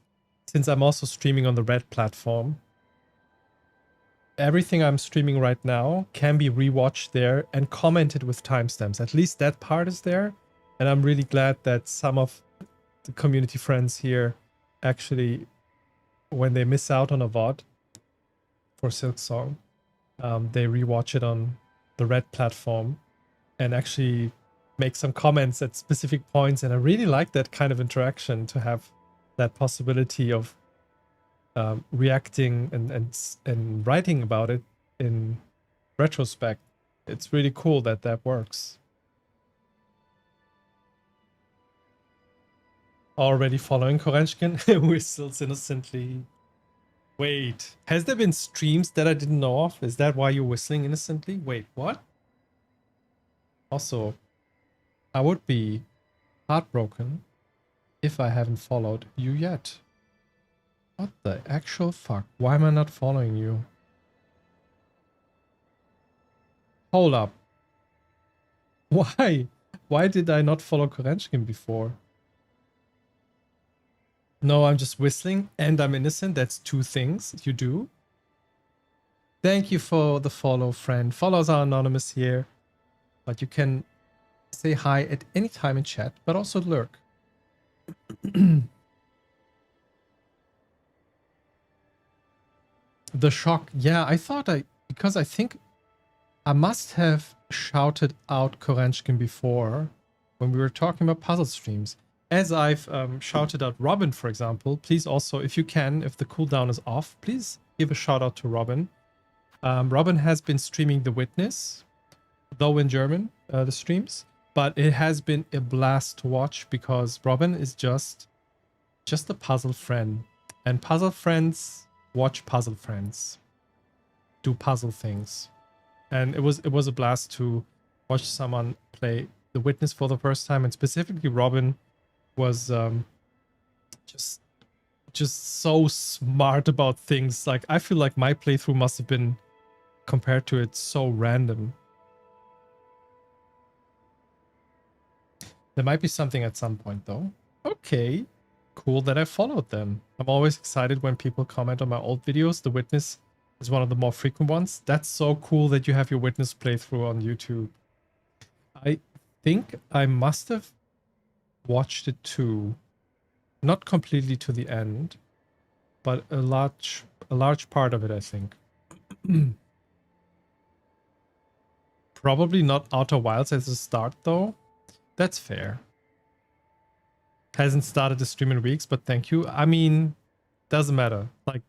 since I'm also streaming on the Red platform, everything I'm streaming right now can be rewatched there and commented with timestamps. At least that part is there. And I'm really glad that some of the community friends here actually, when they miss out on a VOD for Silksong, they rewatch it on the Red platform and actually make some comments at specific points. And I really like that kind of interaction, to have that possibility of reacting and writing about it in retrospect. It's really cool that that works. Already following Korenchkin? Whistles innocently. Wait, has there been streams that I didn't know of? Is that why you're whistling innocently? Wait, what? Also, I would be heartbroken if I haven't followed you yet. What the actual fuck? Why am I not following you? Hold up. Why? Why did I not follow Korenchkin before? No, I'm just whistling and I'm innocent. That's two things you do. Thank you for the follow, friend. Follows are anonymous here, but you can say hi at any time in chat, but also lurk. The shock. Yeah, I thought because I think I must have shouted out Korenchkin before when we were talking about puzzle streams. As I've shouted out Robin, for example, please also, if you can, if the cooldown is off, please give a shout out to Robin. Robin has been streaming The Witness, though in German, the streams, but it has been a blast to watch because Robin is just a puzzle friend, and puzzle friends watch puzzle friends do puzzle things, and it was a blast to watch someone play The Witness for the first time, and specifically Robin was just so smart about things. Like, I feel like my playthrough must have been, compared to it, so random. There might be something at some point though. Okay, cool that I followed them. I'm always excited when people comment on my old videos. The Witness is one of the more frequent ones. That's so cool that you have your Witness playthrough on YouTube. I think I must have watched it too. Not completely to the end, but a large part of it, I think. Probably not Outer Wilds as a start though. That's fair. Hasn't started the stream in weeks, but thank you. I mean, doesn't matter. Like,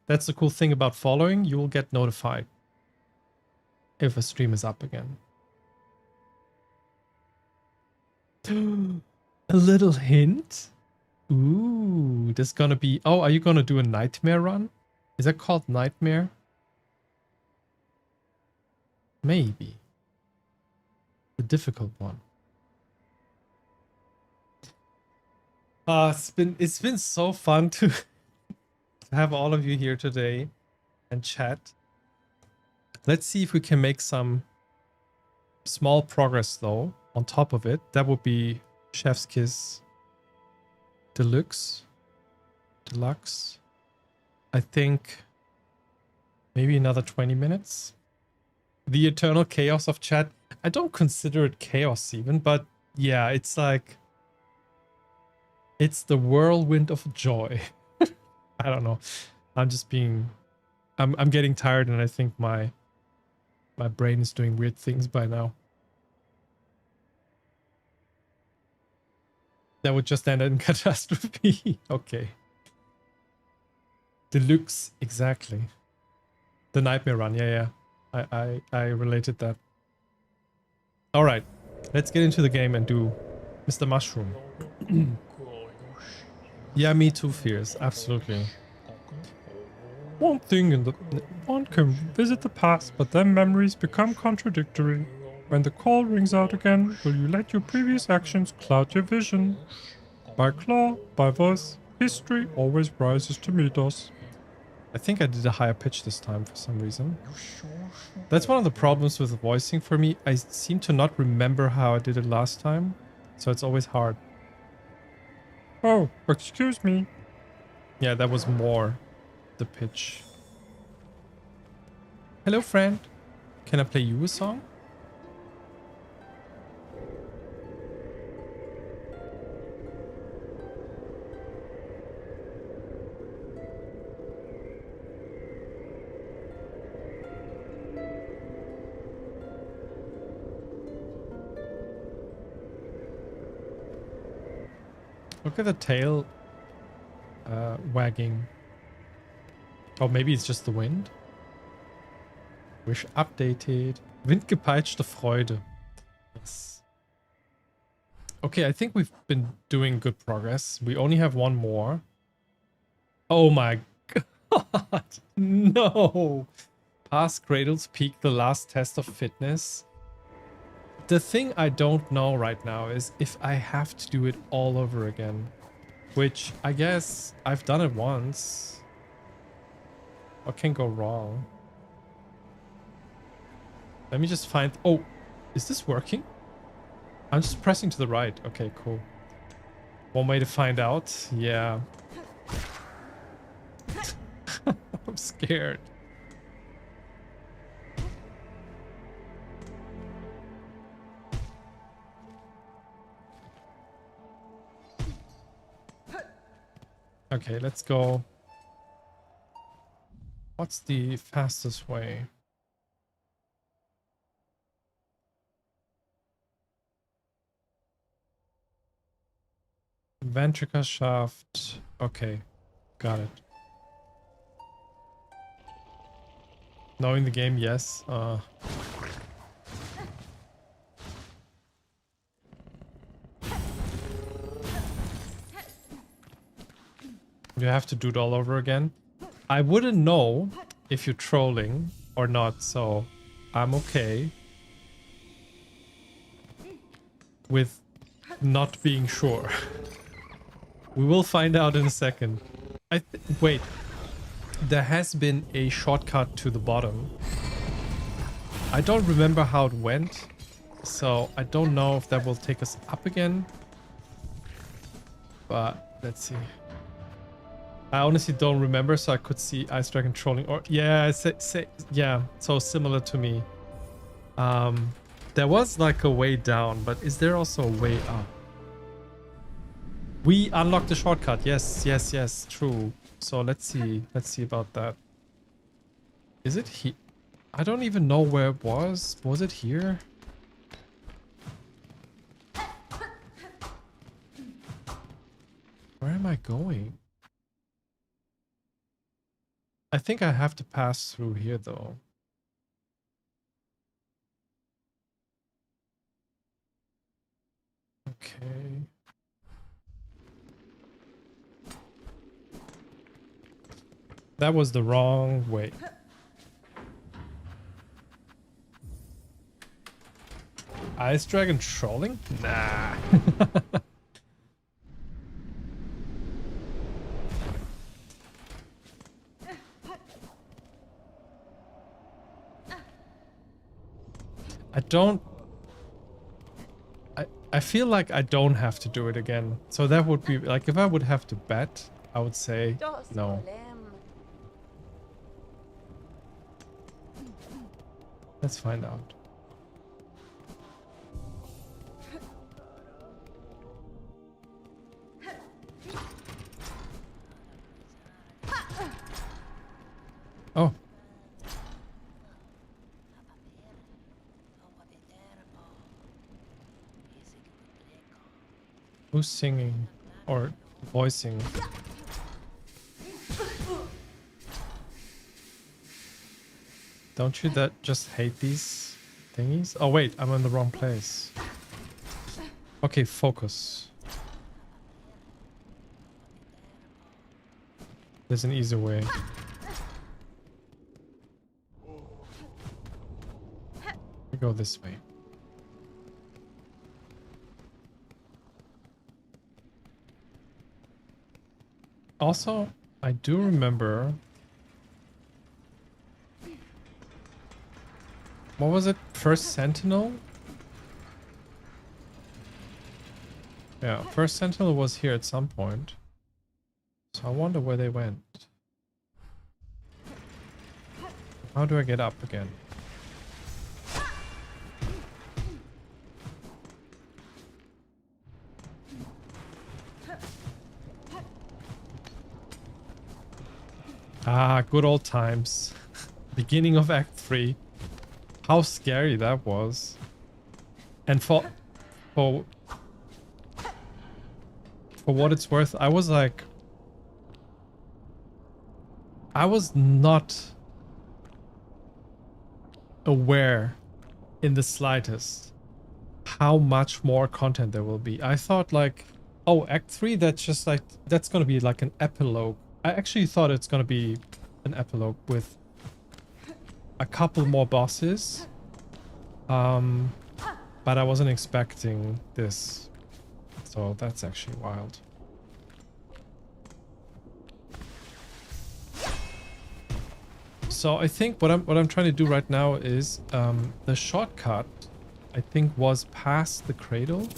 that's the cool thing about following. You will get notified if a stream is up again. A little hint? Ooh, there's gonna be... Oh, are you gonna do a nightmare run? Is that called nightmare? Maybe. The difficult one. It's been so fun to have all of you here today and chat. Let's see if we can make some small progress though on top of it. That would be Chef's Kiss Deluxe. I think maybe another 20 minutes. The eternal chaos of chat. I don't consider it chaos even, but yeah, it's like, it's the whirlwind of joy. I don't know. I'm just being, I'm getting tired, and I think my brain is doing weird things by now. That would just end in catastrophe. Okay. Deluxe, exactly. The nightmare run, yeah. I related that. All right, let's get into the game and do Mr. Mushroom. Yeah, me too, Fears. Absolutely. One thing in the one can visit the past, but then memories become contradictory. When the call rings out again, will you let your previous actions cloud your vision? By claw, by voice, history always rises to meet us. I think I did a higher pitch this time for some reason. That's one of the problems with voicing for me. I seem to not remember how I did it last time, so it's always hard. Oh, excuse me. Yeah, that was more the pitch. Hello, friend. Can I play you a song? Look at the tail wagging. Oh, maybe it's just the wind. Wish updated. Windgepeitschte Freude. Yes. Okay, I think we've been doing good progress. We only have one more. Oh my god. No. Past Cradle's Peak, the last test of fitness. The thing I don't know right now is if I have to do it all over again. Which, I guess, I've done it once. What can go wrong? Let me just find... Oh, is this working? I'm just pressing to the right. Okay, cool. One way to find out. Yeah. I'm scared. Okay, let's go. What's the fastest way? Ventrica shaft. Okay, got it. Knowing the game, yes. You have to do it all over again. I wouldn't know if you're trolling or not, so I'm okay with not being sure. We will find out in a second. Wait. There has been a shortcut to the bottom. I don't remember how it went, so I don't know if that will take us up again. But let's see. I honestly don't remember, so I could see Ice Dragon trolling. Or yeah, yeah, so similar to me. There was like a way down, but is there also a way up? We unlocked the shortcut. Yes, true. So let's see about that. Is it here? I don't even know where it was. Was it here? Where am I going? I think I have to pass through here though. Okay. That was the wrong way. Ice Dragon trolling? Nah. I feel like I don't have to do it again. So that would be like if I would have to bet, I would say no. Let's find out. Oh. Who's singing or voicing? Don't you just hate these thingies? Oh wait, I'm in the wrong place. Okay, focus. There's an easier way. We go this way. Also, I do remember... What was it? First Sentinel? Yeah, First Sentinel was here at some point. So I wonder where they went. How do I get up again? Ah, good old times. Beginning of Act 3. How scary that was. And for what it's worth, I was not aware in the slightest how much more content there will be. I thought like, oh, Act 3, that's gonna be like an epilogue. I actually thought it's gonna be an epilogue with a couple more bosses. But I wasn't expecting this. So that's actually wild. So I think what I'm trying to do right now is the shortcut I think was past the cradle.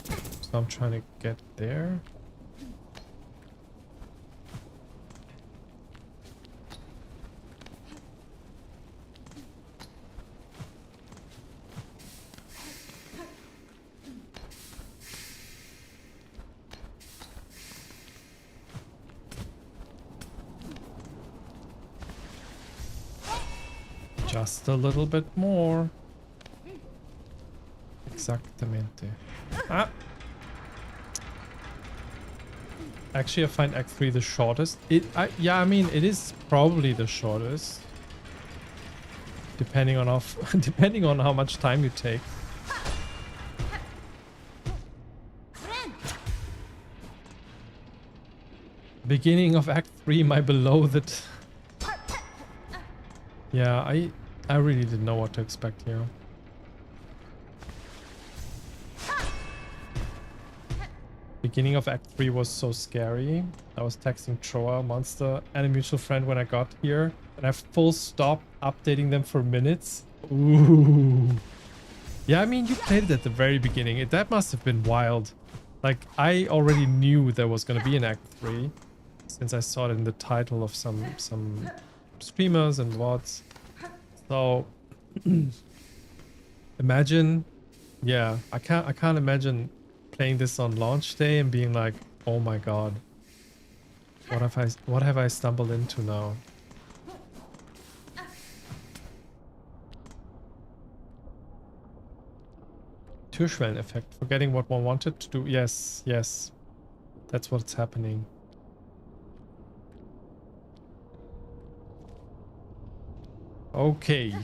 So I'm trying to get there. Just a little bit more. Exactamente. Ah! Actually, I find Act 3 the shortest. Yeah, I mean, it is probably the shortest. Depending on depending on how much time you take. Beginning of Act 3, my beloved. Yeah, I really didn't know what to expect here. Beginning of Act 3 was so scary. I was texting Troa, Monster, and a mutual friend when I got here, and I full stop updating them for minutes. Ooh. Yeah, I mean, you played it at the very beginning. That must have been wild. Like, I already knew there was going to be an Act 3, since I saw it in the title of some streamers and VODs. So, imagine, yeah, I can't imagine playing this on launch day and being like, oh my god, what have I stumbled into now? Türschwellen effect, forgetting what one wanted to do. Yes, yes, that's what's happening. Okay.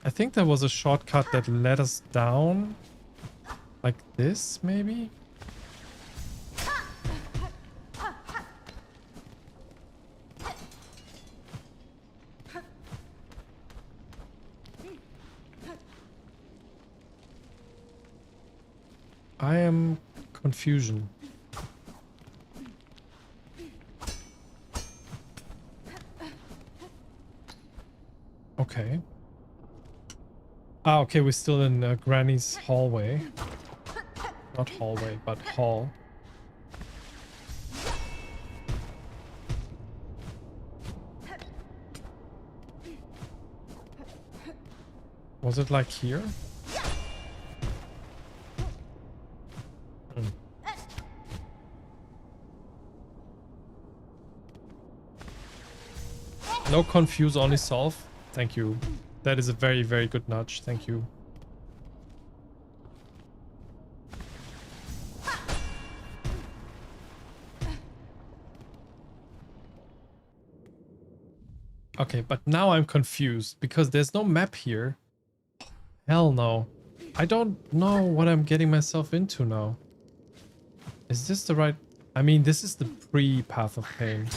I think there was a shortcut that led us down. Like this, maybe? I am confusion. Okay. Ah, okay, we're still in Granny's hallway. Not hallway, but hall. Was it like here? Hmm. No confuse, only solve. Thank you. That is a very, very good nudge. Thank you. Okay, but now I'm confused because there's no map here. Hell no. I don't know what I'm getting myself into now. Is this the right... I mean, this is the pre-Path of Pain.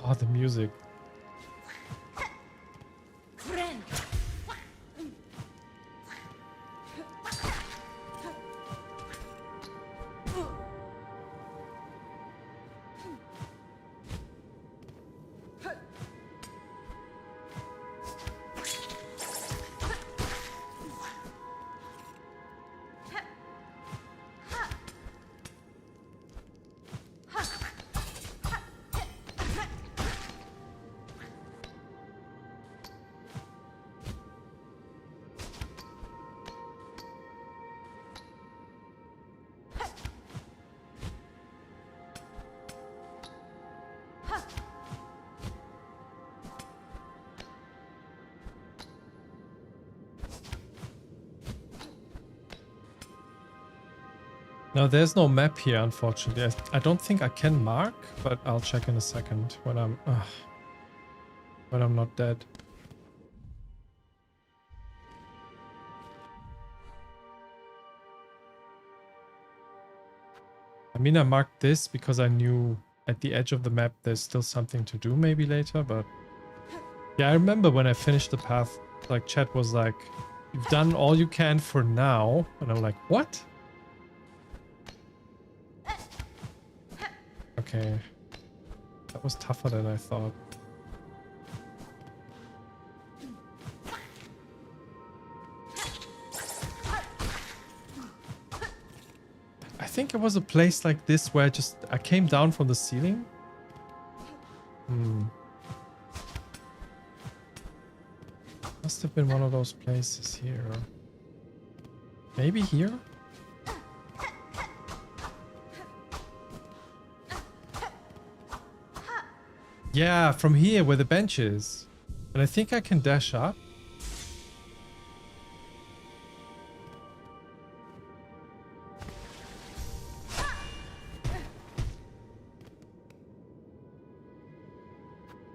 Oh, the music. No, there's no map here, unfortunately. I don't think I can mark, but I'll check in a second when I'm not dead. I mean, I marked this because I knew at the edge of the map there's still something to do maybe later, but... Yeah, I remember when I finished the path, like, chat was like, you've done all you can for now. And I'm like, what? Okay. That was tougher than I thought. it was a place like this where I came down from the ceiling. Must have been one of those places here. Maybe here? Yeah, from here where the bench is. And I think I can dash up.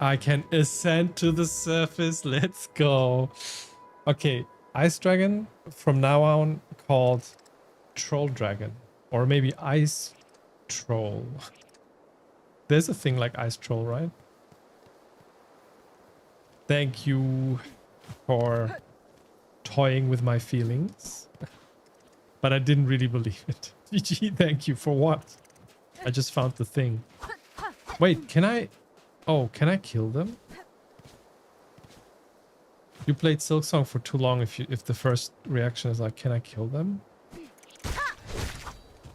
I can ascend to the surface. Let's go. Okay, Ice Dragon from now on called Troll Dragon. Or maybe Ice Troll. There's a thing like Ice Troll, right? Thank you for toying with my feelings. But I didn't really believe it. GG, thank you for what? I just found the thing. Wait, can I... Oh, can I kill them? You played Silksong for too long if the first reaction is like, can I kill them?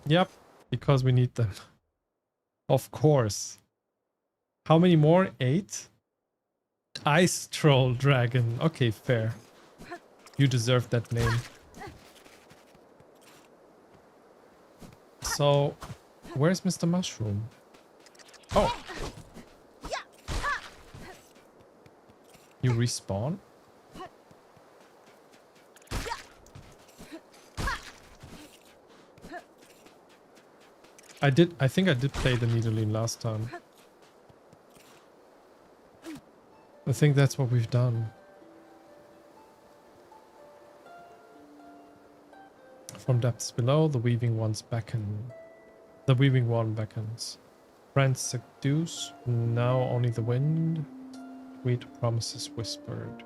Yep, because we need them. Of course. How many more? 8? Ice Troll Dragon. Okay, fair. You deserve that name. So, where's Mr. Mushroom? Oh. You respawn? I think I did play the Nidoline last time. I think that's what we've done. From depths below, the weaving ones beckon. The weaving one beckons. Friends seduce, now only the wind. Sweet promises whispered.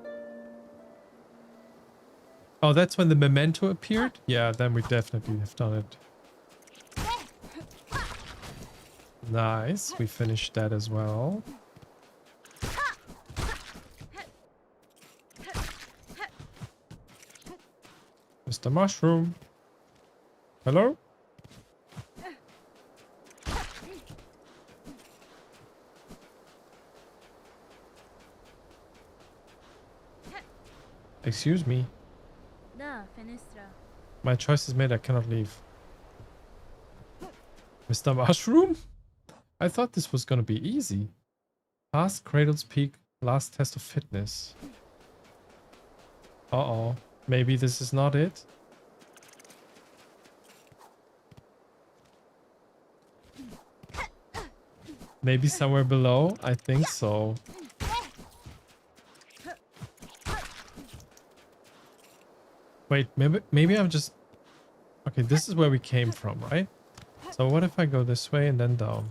Oh, that's when the memento appeared? Yeah, then we definitely have done it. Nice, we finished that as well. Mr. Mushroom. Hello? Excuse me. My choice is made, I cannot leave. Mr. Mushroom? I thought this was gonna be easy. Past Cradle's Peak, last test of fitness. Uh-oh. Maybe this is not it? Maybe somewhere below? I think so. Wait, maybe I'm just... Okay, this is where we came from, right? So what if I go this way and then down?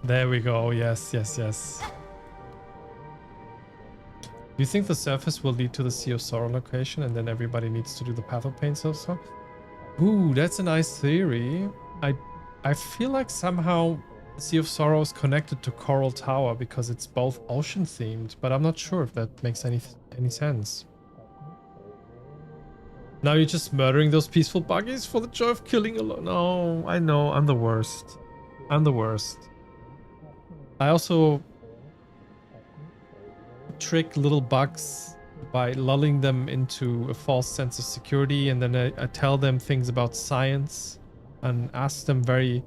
There we go. Yes, yes, yes. Do you think the surface will lead to the Sea of Sorrow location and then everybody needs to do the Path of Pain also? Ooh, that's a nice theory. I feel like somehow Sea of Sorrow is connected to Coral Tower because it's both ocean themed, but I'm not sure if that makes any sense. Now you're just murdering those peaceful buggies for the joy of killing alone. No, I know, I'm the worst. I'm the worst. I also trick little bugs by lulling them into a false sense of security, and then I tell them things about science and ask them very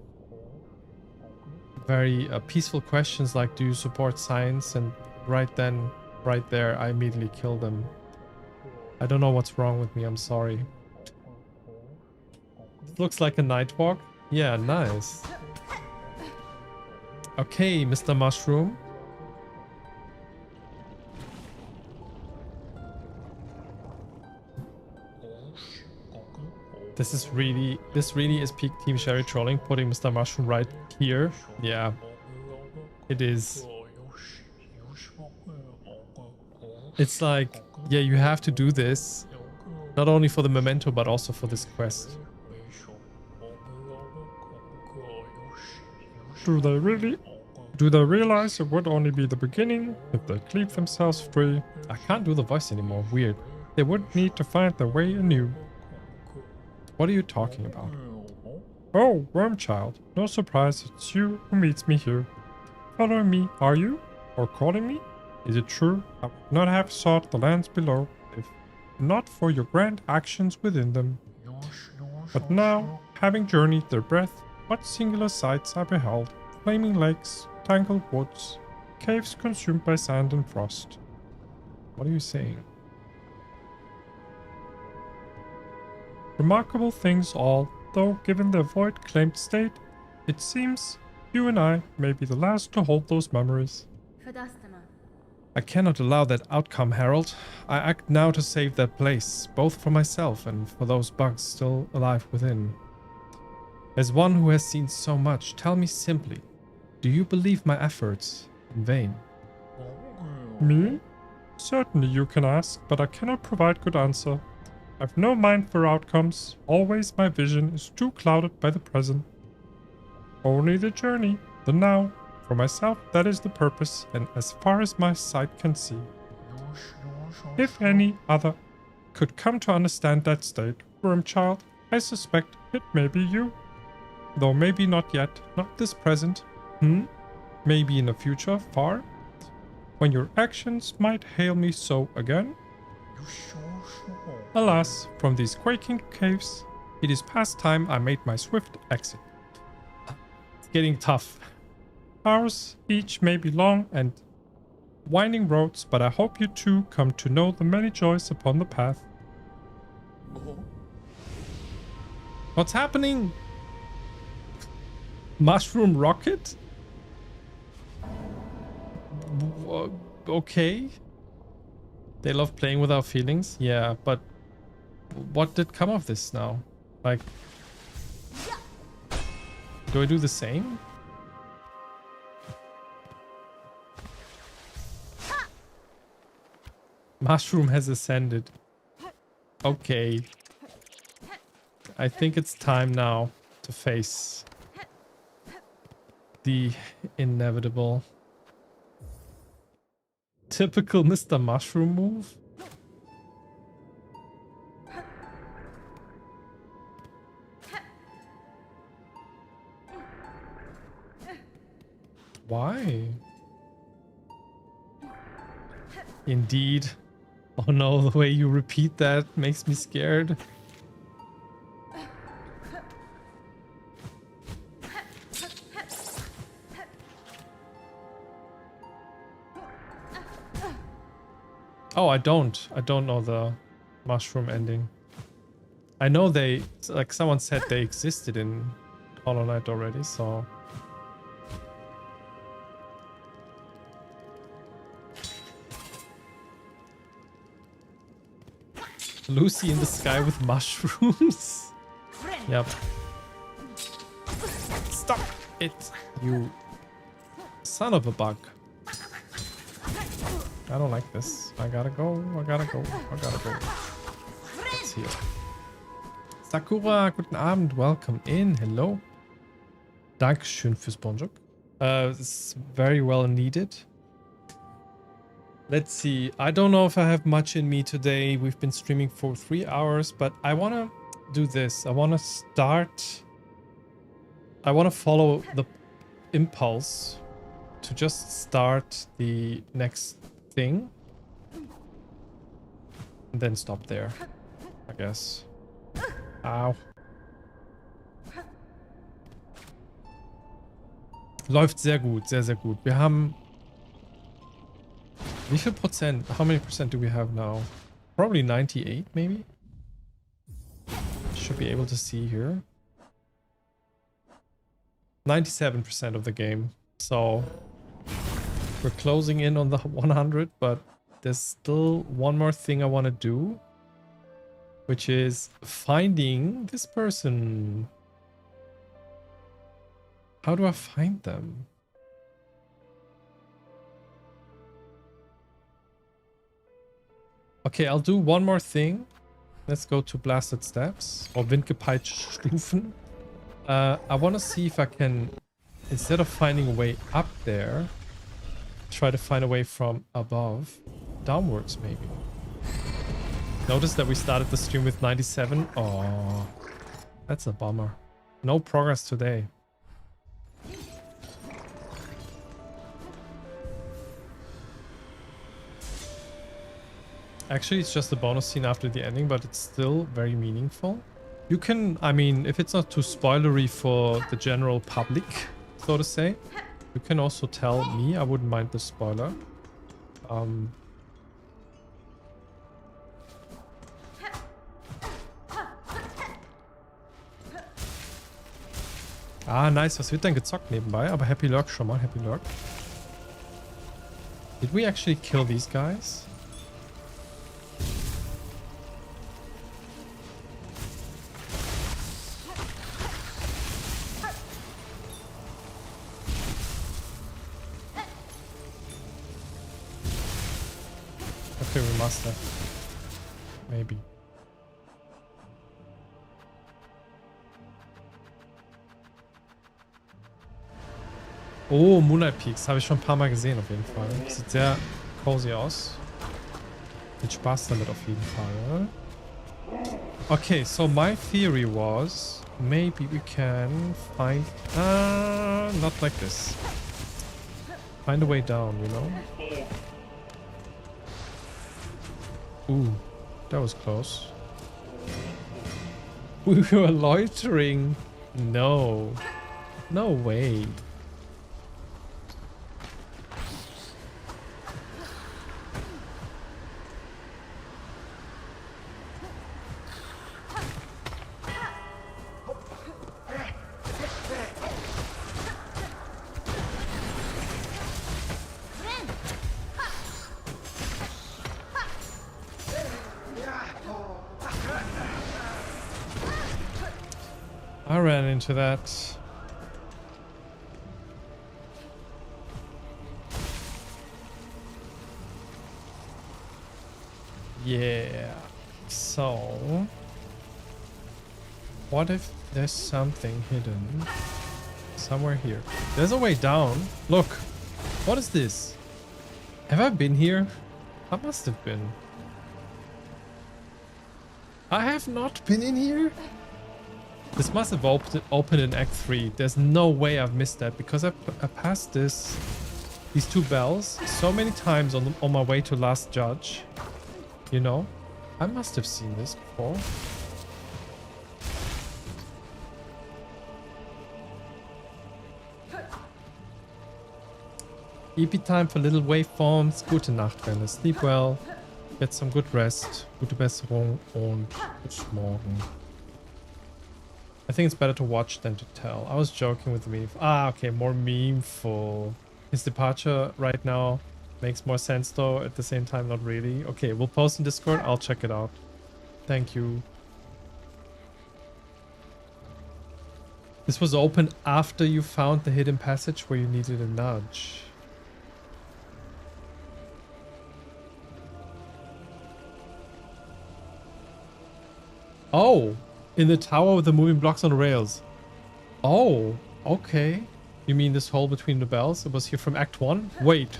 peaceful questions like, do you support science? And right then, right there, I immediately kill them. I don't know what's wrong with me, I'm sorry. It looks like a night walk. Yeah, nice. Okay, Mr. Mushroom. This really is peak Team Sherry trolling, putting Mr. Mushroom right here. Yeah, it is. It's like, yeah, you have to do this, not only for the memento, but also for this quest. Do they really? Do they realize it would only be the beginning if they cleave themselves free? I can't do the voice anymore. Weird. They would need to find their way anew. What are you talking about? Oh, Wormchild. No surprise, it's you who meets me here. Following me, are you? Or calling me? Is it true? I would not have sought the lands below, if not for your grand actions within them. But now, having journeyed their breadth, what singular sights I beheld. Flaming lakes, tangled woods, caves consumed by sand and frost. What are you saying? Remarkable things all, though given their void-claimed state, it seems you and I may be the last to hold those memories. I cannot allow that outcome, Harold. I act now to save that place, both for myself and for those bugs still alive within. As one who has seen so much, tell me simply, do you believe my efforts in vain? Me? Certainly you can ask, but I cannot provide good answer. I've no mind for outcomes. Always my vision is too clouded by the present. Only the journey, the now. For myself, that is the purpose, and as far as my sight can see. If any other could come to understand that state, Wormchild, I suspect it may be you. Though maybe not yet, not this present. Maybe in the future, far, when your actions might hail me so again. Alas, from these quaking caves, it is past time I made my swift exit. It's getting tough. Ours each may be long and winding roads, but I hope you too come to know the many joys upon the path. What's happening? Mushroom rocket? Okay. They love playing with our feelings. Yeah, but what did come of this now? Like, do I do the same? Mushroom has ascended. Okay. I think it's time now to face the inevitable. Typical Mr. Mushroom move. Why? Indeed. Oh no, the way you repeat that makes me scared. Oh, I don't know the mushroom ending. I know they, like someone said they existed in Hollow Knight already, so. Lucy in the sky with mushrooms. Yep. Stop it, you son of a bug. I don't like this. I gotta go. I gotta go. I gotta go. Let's heal. Sakura, guten Abend. Welcome in. Hello. Dankeschön fürs Bonjour. It's very well needed. Let's see. I don't know if I have much in me today. We've been streaming for 3 hours, but I want to do this. I want to start. I want to follow the impulse to just start the next thing. And then stop there, I guess. Ow. Läuft sehr gut, sehr, sehr gut. Wir haben... Wie viel Prozent? How many percent do we have now? Probably 98, maybe? Should be able to see here. 97% of the game. So we're closing in on the 100, but there's still one more thing I want to do, which is finding this person. How do I find them? Okay, I'll do one more thing. Let's go to Blasted Steps or Windgepeitschte Stufen. I want to see if I can instead of finding a way up there, try to find a way from above downwards maybe. Notice that we started the stream with 97. Oh, that's a bummer. No progress today. Actually, it's just a bonus scene after the ending, but it's still very meaningful. You can, I mean, if it's not too spoilery for the general public, so to say, you can also tell me. I wouldn't mind the spoiler. Ah, nice. Was wird denn gezockt nebenbei? Aber Happy Lurk schon mal. Happy Lurk. Did we actually kill these guys? Okay, we must have. Maybe. Oh, Moonlight Peaks. Habe ich schon ein paar Mal gesehen auf jeden Fall. Sieht sehr cozy aus. Viel Spaß damit auf jeden Fall. Okay, so my theory was maybe we can find... not like this. Find a way down, you know? Ooh, that was close. We were loitering. No. No way. I ran into that. Yeah. So, what if there's something hidden somewhere here? There's a way down. Look. What is this? Have I been here? I must have been. I have not been in here? This must have opened in Act 3. There's no way I've missed that because I passed these two bells so many times on my way to Last Judge. You know? I must have seen this before. EP time for little waveforms. Gute Nacht, Renne. Sleep well. Get some good rest. Gute Besserung und bis morgen. I think it's better to watch than to tell. I was joking with the meme. Ah, okay, more memeful. His departure right now makes more sense though. At the same time, not really. Okay, we'll post in Discord. I'll check it out. Thank you. This was open after you found the hidden passage where you needed a nudge. Oh! In the tower with the moving blocks on rails. Oh, okay. You mean this hole between the bells? It was here from Act 1? Wait.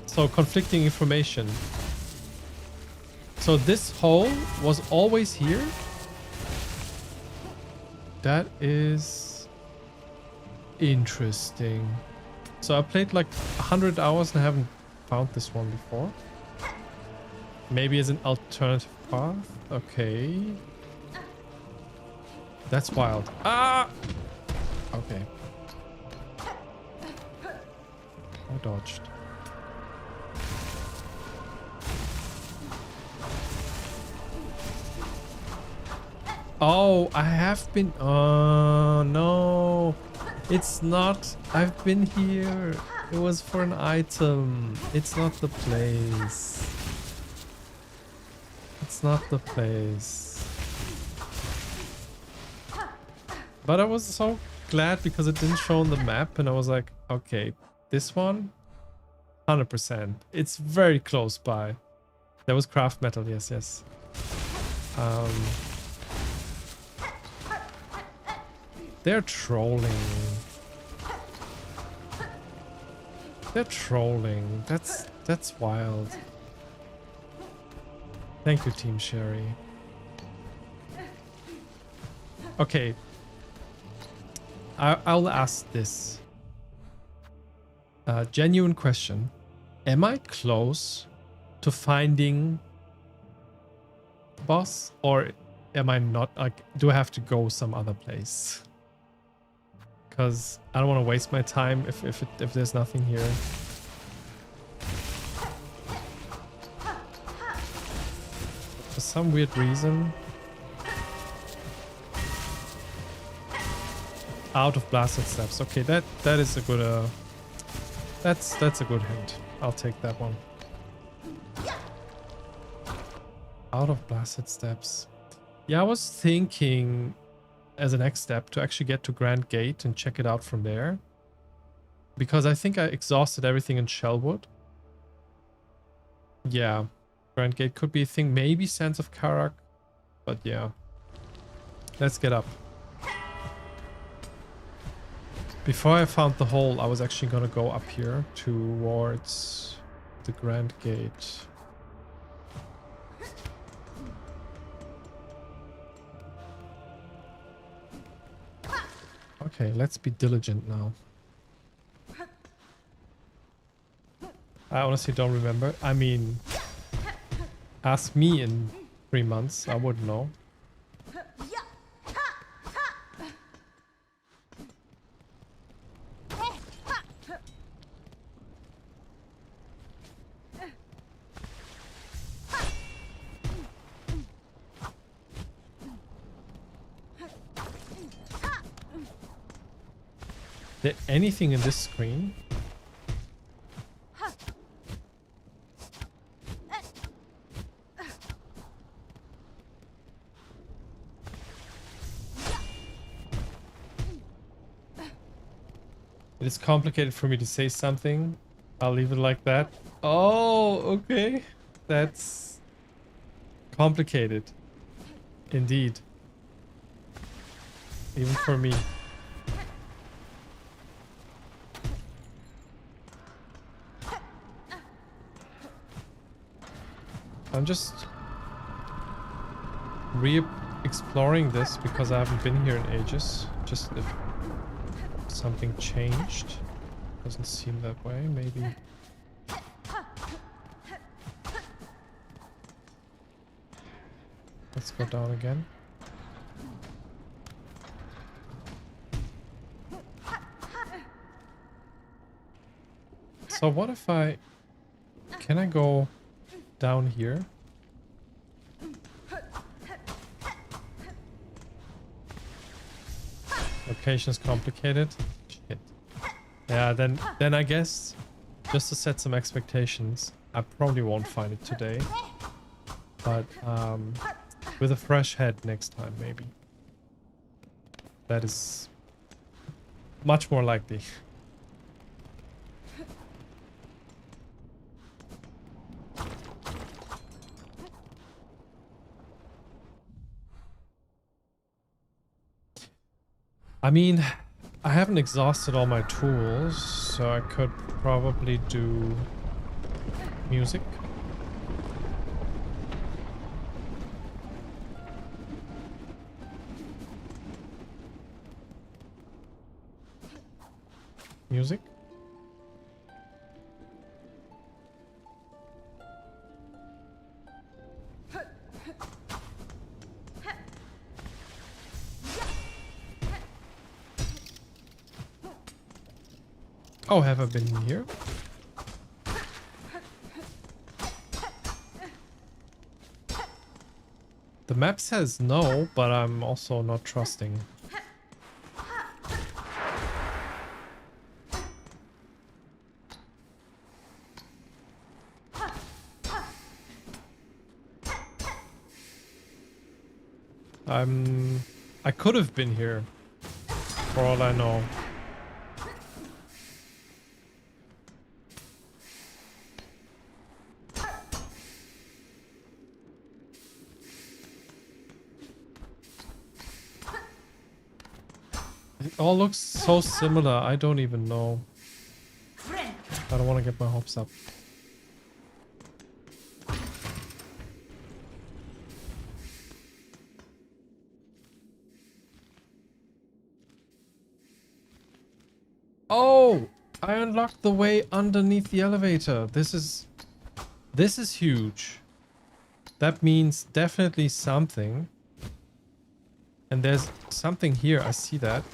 So conflicting information. So this hole was always here? That is interesting. So I played like 100 hours and I haven't found this one before. Maybe as an alternative path? Okay. That's wild. Ah! Okay. I dodged. Oh, I have been... Oh, no. It's not... I've been here. It was for an item. It's not the place. It's not the place. But I was so glad because it didn't show on the map and I was like, okay, this one, 100%. It's very close by. That was craft metal, yes, yes. They're trolling. They're trolling. That's wild. Thank you, Team Sherry. Okay. I'll ask this. Genuine question. Am I close to finding boss, or am I not? Like, do I have to go some other place? Because I don't want to waste my time if there's nothing here. For some weird reason, out of blasted steps. Okay, that is a good that's a good hint. I'll take that one. Out of blasted steps. Yeah, I was thinking as a next step to actually get to Grand Gate and check it out from there, because I think I exhausted everything in Shellwood. Yeah, Grand Gate could be a thing. Maybe Sands of Karak, but yeah. Let's get up. Before I found the hole, I was actually gonna go up here towards the Grand Gate. Okay, let's be diligent now. I honestly don't remember. I mean, ask me in 3 months, I wouldn't know. Is there anything in this screen? It is complicated for me to say something. I'll leave it like that. Oh, okay. That's complicated. Indeed. Even for me. I'm just re-exploring this because I haven't been here in ages. Just if something changed. Doesn't seem that way, maybe. Let's go down again. So what if I... Can I go down here? Location is complicated. Shit. Yeah, then I guess just to set some expectations, I probably won't find it today. But with a fresh head next time, maybe. That is much more likely. I mean, I haven't exhausted all my tools, so I could probably do music. Music. Oh, have I been here? The map says no, but I'm also not trusting. I could have been here, for all I know. It all looks so similar, I don't even know. Friend, I don't want to get my hopes up. Oh, I unlocked the way underneath the elevator. This is huge. That means definitely something. And there's something here. I see that.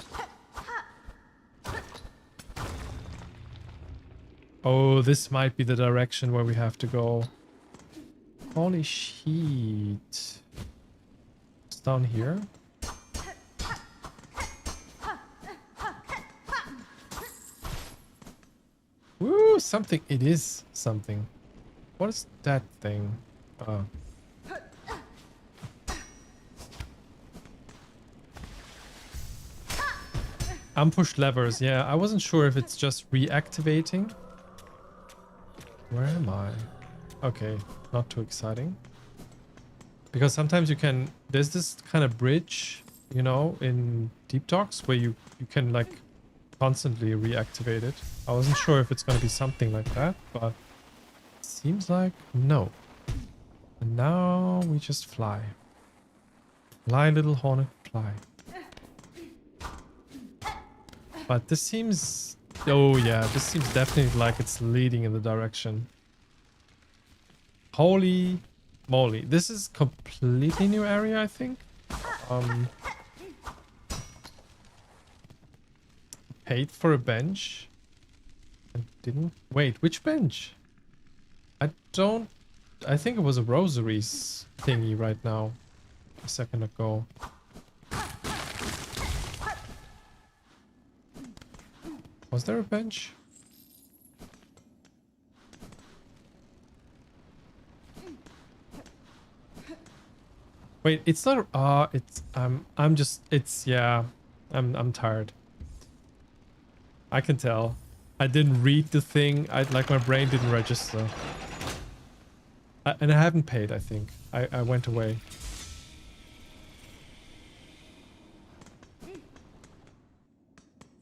Oh, this might be the direction where we have to go. Holy shit. It's down here. Woo, something. It is something. What is that thing? Unpushed levers. Yeah, I wasn't sure if it's just reactivating. Where am I? Okay, not too exciting. Because sometimes you can... There's this kind of bridge, you know, in Deep Docks where you can like constantly reactivate it. I wasn't sure if it's going to be something like that, but it seems like no. And now we just fly. Fly, little hornet, fly. But this seems... Oh yeah, this seems definitely like it's leading in the direction. Holy moly. This is completely new area, I think. Paid for a bench. And didn't... Wait, which bench? I don't... I think it was a rosaries thingy right now. A second ago. Was there a bench? Wait, it's not... it's... I'm just... It's... Yeah. I'm tired. I can tell. I didn't read the thing. Like my brain didn't register. And I haven't paid, I think. I went away.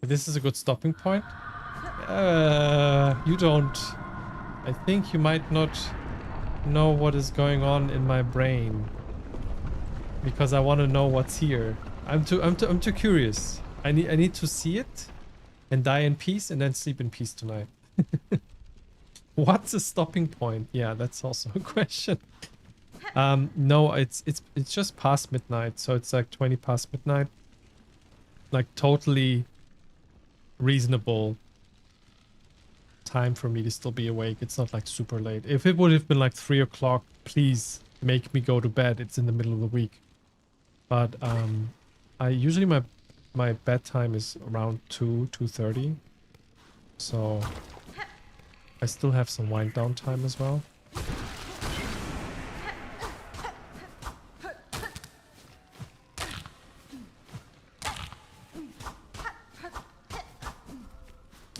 This is a good stopping point. You don't... I think you might not know what is going on in my brain. Because I want to know what's here. I'm too curious. I need to see it and die in peace and then sleep in peace tonight. What's a stopping point? Yeah, that's also a question. No, it's just past midnight, so it's like 20 past midnight. Like totally reasonable time for me to still be awake. It's not like super late. If it would have been like 3 o'clock, please make me go to bed. It's in the middle of the week. But I usually my bedtime is around 2:30. So I still have some wind down time as well.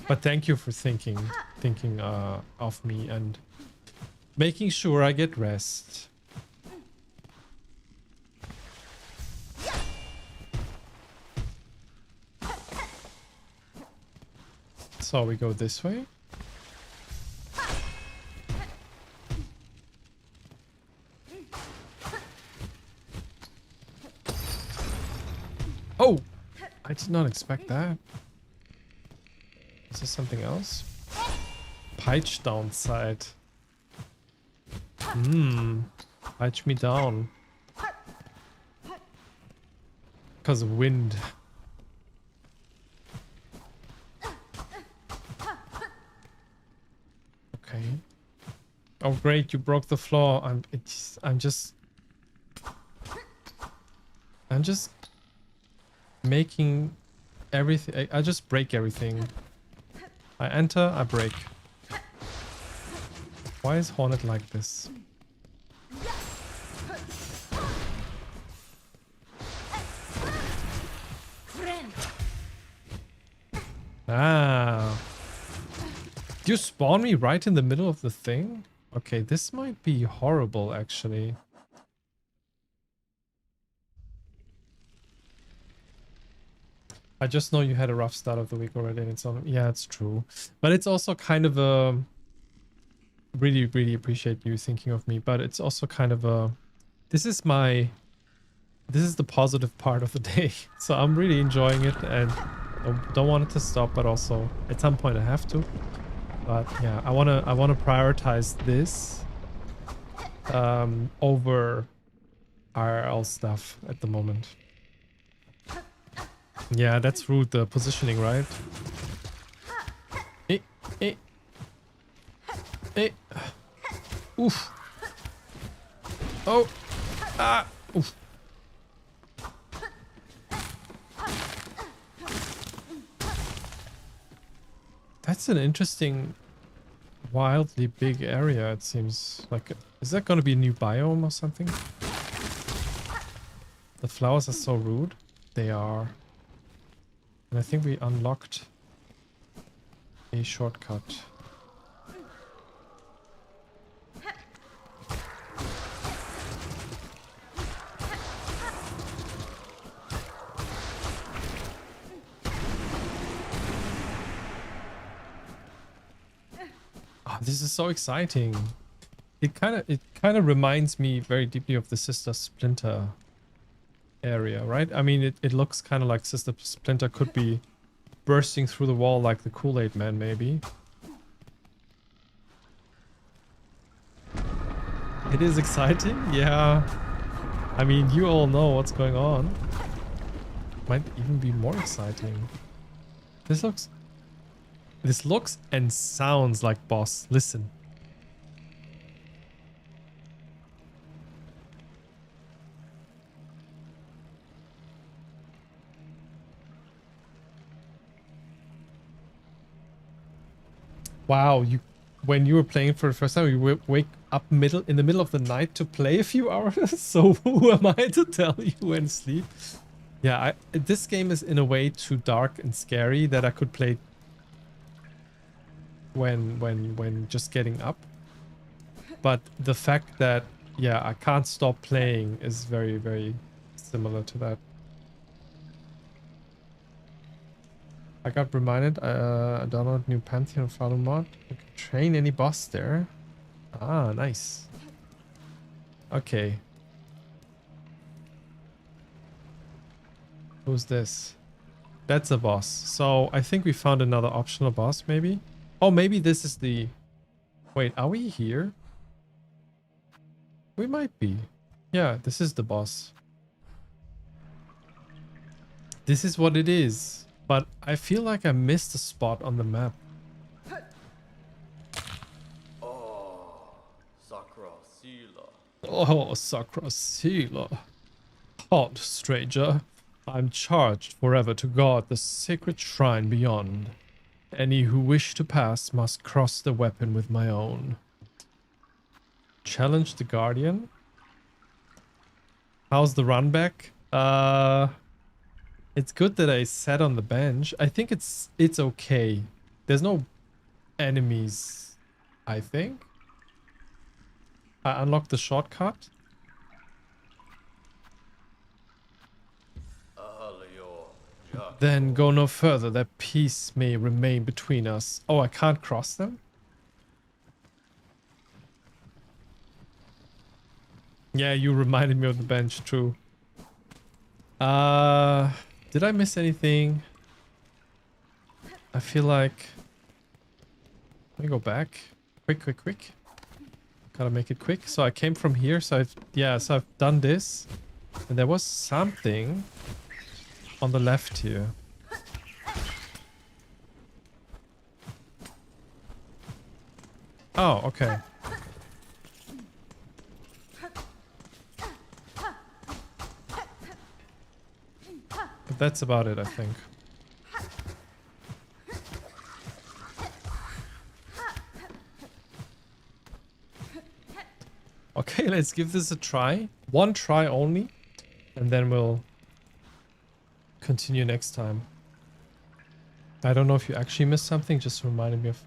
But thank you for thinking of me and making sure I get rest. So we go this way. Oh! I did not expect that. Is this something else? Peitsch downside. Peitsch me down. Because of wind. Okay. Oh great, you broke the floor. I'm just making everything. I just break everything. I enter, I break. Why is Hornet like this? Ah. You spawn me right in the middle of the thing? Okay, this might be horrible actually. I just know you had a rough start of the week already, and it's on. Yeah, it's true, but it's also kind of a really, really appreciate you thinking of me. But it's also kind of a this is the positive part of the day, so I'm really enjoying it and don't want it to stop. But also at some point I have to. But yeah, I wanna prioritize this over IRL stuff at the moment. Yeah, that's rude, the positioning, right? Eh, eh, eh. Oof. Oh. Ah. Oof. That's an interesting, wildly big area, it seems. Like, is that going to be a new biome or something? The flowers are so rude. They are. And I think we unlocked a shortcut. Oh, this is so exciting. It kind of reminds me very deeply of the Sister Splinter area, right? I mean, it looks kind of like Sister Splinter could be bursting through the wall like the Kool-Aid Man, maybe. It is exciting, yeah. I mean, you all know what's going on. Might even be more exciting. This looks and sounds like boss. Listen. Wow, when you were playing for the first time, you wake up in the middle of the night to play a few hours. So who am I to tell you when sleep? Yeah, this game is in a way too dark and scary that I could play when just getting up. But the fact that, yeah, I can't stop playing is very, very similar to that. I got reminded, I downloaded new Pantheon Follow mod. You can train any boss there. Ah, nice. Okay. Who's this? That's a boss. So I think we found another optional boss, maybe? Oh, maybe this is the... Wait, are we here? We might be. Yeah, this is the boss. This is what it is. But I feel like I missed a spot on the map. Oh, Sakra Sila. Oh, Sakra Sila. Halt, stranger. I'm charged forever to guard the sacred shrine beyond. Any who wish to pass must cross the weapon with my own. Challenge the Guardian. How's the run back? It's good that I sat on the bench. I think it's okay. There's no enemies, I think. I unlocked the shortcut. Then go no further, that peace may remain between us. Oh, I can't cross them? Yeah, you reminded me of the bench, true. Did I miss anything? I feel like... Let me go back. Quick. Gotta make it quick. So I came from here, so I've done this. And there was something on the left here. Oh, okay. But that's about it, I think. Okay, let's give this a try. One try only. And then we'll continue next time. I don't know if you actually missed something. Just reminded me of...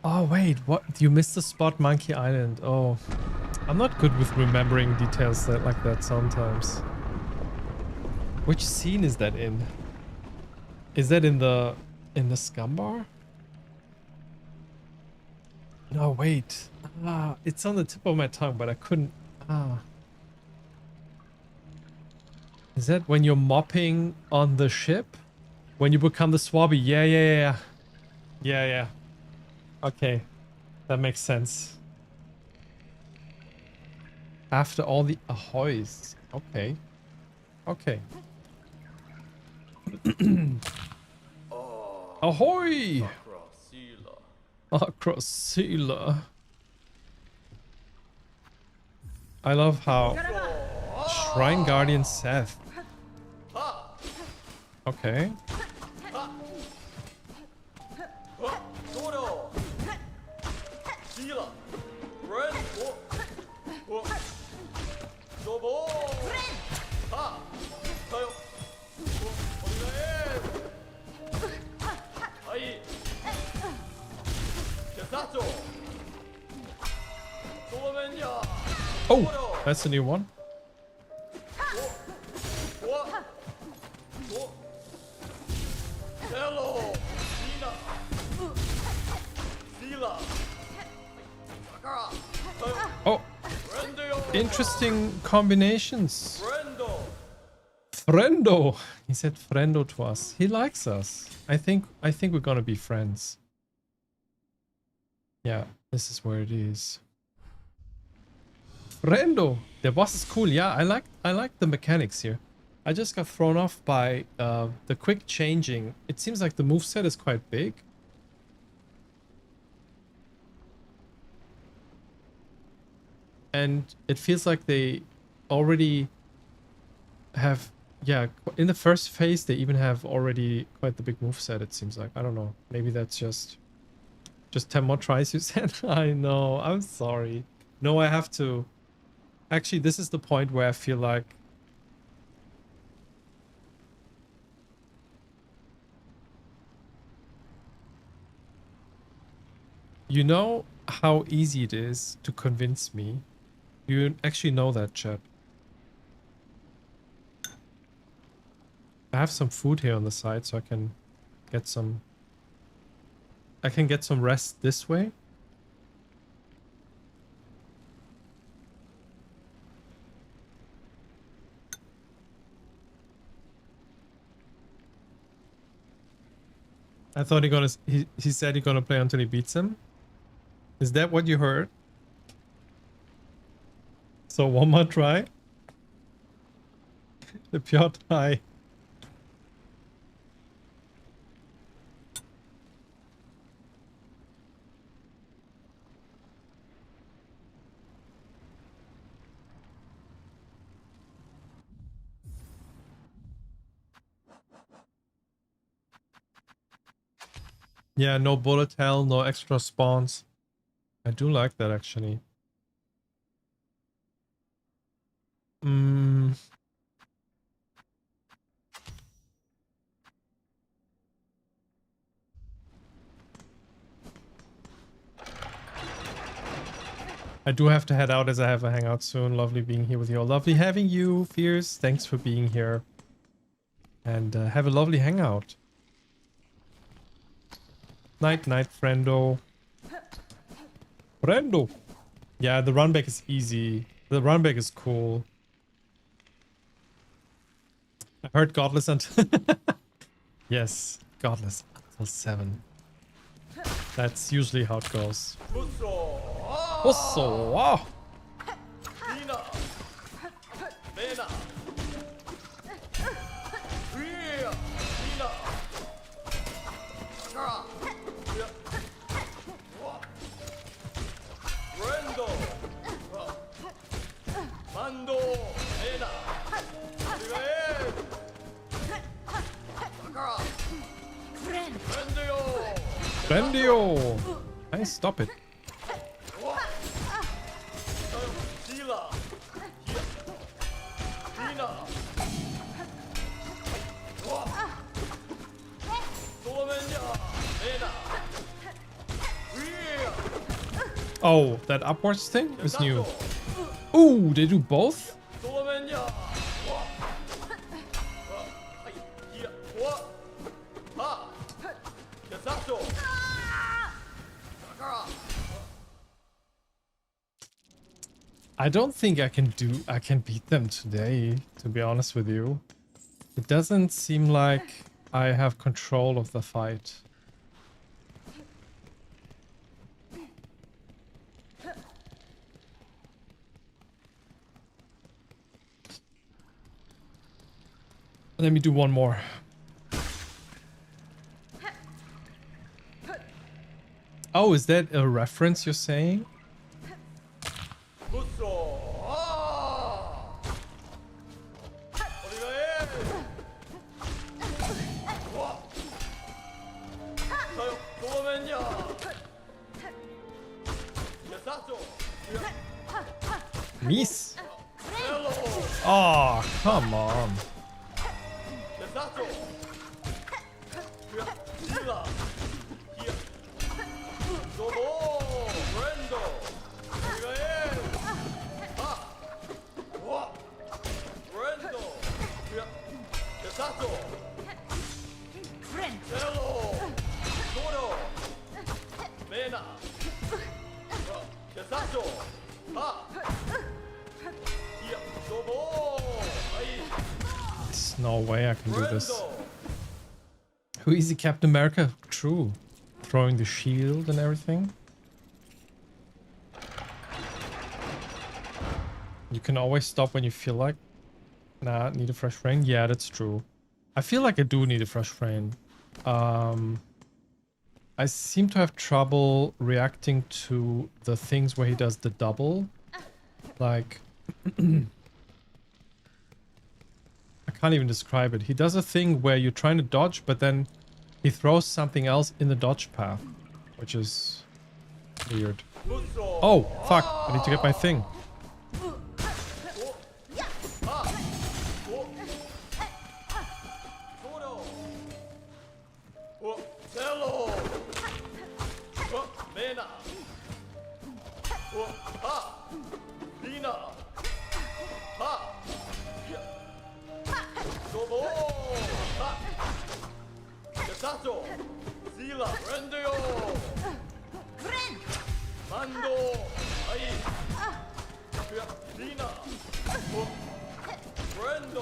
Oh, wait. What? You missed the spot, Monkey Island. Oh. I'm not good with remembering details like that sometimes. Which scene is that in? Is that in the scum bar? No, wait. Ah, it's on the tip of my tongue, but I couldn't. Ah. Is that when you're mopping on the ship? When you become the swabby? Yeah, yeah, yeah, yeah. Yeah, yeah. Okay. That makes sense. After all the ahoys. Okay. Okay. Ahoy! Sakrasila. Across Sealer. I love how Shrine Guardian Seth. Okay. Dodo. Sila. Ren. Dobo. Ha. Tayo. Ai. Kesato. Solomenya. Oh, that's a new one. Hello. Sina. Sila. Sakara. Oh, Rendio. interesting combinations. Rendo. Friendo. He said friendo to us. He likes us. I think we're gonna be friends. Yeah, this is where it is. Friendo. The boss is cool. Yeah, I like the mechanics here. I just got thrown off by the quick changing. It seems like the moveset is quite big. And it feels like they already have, yeah, in the first phase they even have already quite the big moveset, it seems like. I don't know. Maybe that's just 10 more tries, you said? I know. I'm sorry. No, I have to. Actually, this is the point where I feel like you know how easy it is to convince me. You actually know that, chat. I have some food here on the side, so I can get some... I can get some rest this way. I thought he said he's gonna play until he beats him. Is that what you heard? So one more try? The pure try. Yeah, no bullet hell, no extra spawns. I do like that actually. I do have to head out as I have a hangout soon. Lovely being here with you all. Lovely having you, Fierce. Thanks for being here. And have a lovely hangout. Night, night, friendo. Friendo. Yeah, the run back is easy. The run back is cool. I heard Godless until... Yes, Godless until 7. That's usually how it goes. Also, wow. Sina. Lena. Ria. Sina. Sakara. Rendo. Mando. Lena. Miguel. Sakara. Rendio. Rendio. Hey, stop it. Sila. Sina. Solomenya. Lena. Ria. Oh, that upwards thing is new. Ooh, they do both? I don't think I can beat them today, to be honest with you. It doesn't seem like I have control of the fight. Let me do one more. Oh, is that a reference you're saying? 무쏘 어디가 와 사요 도면야 야사죠 Miss. 헬로 Oh, come on. 야사죠 힐라 히야 도보 브랜도 어디가 와 브랜도 야사죠 헬로 도로 메나 야사죠 히야 도보 아이 There's no way I can do this. 브랜도 Who is the Captain America? True. Throwing the shield and everything. You can always stop when you feel like. Nah, need a fresh frame. Yeah, that's true. I feel like I do need a fresh frame. I seem to have trouble reacting to the things where he does the double. Like... I can't even describe it. He does a thing where you're trying to dodge, but then he throws something else in the dodge path, which is weird. 무쏘 Oh, fuck. I need to get my thing. 도로 셀로 메나 리나 도보 야사죠 실라 브랜드요 만도 아이 리나 브랜드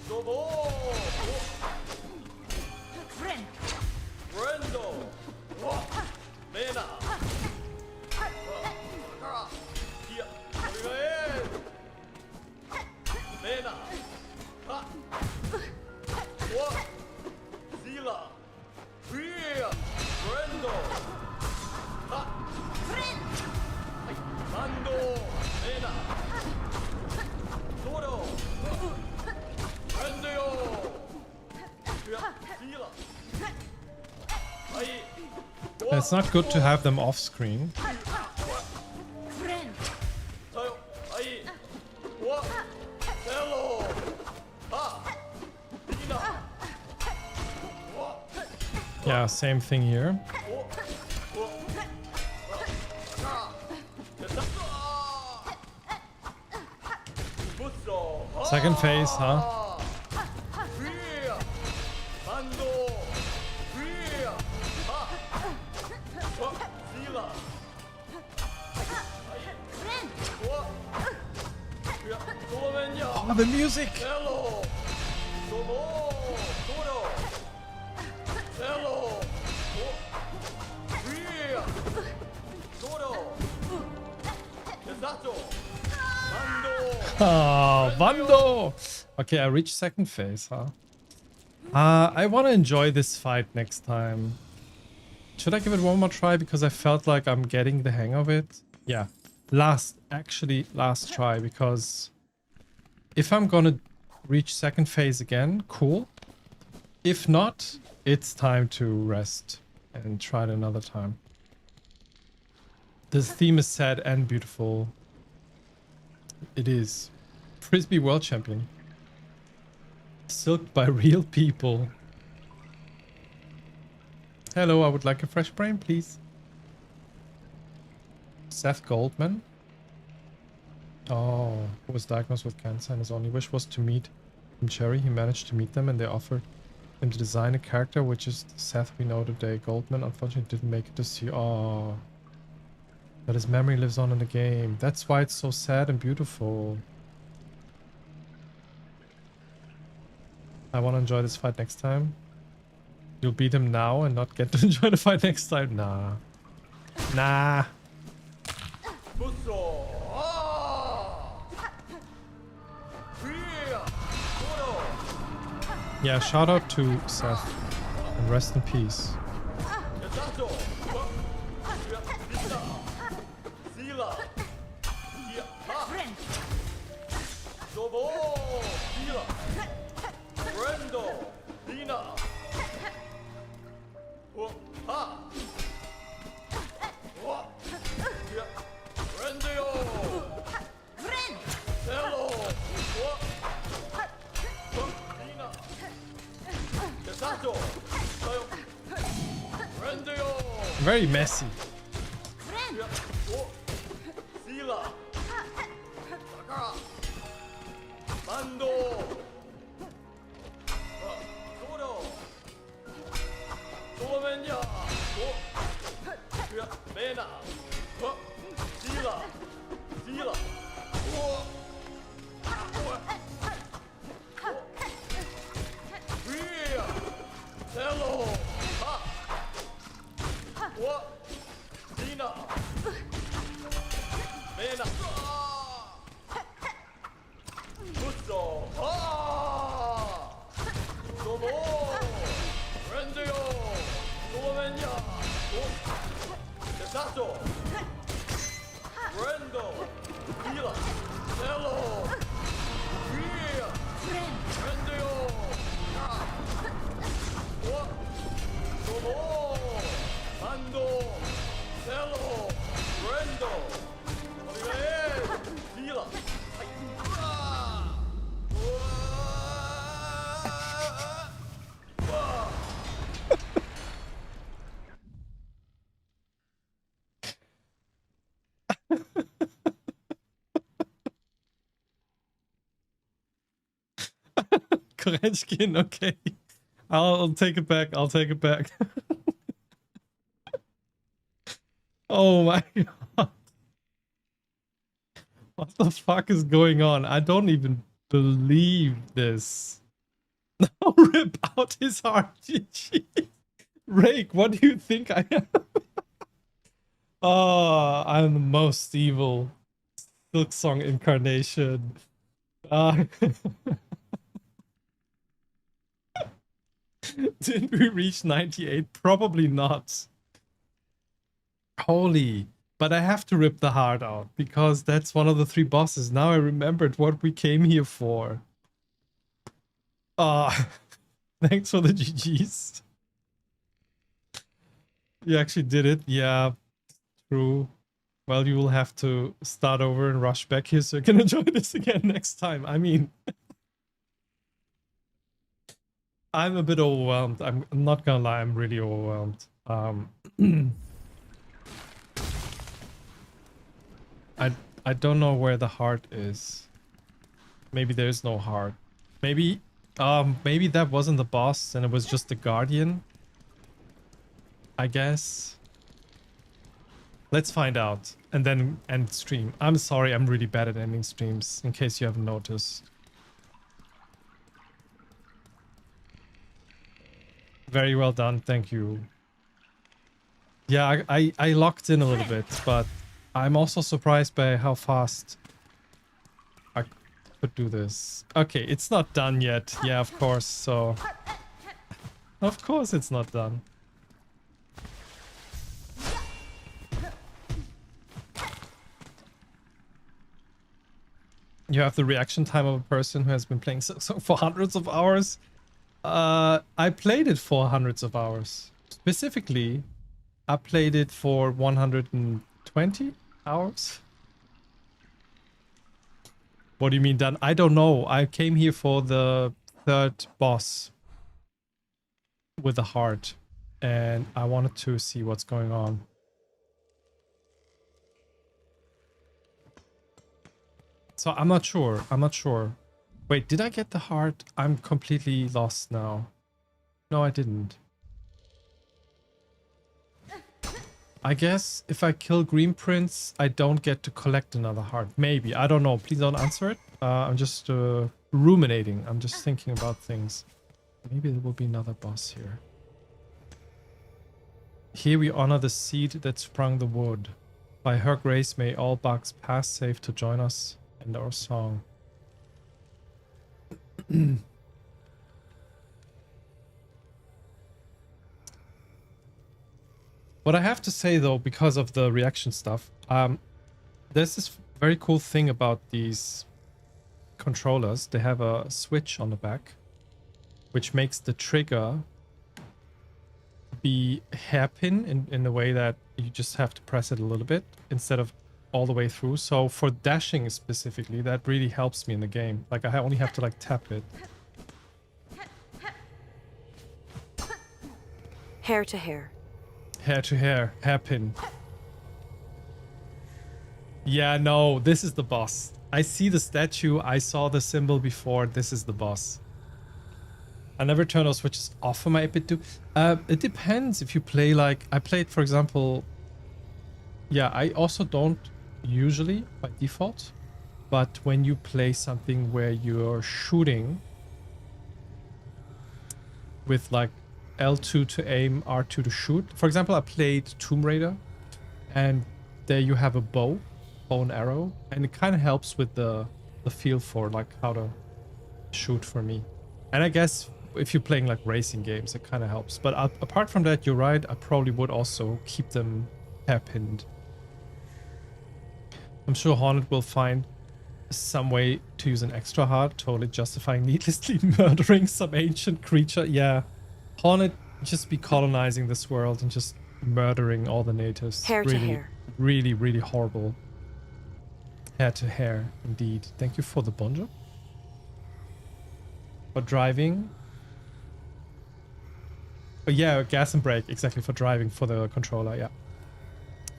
도보 브랜드 메나 히야 우리가 해 메나 와 실라 위야 브랜드 만도 메나 도로 브랜드요 실라 아이 It's not good to have them off screen. 저요 아이 와 헬로 리나 Yeah, same thing here. Second phase, huh? Oh, the music! Hello. Hello. Ah, Vando! Okay, I reached second phase, huh? I want to enjoy this fight next time. Should I give it one more try because I felt like I'm getting the hang of it? Yeah, last try, because if I'm gonna reach second phase again, cool. If not, it's time to rest and try it another time. This theme is sad and beautiful. It is. Frisbee World Champion. Silked by real people. Hello, I would like a fresh brain, please. Seth Goldman. Oh, who was diagnosed with cancer and his only wish was to meet Cherry. He managed to meet them and they offered him to design a character, which is the Seth we know today. Goldman unfortunately didn't make it to see. Oh. But his memory lives on in the game. That's why it's so sad and beautiful. I want to enjoy this fight next time. You'll beat him now and not get to enjoy the fight next time? Nah. Nah. Musso. Here. Toro. Yeah, shout out to Seth. And rest in peace. Yasato. Vista. Sila. Here. Ha. Dobo. Sila. Brendo. Dina. Ha. Here. Brendio. Hello. Dina. Yasato. Brendio. Very messy. Sila. Sakara. Mando. Toro. Solomenya. Mena. Sila. Sila. Hello. Ha. What? Dina. Mena. Musso. Ah. Domo. Rendio. Solomenya. Desato. Rendo. Mila. Hello. Rendio. What? Domo. Mando. Hello. Rendo. Mila. Korechkin, okay. I'll take it back. I'll take it back. Oh my god. What the fuck is going on? I don't even believe this. Now rip out his heart, GG. Rake, what do you think I am? Oh, I'm the most evil Silksong incarnation. Did we reach 98? Probably not. Holy. But I have to rip the heart out because that's one of the 3 bosses. Now I remembered what we came here for. Thanks for the GGs. You actually did it. Yeah, true. Well, you will have to start over and rush back here so you can enjoy this again next time. I mean, I'm a bit overwhelmed. I'm not gonna lie, I'm really overwhelmed. I don't know where the heart is. Maybe there's no heart. Maybe that wasn't the boss and it was just the guardian. I guess. Let's find out and then end stream. I'm sorry, I'm really bad at ending streams, in case you haven't noticed. Very well done, thank you. Yeah, I locked in a little bit, but I'm also surprised by how fast I could do this. Okay, it's not done yet. Yeah, of course, so... Of course it's not done. You have the reaction time of a person who has been playing Silksong for hundreds of hours. I played it for hundreds of hours. Specifically, I played it for 120 hours. What do you mean done? I don't know. I came here for the 3rd boss with the heart, and I wanted to see what's going on. So I'm not sure. I'm not sure. Wait, did I get the heart? I'm completely lost now. No, I didn't. I guess if I kill Green Prince, I don't get to collect another heart. Maybe. I don't know. Please don't answer it. I'm just ruminating. I'm just thinking about things. Maybe there will be another boss here. Here we honor the seed that sprung the wood. By her grace may all bugs pass safe to join us in our song. What I have to say though, because of the reaction stuff, there's this very cool thing about these controllers. They have a switch on the back, which makes the trigger be hairpin in a way that you just have to press it a little bit instead of all the way through. So for dashing specifically, that really helps me in the game. Like I only have to like tap it. Hair to hair. Hair to hair, hairpin. Yeah, no, this is the boss. I see the statue, I saw the symbol before, this is the boss. I never turn those switches off on my 8-bit. It depends if you play like, I played for example, yeah, I also don't usually by default, but when you play something where you're shooting with like L2 to aim, R2 to shoot. For example, I played Tomb Raider and there you have a bow and arrow, and it kind of helps with the feel for like how to shoot for me. And I guess if you're playing like racing games, it kind of helps. But apart from that, you're right, I probably would also keep them hairpinned. I'm sure Hornet will find some way to use an extra heart, totally justifying needlessly murdering some ancient creature. Yeah. Hornet just be colonizing this world and just murdering all the natives. Hair really, to hair. Really, really horrible. Hair to hair, indeed. Thank you for the bonjour. For driving. Oh, yeah, gas and brake. Exactly, for driving for the controller, yeah.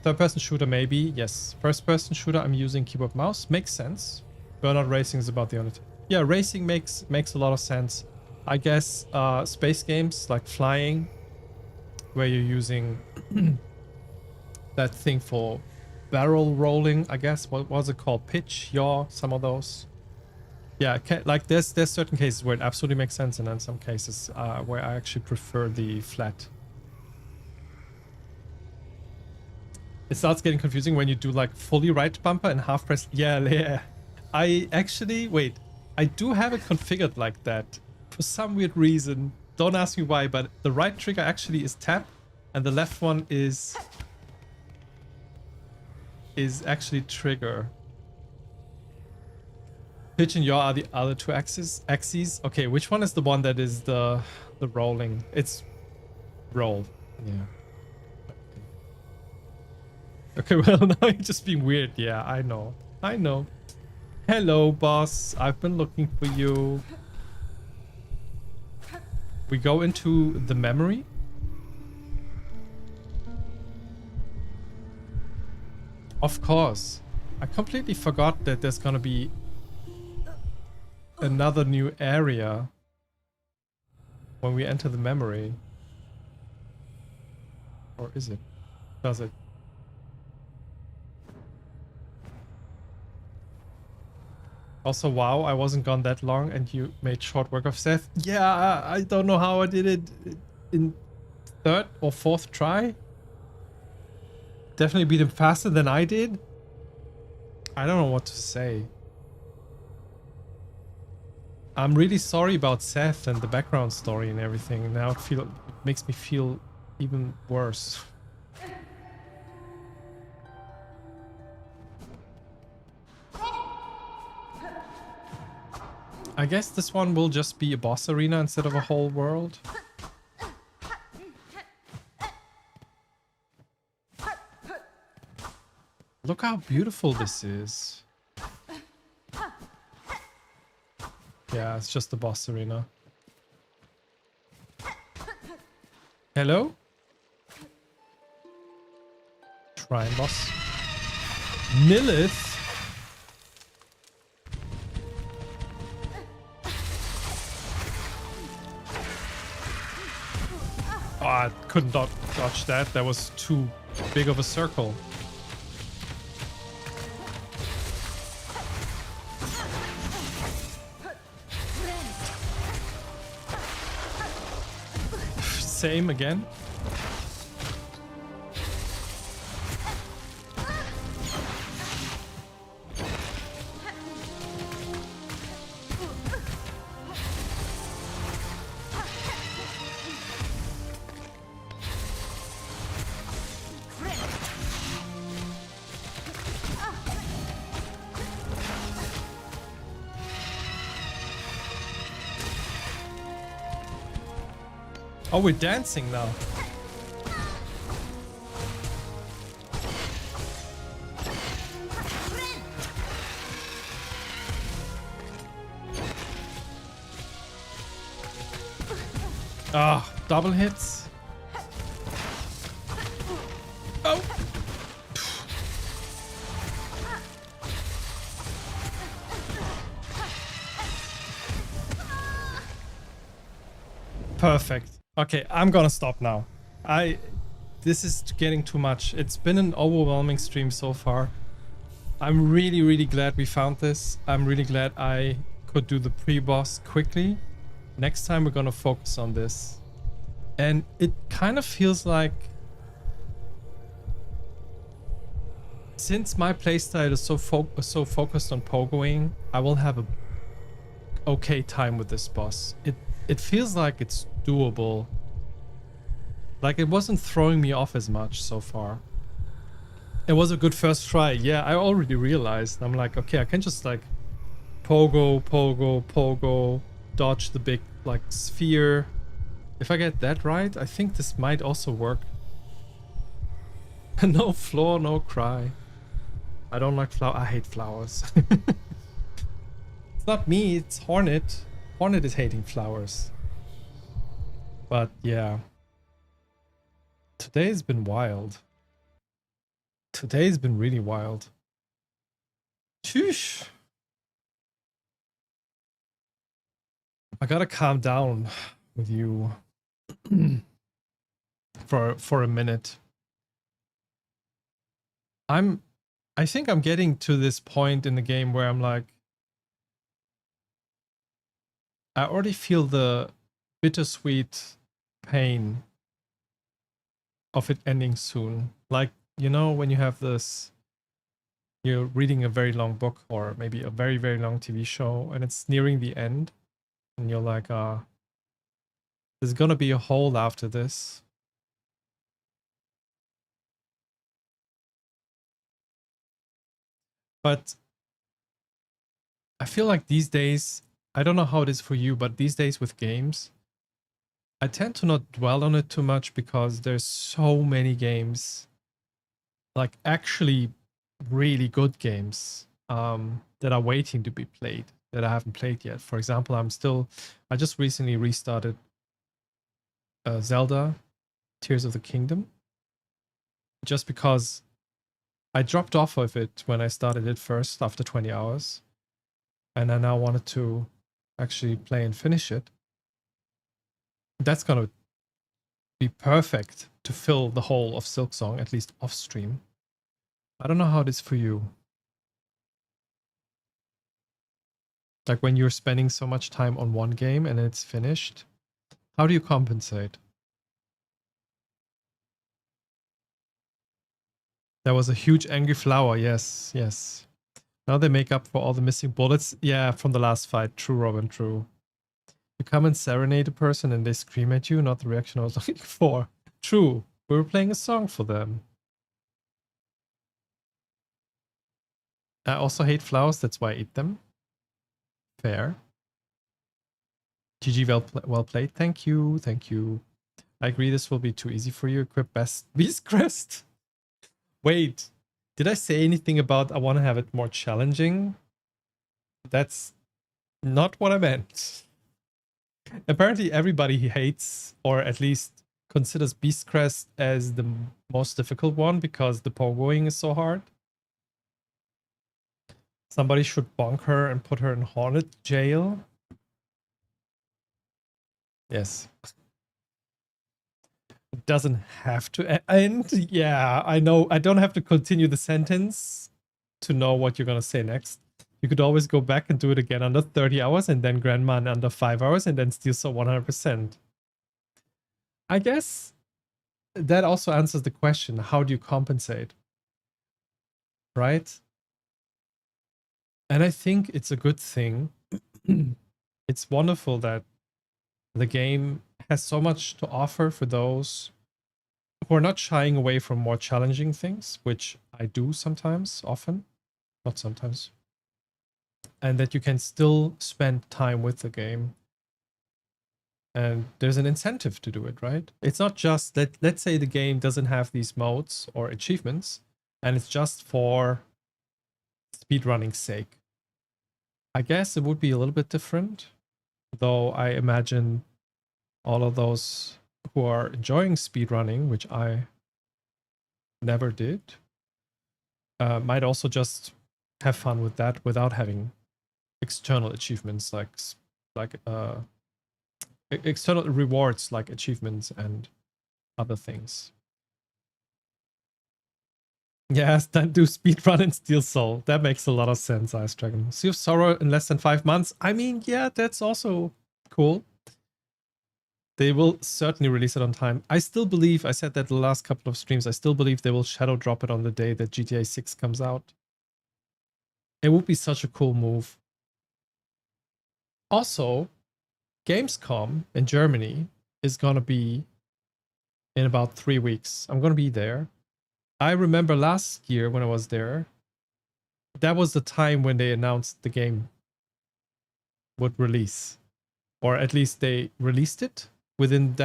Third person shooter, maybe. Yes. First person shooter, I'm using keyboard mouse. Makes sense. Burnout Racing is about the only thing. Yeah, racing makes a lot of sense. I guess space games like flying, where you're using that thing for barrel rolling, I guess. What was it called? Pitch, yaw, some of those. Yeah, like there's certain cases where it absolutely makes sense, and then some cases where I actually prefer the flat. It starts getting confusing when you do like fully right bumper and half press. Yeah. I actually, wait, I do have it configured like that. For some weird reason, don't ask me why, but the right trigger actually is tap and the left one is actually trigger. Pitch and yaw are the other two axes. Okay, which one is the one that is the rolling? It's roll. Yeah. Okay, well, now you're just being weird. Yeah, I know. Hello, boss. I've been looking for you. We go into the memory. Of course. I completely forgot that there's gonna be another new area when we enter the memory. Or is it? Does it? Also, wow, I wasn't gone that long and you made short work of Seth. Yeah, I don't know how I did it in third or fourth try. Definitely beat him faster than I did. I don't know what to say. I'm really sorry about Seth and the background story and everything. Now it makes me feel even worse. I guess this one will just be a boss arena instead of a whole world. Look how beautiful this is. Yeah, it's just the boss arena. Hello? Shrine boss. Nilith? Oh, I couldn't dodge that. That was too big of a circle. Same again. Oh, we're dancing now. Ah, double hits. Oh. Perfect. Okay, I'm gonna stop now. This is getting too much. It's been an overwhelming stream so far. I'm really, really glad we found this. I'm really glad I could do the pre-boss quickly. Next time we're gonna focus on this. And it kind of feels like, since my playstyle is so focused on pogoing, I will have a okay time with this boss. It feels like it's doable. Like, it wasn't throwing me off as much so far. It was a good first try. Yeah, I already realized. I'm like, okay, I can just like pogo, dodge the big like sphere. If I get that right, I think this might also work. No floor, no cry. I don't like flower. I hate flowers. It's not me, it's Hornet. Hornet is hating flowers. But yeah. Today's been wild. Today's been really wild. Sheesh. I gotta calm down with you for a minute. I think I'm getting to this point in the game where I'm like, I already feel the bittersweet pain of it ending soon. Like, you know, when you have this, you're reading a very long book or maybe a very, very long TV show and it's nearing the end and you're like, there's gonna be a hole after this. But I feel like these days, I don't know how it is for you, but these days with games, I tend to not dwell on it too much because there's so many games, like actually really good games, that are waiting to be played that I haven't played yet. For example, I just recently restarted Zelda Tears of the Kingdom just because I dropped off of it when I started it first after 20 hours. And I now wanted to actually play and finish it. That's gonna be perfect to fill the whole of Silksong, at least off stream. I don't know how it is for you. Like when you're spending so much time on one game and it's finished, how do you compensate? There was a huge angry flower, yes, yes. Now they make up for all the missing bullets. Yeah, from the last fight. True, Robin, true. You come and serenade a person and they scream at you, not the reaction I was looking for. True, we were playing a song for them. I also hate flowers, that's why I eat them. Fair. GG, well played. Thank you, thank you. I agree this will be too easy for you. Equip best Beast Crest. Wait, did I say anything about I want to have it more challenging? That's not what I meant. Apparently everybody hates, or at least considers Beast Crest as the most difficult one because the pogoing is so hard. Somebody should bonk her and put her in haunted jail. Yes. it doesn't have to end. Yeah, I know. I don't have to continue the sentence to know what you're going to say next. You could always go back and do it again under 30 hours and then Grandma in under 5 hours and then still so 100%. I guess that also answers the question, how do you compensate? Right? And I think it's a good thing. It's wonderful that the game has so much to offer for those who are not shying away from more challenging things, which I do sometimes, often, not sometimes. And that you can still spend time with the game. And there's an incentive to do it, right? It's not just that, let's say the game doesn't have these modes or achievements, and it's just for speedrunning's sake. I guess it would be a little bit different, though I imagine all of those who are enjoying speedrunning, which I never did, might also just have fun with that without having external achievements like external rewards like achievements and other things. Yes, then do speedrun and Steel Soul. That makes a lot of sense, Ice Dragon. Sea of Sorrow in less than 5 months. I mean, yeah, that's also cool. They will certainly release it on time. I still believe, I said that the last couple of streams, I still believe they will shadow drop it on the day that GTA 6 comes out. It would be such a cool move. Also, Gamescom in Germany is going to be in about 3 weeks. I'm going to be there. I remember last year when I was there, that was the time when they announced the game would release. Or at least they released it within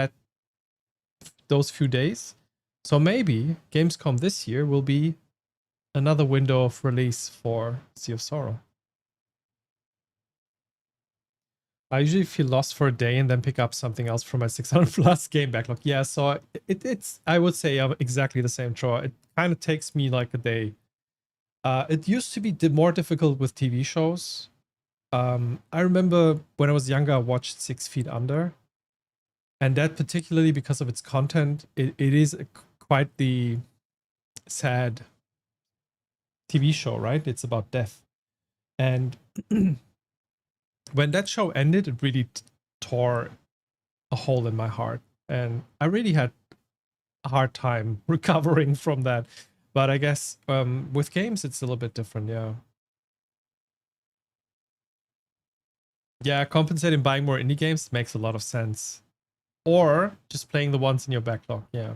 those few days. So maybe Gamescom this year will be another window of release for Sea of Sorrow. I usually feel lost for a day and then pick up something else from my 600 plus game backlog. Yeah, so it's I would say exactly the same, Troy. It kind of takes me like a day. It used to be more difficult with TV shows. I remember when I was younger, I watched 6 Feet Under. And that particularly because of its content, it is quite the sad TV show, right? It's about death. And when that show ended, it really tore a hole in my heart. And I really had a hard time recovering from that. But I guess with games, it's a little bit different, yeah. Yeah, compensating buying more indie games makes a lot of sense. Or just playing the ones in your backlog, yeah.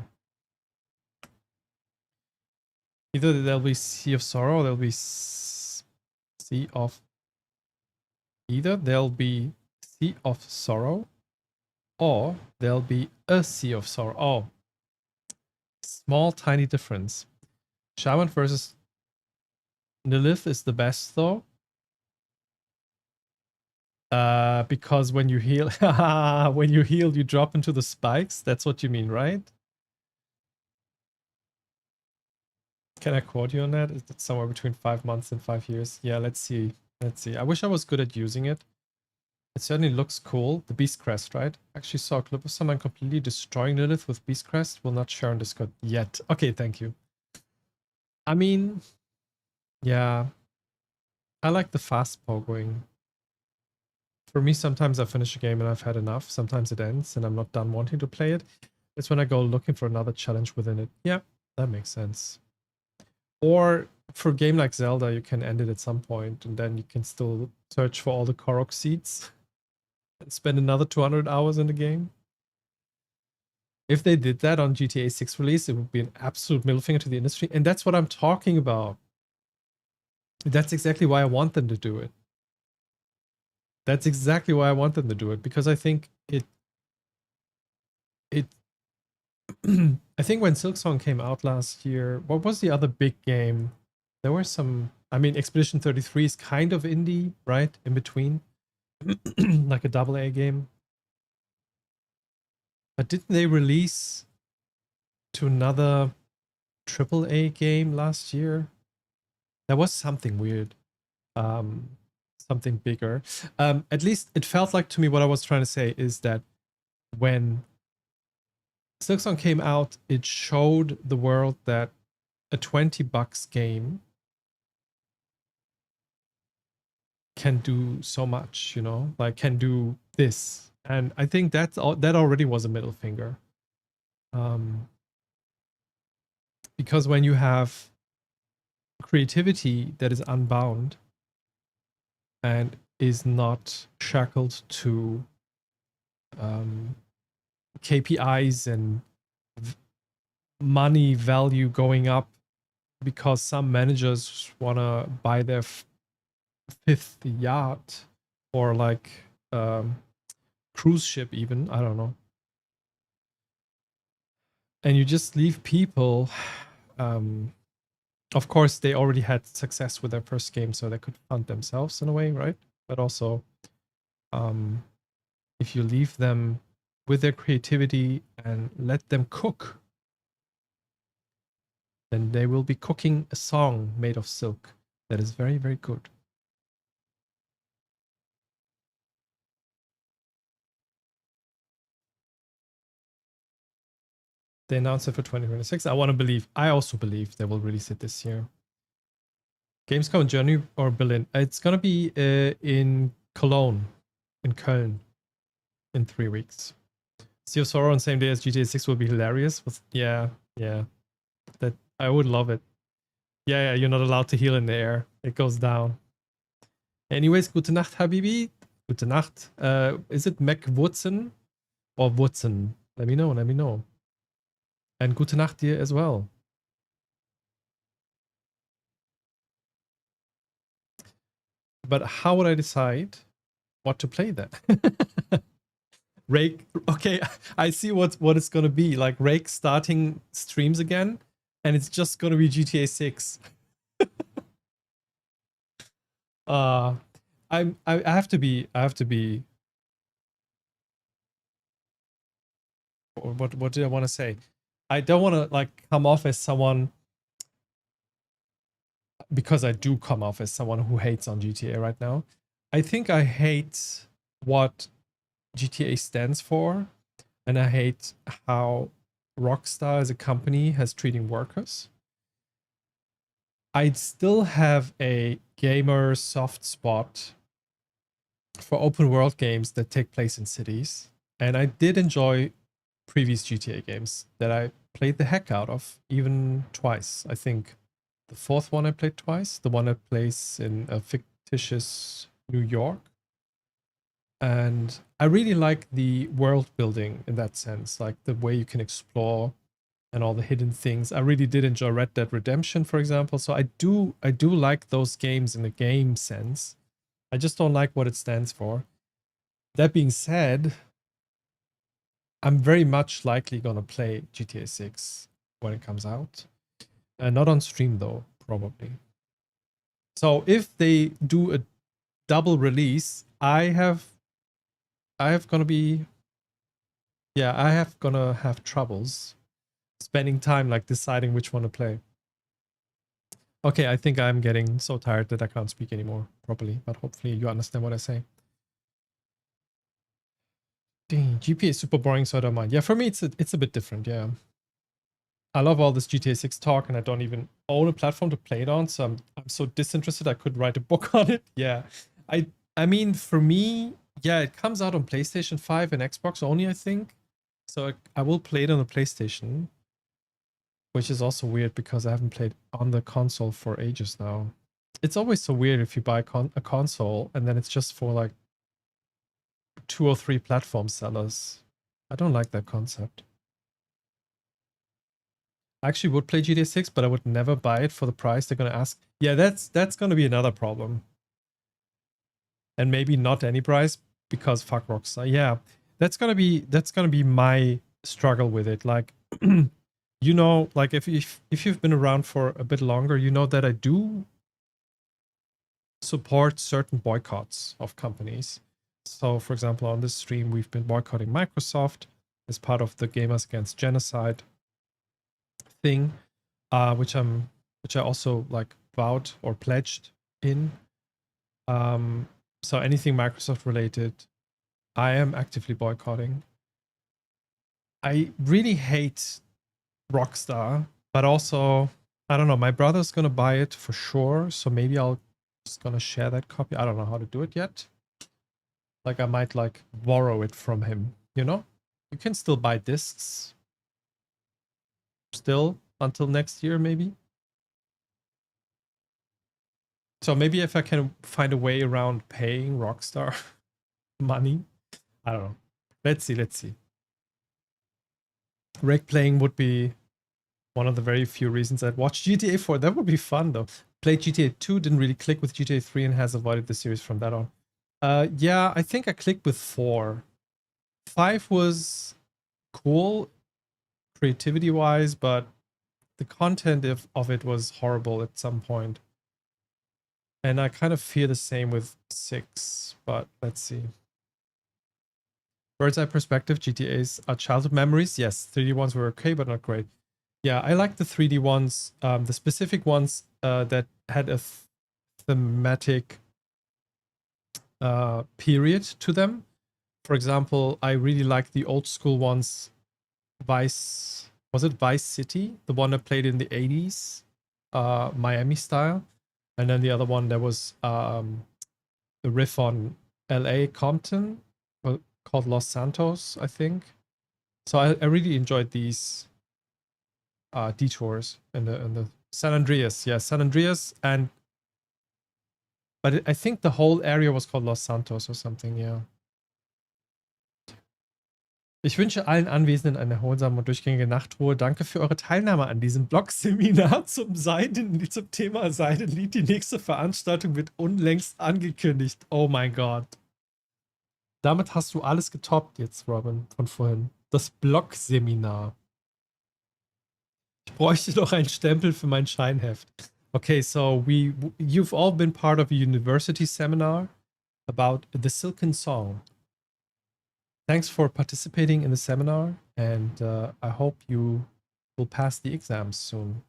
Either there'll be Sea of Sorrow, or there'll be Sea of... Either there'll be Sea of Sorrow, or there'll be a Sea of Sorrow. Oh. Small, tiny difference. Shaman versus Nilith is the best, though. Because when you heal... when you heal, you drop into the spikes. That's what you mean, right? Can I quote you on that? Is it somewhere between 5 months and 5 years? Yeah, let's see. Let's see. I wish I was good at using it. It certainly looks cool. The Beast Crest, right? Actually saw a clip of someone completely destroying Lilith with Beast Crest. Will not share on Discord yet. Okay, thank you. I mean, yeah. I like the fast pogoing. For me, sometimes I finish a game and I've had enough. Sometimes it ends and I'm not done wanting to play it. It's when I go looking for another challenge within it. Yeah, that makes sense. Or for a game like Zelda, you can end it at some point and then you can still search for all the Korok seeds and spend another 200 hours in the game. If they did that on GTA 6 release, it would be an absolute middle finger to the industry. And that's what I'm talking about. That's exactly why I want them to do it. That's exactly why I want them to do it, because I think it I think when Silksong came out last year, what was the other big game? There were some, I mean, Expedition 33 is kind of indie, right? In between. Like a AA game. But didn't they release to another AAA game last year? There was something weird. Something bigger. At least it felt like to me what I was trying to say is that when Silksong came out, it showed the world that a $20 game can do so much, you know, like can do this. And I think that already was a middle finger. Because when you have creativity that is unbound and is not shackled to KPIs and money value going up because some managers want to buy their fifth yacht or like cruise ship even, I don't know. And you just leave people, of course they already had success with their first game, so they could fund themselves in a way, right? But also if you leave them with their creativity and let them cook, then they will be cooking a song made of silk that is very, very good. They announced it for 2026. I also believe they will release it this year. Gamescom in Germany or Berlin? It's going to be in Cologne, in Köln, in 3 weeks. Sea of Sorrow on the same day as GTA 6 will be hilarious. Yeah. That I would love it. Yeah, you're not allowed to heal in the air. It goes down. Anyways, gute Nacht, Habibi. Gute Nacht. Is it McWoodson or Woodson? Let me know. And gute Nacht dir as well. But how would I decide what to play then? Rake, okay, I see what it's gonna be. Like Rake starting streams again, and it's just gonna be GTA 6. I have to be what did I want to say? I don't want to like come off as someone, because I do come off as someone who hates on GTA right now. I think I hate what GTA stands for, and I hate how Rockstar as a company has treating workers. I'd still have a gamer soft spot for open world games that take place in cities, and I did enjoy previous GTA games that I played the heck out of, even twice. I think the fourth one I played twice, the one that plays in a fictitious New York. And I really like the world building in that sense, like the way you can explore and all the hidden things. I really did enjoy Red Dead Redemption, for example. So I do like those games in the game sense. I just don't like what it stands for. That being said, I'm very much likely gonna play GTA 6 when it comes out. Not on stream though, probably. So if they do a double release, I have gonna have troubles spending time like deciding which one to play. Okay, I think I'm getting so tired that I can't speak anymore properly, but hopefully you understand what I say. Dang, GP is super boring, so I don't mind. Yeah, for me it's a bit different, yeah. I love all this GTA 6 talk, and I don't even own a platform to play it on, so I'm so disinterested I could write a book on it. Yeah. I mean, for me, yeah, it comes out on PlayStation 5 and Xbox only, I think. So I will play it on the PlayStation, which is also weird because I haven't played on the console for ages now. It's always so weird if you buy a console and then it's just for like 2 or 3 platform sellers. I don't like that concept. I actually would play GTA 6, but I would never buy it for the price they're going to ask. Yeah, that's going to be another problem. And maybe not any price, because fuck Rockstar. Yeah, that's going to be my struggle with it. Like, you know, like if you've been around for a bit longer, you know that I do support certain boycotts of companies. So, for example, on this stream, we've been boycotting Microsoft as part of the Gamers Against Genocide thing, which I also like vowed or pledged in. So anything Microsoft related, I am actively boycotting. I really hate Rockstar, but also I don't know. My brother's gonna buy it for sure, so maybe I'll just gonna share that copy. I don't know how to do it yet. Like I might like borrow it from him. You know, you can still buy discs still until next year, maybe. So maybe if I can find a way around paying Rockstar money, I don't know. Let's see. Let's see. Reg playing would be one of the very few reasons I'd watch GTA 4. That would be fun though. Played GTA 2, didn't really click with GTA 3 and has avoided the series from that on. Yeah, I think I clicked with 4. 5 was cool creativity wise, but the content of it was horrible at some point. And I kind of fear the same with 6, but let's see. Bird's eye perspective, GTAs are childhood memories. Yes, 3D ones were okay, but not great. Yeah, I like the 3D ones, the specific ones that had a thematic period to them. For example, I really like the old school ones. Was it Vice City? The one that played in the 80s, Miami style. And then the other one, there was the riff on LA Compton, called Los Santos, I think. So I really enjoyed these detours in the San Andreas. Yeah, San Andreas, but I think the whole area was called Los Santos or something, yeah. Ich wünsche allen Anwesenden eine erholsame und durchgängige Nachtruhe. Danke für eure Teilnahme an diesem Blog-Seminar zum Thema Seidenlied. Die nächste Veranstaltung wird unlängst angekündigt. Oh mein Gott. Damit hast du alles getoppt jetzt, Robin, von vorhin. Das Blog-Seminar. Ich bräuchte noch einen Stempel für mein Scheinheft. Okay, so you've all been part of a university seminar about the Silksong. Thanks for participating in the seminar, and I hope you will pass the exams soon.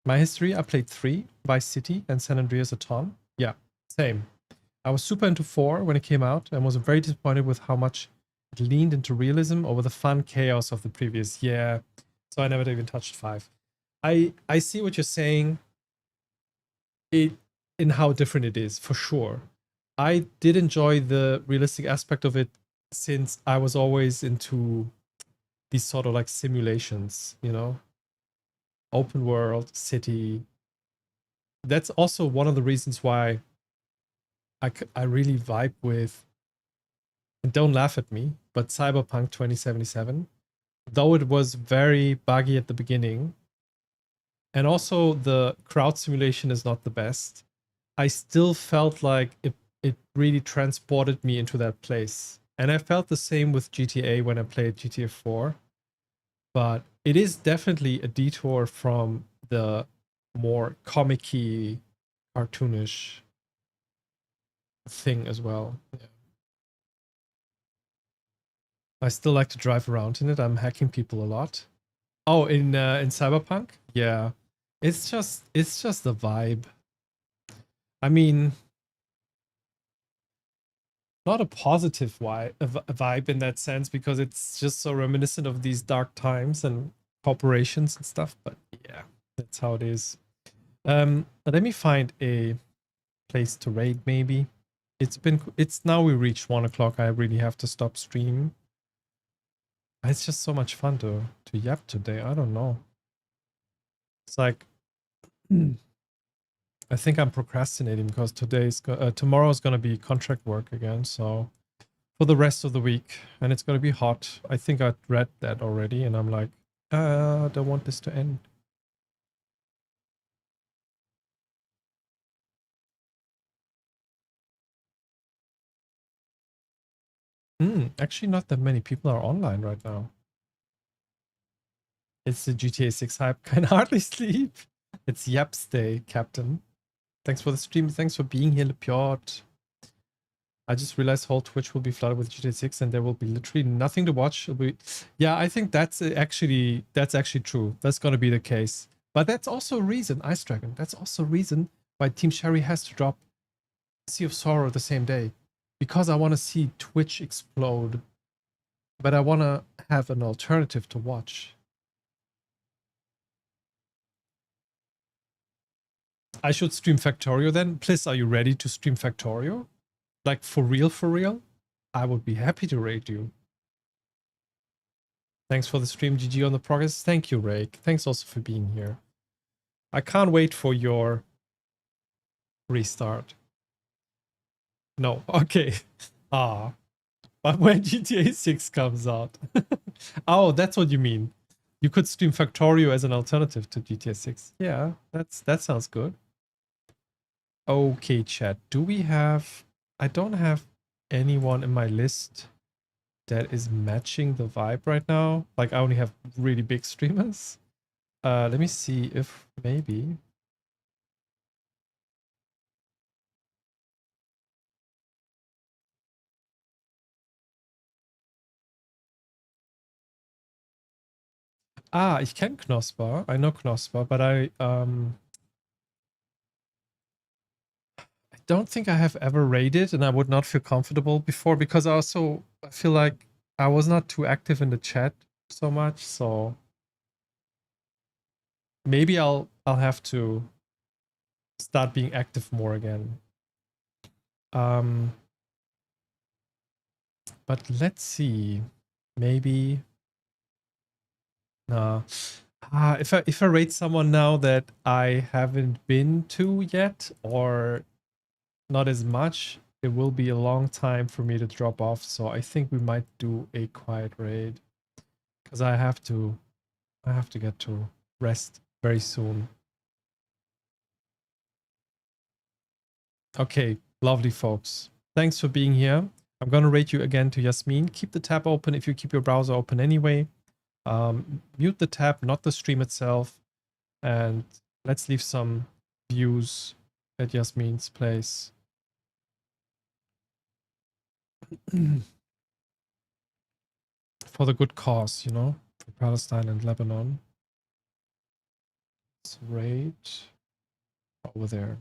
My history, I played 3, Vice City and San Andreas a ton. Yeah, same. I was super into 4 when it came out and was very disappointed with how much it leaned into realism over the fun chaos of the previous. Yeah, so I never even touched 5. I see what you're saying in how different it is, for sure. I did enjoy the realistic aspect of it since I was always into these sort of like simulations, you know? Open world, city. That's also one of the reasons why I really vibe with, and don't laugh at me, but Cyberpunk 2077. Though it was very buggy at the beginning, and also the crowd simulation is not the best, I still felt like it really transported me into that place. And I felt the same with GTA when I played GTA 4. But it is definitely a detour from the more comic-y, cartoonish thing as well. Yeah. I still like to drive around in it. I'm hacking people a lot. Oh, in Cyberpunk? Yeah. It's just the vibe. I mean, not a positive vibe in that sense, because it's just so reminiscent of these dark times and corporations and stuff. But yeah, that's how it is. Let me find a place to raid. Maybe it's now we reached 1 o'clock. I really have to stop stream. It's just so much fun to yap today. I don't know. It's like I think I'm procrastinating because tomorrow is gonna be contract work again. So for the rest of the week, and it's gonna be hot. I think I read that already, and I'm like, I don't want this to end. Actually, not that many people are online right now. It's the GTA 6 hype. Can hardly sleep. It's Yaps Day, Captain. Thanks for the stream. Thanks for being here, Lepiot. I just realized whole Twitch will be flooded with GTA 6 and there will be literally nothing to watch. Yeah, I think that's actually true. That's going to be the case. But that's also a reason, Ice Dragon, that's also a reason why Team Sherry has to drop Sea of Sorrow the same day. Because I want to see Twitch explode But I want to have an alternative to watch. I should stream Factorio then. Pliss, are you ready to stream Factorio? Like for real, for real? I would be happy to raid you. Thanks for the stream, GG on the progress. Thank you, Rake. Thanks also for being here. I can't wait for your restart. No, okay. Ah, but when GTA 6 comes out. Oh, that's what you mean. You could stream Factorio as an alternative to GTA 6. Yeah, that sounds good. Okay, chat. Do we have... I don't have anyone in my list that is matching the vibe right now. Like, I only have really big streamers. Let me see if maybe... Ah, ich kenne Knosper. I know Knosper, but I don't think I have ever raided, and I would not feel comfortable before because I feel like I was not too active in the chat so much. So maybe I'll have to start being active more again. But let's see. Maybe. Nah. If I raid someone now that I haven't been to yet or not as much, it will be a long time for me to drop off. So I think we might do a quiet raid because I have to get to rest very soon. Okay, lovely folks. Thanks for being here. I'm gonna rate you again to Yasmin. Keep the tab open if you keep your browser open anyway. Mute the tab, not the stream itself. And let's leave some views at Yasmin's place. For the good cause, you know, for Palestine and Lebanon. Let's raid over there.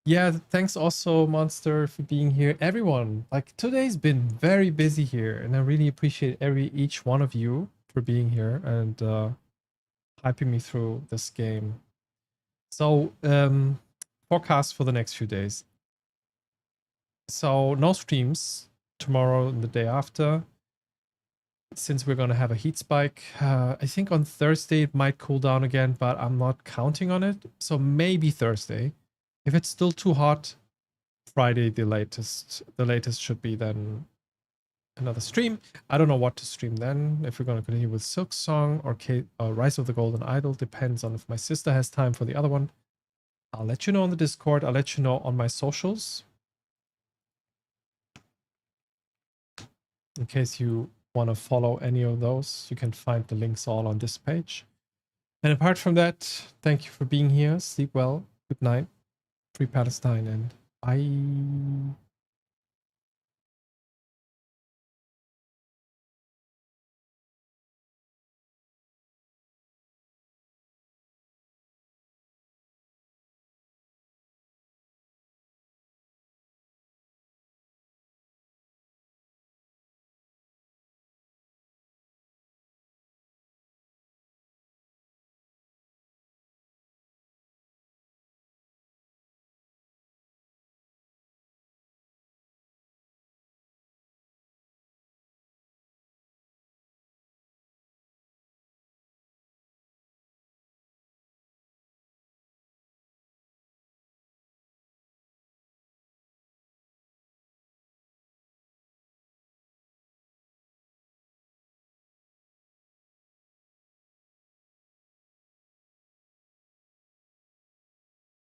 Yeah, thanks also, Monster, for being here. Everyone, like today's been very busy here, and I really appreciate each one of you for being here and hyping me through this game. So, forecast for the next few days. So, no streams tomorrow and the day after, since we're going to have a heat spike. I think on Thursday it might cool down again, but I'm not counting on it. So maybe Thursday. If it's still too hot, Friday the latest. The latest should be then another stream. I don't know what to stream then. If we're going to continue with Silksong or Rise of the Golden Idol, depends on if my sister has time for the other one. I'll let you know on the Discord. I'll let you know on my socials. In case you want to follow any of those, you can find the links all on this page. And apart from that, thank you for being here. Sleep well. Good night. Free Palestine and bye.